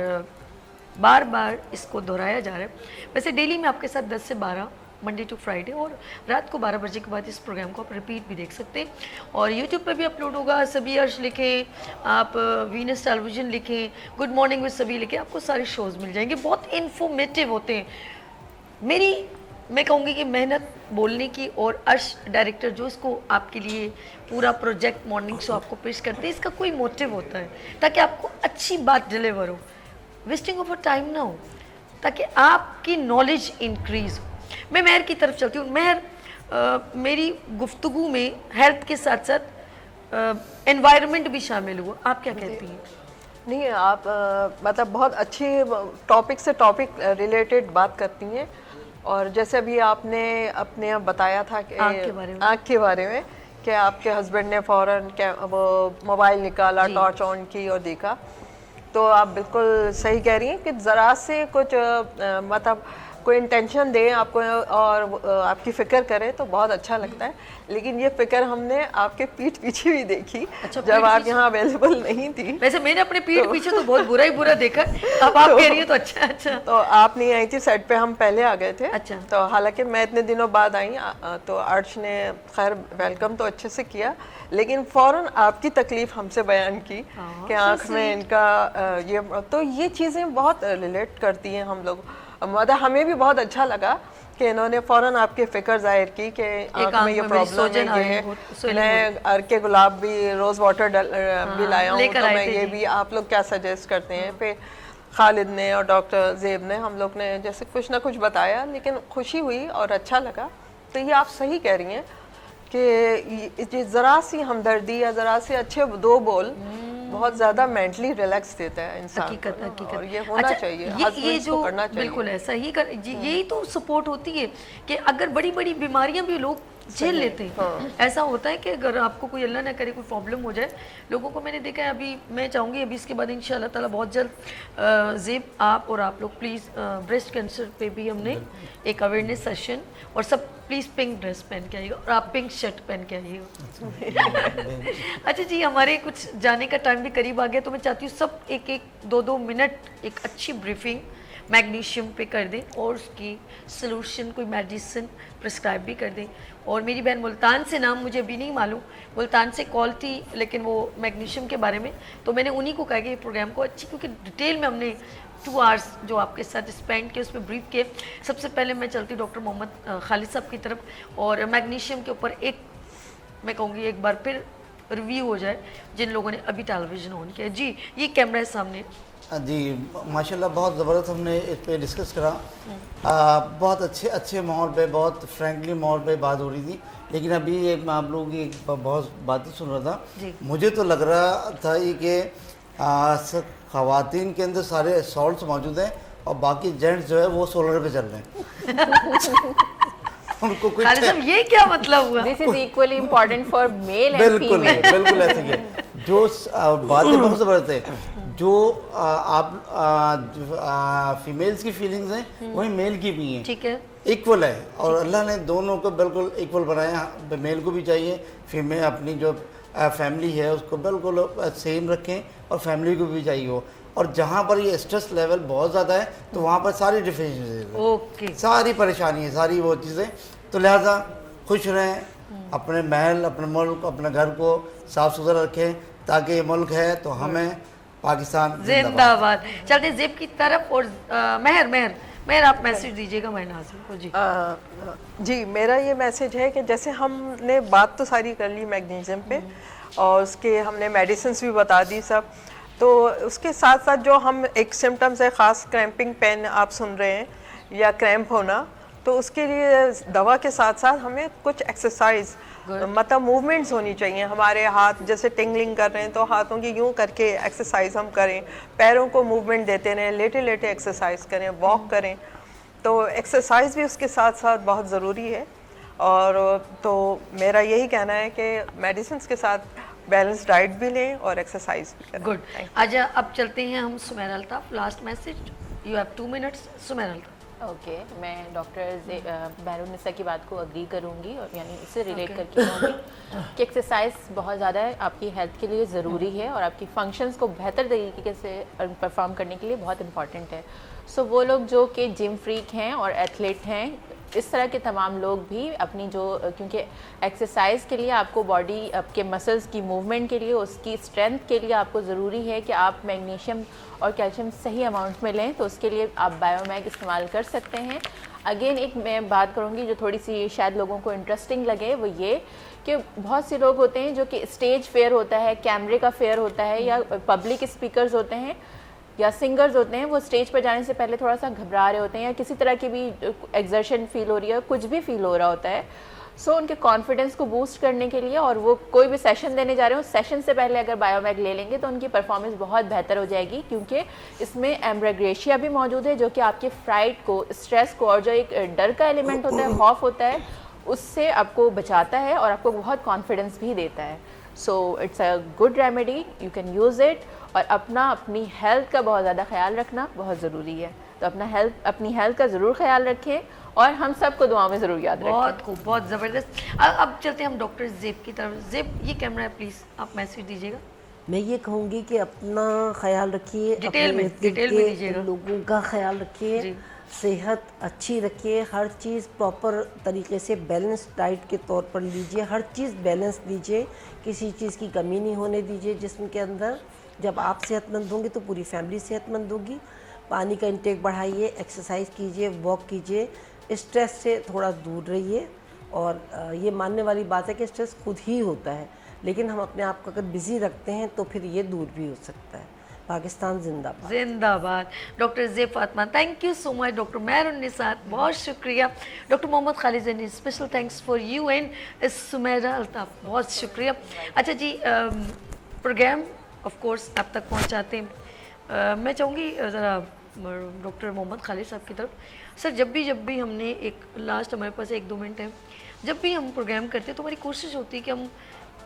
बार बार इसको दोहराया जा रहा है। वैसे डेली में आपके साथ 10 से 12 मंडे टू फ्राइडे और रात को 12 बजे के बाद इस प्रोग्राम को आप रिपीट भी देख सकते हैं और यूट्यूब पे भी अपलोड होगा। सभी अर्श लिखें, आप वीनस टेलीविज़न लिखें, गुड मॉर्निंग विद सभी लिखें, आपको सारे शोज़ मिल जाएंगे, बहुत इन्फॉर्मेटिव होते हैं। मैं कहूँगी कि मेहनत बोलने की और अर्श डायरेक्टर जो इसको आपके लिए पूरा प्रोजेक्ट मॉर्निंग शो आपको पेश करते हैं, इसका कोई मोटिव होता है ताकि आपको अच्छी बात डिलीवर हो, वेस्टिंग ऑफ टाइम ना हो, ताकि आपकी नॉलेज इंक्रीज हो। मैं महर की तरफ चलती हूँ। महर, मेरी गुफ्तगू में हेल्थ के साथ साथ एनवायरनमेंट भी शामिल हुआ, आप क्या कहती हैं? नहीं, आप मतलब बहुत अच्छी टॉपिक से टॉपिक रिलेटेड बात करती हैं। और जैसे अभी आपने अपने बताया था कि आँख के बारे में कि आपके हस्बैंड ने फ़ौरन क्या वो मोबाइल निकाला, टॉर्च ऑन की और देखा, तो आप बिल्कुल सही कह रही हैं कि ज़रा से कुछ मतलब कोई इंटेंशन दें आपको और आपकी फ़िक्र करें तो बहुत अच्छा लगता है। लेकिन ये फ़िक्र हमने आपके पीठ पीछे भी देखी, जब आप यहाँ अवेलेबल नहीं थी। वैसे मैंने अपने पीठ पीछे तो बहुत बुरा ही बुरा देखा, अब आप कह रही हैं तो अच्छा। तो आप नहीं आई थी सेट पे, हम पहले आ गए थे। अच्छा। तो हालांकि मैं इतने दिनों बाद आई, तो अर्श ने खैर वेलकम तो अच्छे से किया, लेकिन फ़ौरन आपकी तकलीफ हमसे बयान की कि आँख में इनका ये, तो ये चीज़ें बहुत रिलेट करती हैं हम लोग। मतलब हमें भी बहुत अच्छा लगा कि इन्होंने फ़ौरन आपकी फ़िक्र जाहिर की कि आँख में ये प्रॉब्लम है। मैं अर के गुलाब भी, रोज़ वाटर भी लाया हूँ, तो मैं ये भी, आप लोग क्या सजेस्ट करते हैं? फिर खालिद ने और डॉक्टर ज़ेब ने, हम लोग ने जैसे कुछ ना कुछ बताया, लेकिन खुशी हुई और अच्छा लगा। तो ये आप सही कह रही हैं कि ज़रा सी हमदर्दी या ज़रा से अच्छे दो बोल बहुत ज़्यादा मेंटली रिलैक्स देता है इंसान को, और ये होना चाहिए, ये जो करना चाहिए। बिल्कुल ऐसा ही यही तो सपोर्ट होती है कि अगर बड़ी बड़ी बीमारियां भी लोग झेल लेते हैं। ऐसा होता है कि अगर आपको कोई अल्लाह ना करे कोई प्रॉब्लम हो जाए, लोगों को मैंने देखा है, अभी मैं चाहूँगी अभी इसके बाद इंशाल्लाह ताला बहुत जल्द ज़ेब आप और आप लोग प्लीज़ ब्रेस्ट कैंसर पे भी हमने एक अवेयरनेस सेशन, और सब प्लीज़ पिंक ड्रेस पहन के आइएगा और आप पिंक शर्ट पहन के आइएगा। अच्छा जी, हमारे कुछ जाने का टाइम भी करीब आ गया, तो मैं चाहती हूँ सब एक एक दो दो मिनट एक अच्छी ब्रीफिंग मैग्नीशियम पे कर दें और उसकी सलूशन कोई मेडिसिन प्रिस्क्राइब भी कर दें। और मेरी बहन मुल्तान से, नाम मुझे अभी नहीं मालूम, मुल्तान से कॉल थी, लेकिन वो मैग्नीशियम के बारे में, तो मैंने उन्हीं को कहा कि ये प्रोग्राम को अच्छी, क्योंकि डिटेल में हमने 2 आवर्स जो आपके साथ स्पेंड किए उसमें ब्रीफ किए। सबसे पहले मैं चलती डॉक्टर मोहम्मद खालिद साहब की तरफ, और मैग्नीशियम के ऊपर एक मैं कहूँगी एक बार फिर रिव्यू हो जाए जिन लोगों ने अभी टेलीविज़न ऑन किया। जी, ये कैमरा है सामने। जी माशाल्लाह बहुत ज़बरदस्त हमने इस पे डिस्कस करा। बहुत अच्छे माहौल पे, बहुत फ्रेंकली माहौल पे बात हो रही थी। लेकिन अभी एक मैं आप लोगों की बहुत बातें सुन रहा था, मुझे तो लग रहा था ये कि ख़वातीन के अंदर सारे सॉल्ट्स मौजूद हैं और बाकी जेंट्स जो है वो सोलर पे चल रहे हैं। उनको कुछ ये क्या मतलब हुआ? This is equally important for male and female. बिल्कुल ऐसे ही है। जो बातें बहुत ज़बरदस्त है, जो फीमेल्स की फीलिंग्स हैं वही मेल की भी हैं, ठीक है, इक्वल है। और अल्लाह ने दोनों को बिल्कुल इक्वल बनाया। मेल को भी चाहिए फीमेल अपनी जो फैमिली है उसको बिल्कुल सेम रखें, और फैमिली को भी चाहिए हो। और जहाँ पर ये स्ट्रेस लेवल बहुत ज़्यादा है तो वहाँ पर सारी डिफिशिएंसी, सारी परेशानी है, सारी वो चीज़ें। तो लिहाजा खुश रहें, अपने महल, अपने मुल्क, अपने घर को साफ़ सुथरा रखें, ताकि ये मुल्क है तो हमें पाकिस्तान जिंदाबाद। चलते ज़ेब की तरफ, और महर आप मैसेज दीजिएगा महनाज़ को। जी जी, मेरा ये मैसेज है कि जैसे हमने बात तो सारी कर ली मैग्नीशियम पे, और उसके हमने मेडिसिन भी बता दी सब, तो उसके साथ साथ जो हम एक सिम्टम्स है ख़ास क्रैम्पिंग पेन आप सुन रहे हैं या क्रैम्प होना, तो उसके लिए दवा के साथ साथ हमें कुछ एक्सरसाइज मतलब मूवमेंट्स होनी चाहिए। हमारे हाथ जैसे टिंगलिंग कर रहे हैं तो हाथों की यूं करके एक्सरसाइज हम करें, पैरों को मूवमेंट देते रहें, लेटे लेटे एक्सरसाइज करें, वॉक करें। तो एक्सरसाइज भी उसके साथ साथ बहुत ज़रूरी है। और तो मेरा यही कहना है कि मेडिसिन के साथ बैलेंस डाइट भी लें और एक्सरसाइज भी करें। गुड। अच्छा, अब चलते हैं हम Sumaira Altaf, last message, you have 2 minutes. Sumaira Altaf. Okay, मैं डॉक्टर बैरुनिसा की बात को अग्री करूंगी, और यानी इससे रिलेट करके कहूँगी कि एक्सरसाइज बहुत ज़्यादा आपकी हेल्थ के लिए ज़रूरी है और आपकी फंक्शंस को बेहतर तरीके से परफॉर्म करने के लिए बहुत इंपॉर्टेंट है। सो वो लोग जो कि जिम फ्रीक हैं और एथलीट हैं, इस तरह के तमाम लोग भी अपनी जो, क्योंकि एक्सरसाइज के लिए आपको बॉडी, आपके मसल्स की मूवमेंट के लिए, उसकी स्ट्रेंथ के लिए आपको ज़रूरी है कि आप मैग्नीशियम और कैल्शियम सही अमाउंट में लें। तो उसके लिए आप बायोमैग इस्तेमाल कर सकते हैं। अगेन एक मैं बात करूँगी जो थोड़ी सी शायद लोगों को इंटरेस्टिंग लगे, वो ये कि बहुत से लोग होते हैं जो कि स्टेज फेयर होता है, कैमरे का फेयर होता है, या पब्लिक स्पीकर्स होते हैं, या सिंगर्स होते हैं वो स्टेज पर जाने से पहले थोड़ा सा घबरा रहे होते हैं या किसी तरह की भी एक्सर्शन फील हो रही है, कुछ भी फील हो रहा होता है, सो उनके कॉन्फिडेंस को बूस्ट करने के लिए और वो कोई भी सेशन देने जा रहे हो, सेशन से पहले अगर बायोमैग ले लेंगे तो उनकी परफॉर्मेंस बहुत बेहतर हो जाएगी, क्योंकि इसमें एम्ब्रेग्रेशिया भी मौजूद है जो कि आपके फ्राइट को, स्ट्रेस को और जो एक डर का एलिमेंट होता है, खौफ होता है, उससे आपको बचाता है और आपको बहुत कॉन्फिडेंस भी देता है। So it's a good remedy, you can use it. और अपनी हेल्थ का बहुत ज़्यादा ख्याल रखना बहुत ज़रूरी है, तो अपनी हेल्थ का ज़रूर ख्याल रखें और हम सबको दुआ में ज़रूर याद रखें। बहुत खूब, बहुत ज़बरदस्त। अब चलते हैं हम डॉक्टर ज़ेब की तरफ। ज़ेब, ये कैमरा है, प्लीज़ आप मैसेज दीजिएगा। मैं ये कहूँगी कि अपना ख्याल रखिए, डिटेल में दीजिएगा। लोगों का ख्याल रखिए, सेहत अच्छी रखिए, हर चीज़ प्रॉपर तरीके से बैलेंस डाइट के तौर पर लीजिए, हर चीज़ बैलेंस लीजिए, किसी चीज़ की कमी नहीं होने दीजिए जिस्म के अंदर। जब आप सेहतमंद होंगे तो पूरी फैमिली सेहतमंद होगी। पानी का इंटेक बढ़ाइए, एक्सरसाइज कीजिए, वॉक कीजिए, स्ट्रेस से थोड़ा दूर रहिए। और ये मानने वाली बात है कि स्ट्रेस खुद ही होता है, लेकिन हम अपने आप को अगर बिज़ी रखते हैं तो फिर ये दूर भी हो सकता है। पाकिस्तान जिंदाबाद। जिंदाबाद। Doctor Zeb Fatima, thank you so much. Doctor Mehrunnisa, बहुत शुक्रिया। Doctor Mohammad Khalid Zaini, special thanks for you and Sumaira Altaf, बहुत शुक्रिया। अच्छा जी, प्रोग्राम ऑफ कोर्स आप तक पहुंचाते हैं। मैं चाहूँगी ज़रा डॉक्टर मोहम्मद खालिद साहब की तरफ। सर, जब भी हमने एक लास्ट हमारे पास 1-2 मिनट है, जब भी हम प्रोग्राम करते हैं तो हमारी कोशिश होती है कि हम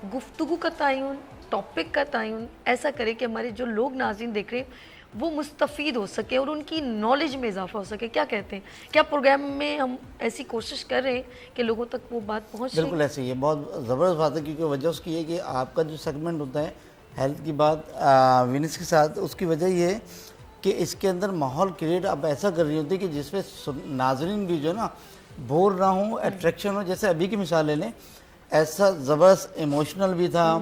गुफ्तगू का तयन, टॉपिक का तयन ऐसा करें कि हमारे जो लोग नाज़रीन देख रहे हैं वो मुस्तफ़ीद हो सके और उनकी नॉलेज में इजाफा हो सके। क्या कहते हैं, क्या प्रोग्राम में हम ऐसी कोशिश कर रहे हैं कि लोगों तक वो बात पहुँच रही? बिल्कुल ऐसे ही है, बहुत ज़बरदस्त बात है, क्योंकि वजह उसकी है कि आपका जो सेगमेंट होता है हेल्थ की बात विनिस के साथ, उसकी वजह ये है कि इसके अंदर माहौल क्रिएट आप ऐसा कर रही होती है कि जिसमें नाजरीन भी जो है ना बोर ना हो, अट्रैक्शन हो। जैसे अभी की मिसाल ले लें, ऐसा ज़बरदस्त इमोशनल भी था,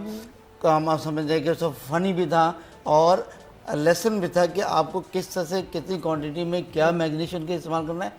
काम आप समझ जाए कि उसका फ़नी भी था और लेसन भी था कि आपको किस तरह से कितनी क्वांटिटी में क्या मैग्नीशियम का इस्तेमाल करना है।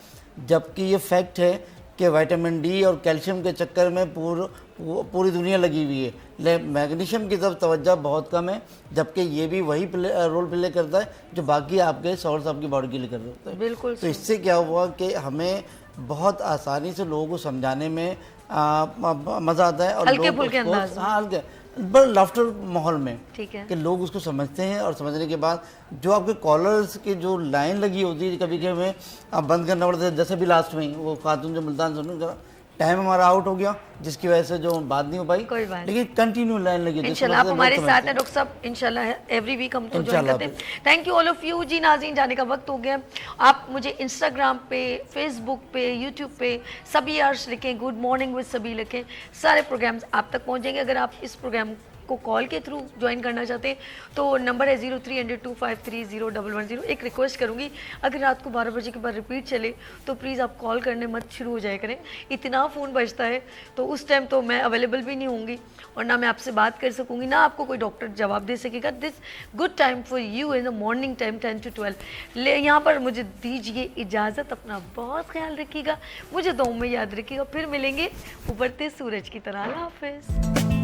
जबकि ये फैक्ट है कि विटामिन डी और कैल्शियम के चक्कर में पूरी दुनिया लगी हुई है, ले मैग्नीशियम की तरफ तवज्जो बहुत कम है, जबकि ये भी वही रोल प्ले करता है जो बाकी आपके सोर्स आपकी बॉडी के लिए कर रहे होते हैं। बिल्कुल। तो इससे क्या हुआ कि हमें बहुत आसानी से लोगों को समझाने में मज़ा आता है और हल्के फुल्के अंदाज में। हाँ, हल्के बड़ा लाफ्टर माहौल में, ठीक है, कि लोग उसको समझते हैं और समझने के बाद जो आपके कॉलर्स की जो लाइन लगी होती है कभी कभी आप बंद करना पड़ता है। जैसे भी लास्ट में वो खातून जो मुल्तान सुन, टाइम हमारा आउट हो गया जिसकी वजह से जो बात नहीं हो पाई, कोई बात, लेकिन कंटिन्यू लाइन लगी। इंशाल्लाह आप हमारे साथ हैं डॉक्टर साहब, इंशाल्लाह एवरी वीक हम तो ज्वाइन करते हैं। Thank you all of you जी। नाज़रीन, जाने का वक्त हो गया। आप मुझे इंस्टाग्राम पे, फेसबुक पे, यूट्यूब पे सभी आर्स लिखें, गुड मॉर्निंग विद सभी लिखें, सारे प्रोग्राम्स आप तक पहुँचेंगे। अगर आप इस प्रोग्राम को कॉल के थ्रू ज्वाइन करना चाहते हैं तो नंबर है 0300253010। एक रिक्वेस्ट करूंगी, अगर रात को 12 बजे के बाद रिपीट चले तो प्लीज़ आप कॉल करने मत शुरू हो जाया करें। इतना फ़ोन बजता है तो उस टाइम तो मैं अवेलेबल भी नहीं होंगी और ना मैं आपसे बात कर सकूंगी, ना आपको कोई डॉक्टर जवाब दे सकेगा। This good time for you in the morning time 10 to 12। यहाँ पर मुझे दीजिए इजाज़त, अपना बहुत ख्याल रखिएगा, मुझे दुआ में याद रखिएगा। फिर मिलेंगे उभरते सूरज की तरह। अल्लाह हाफिज़।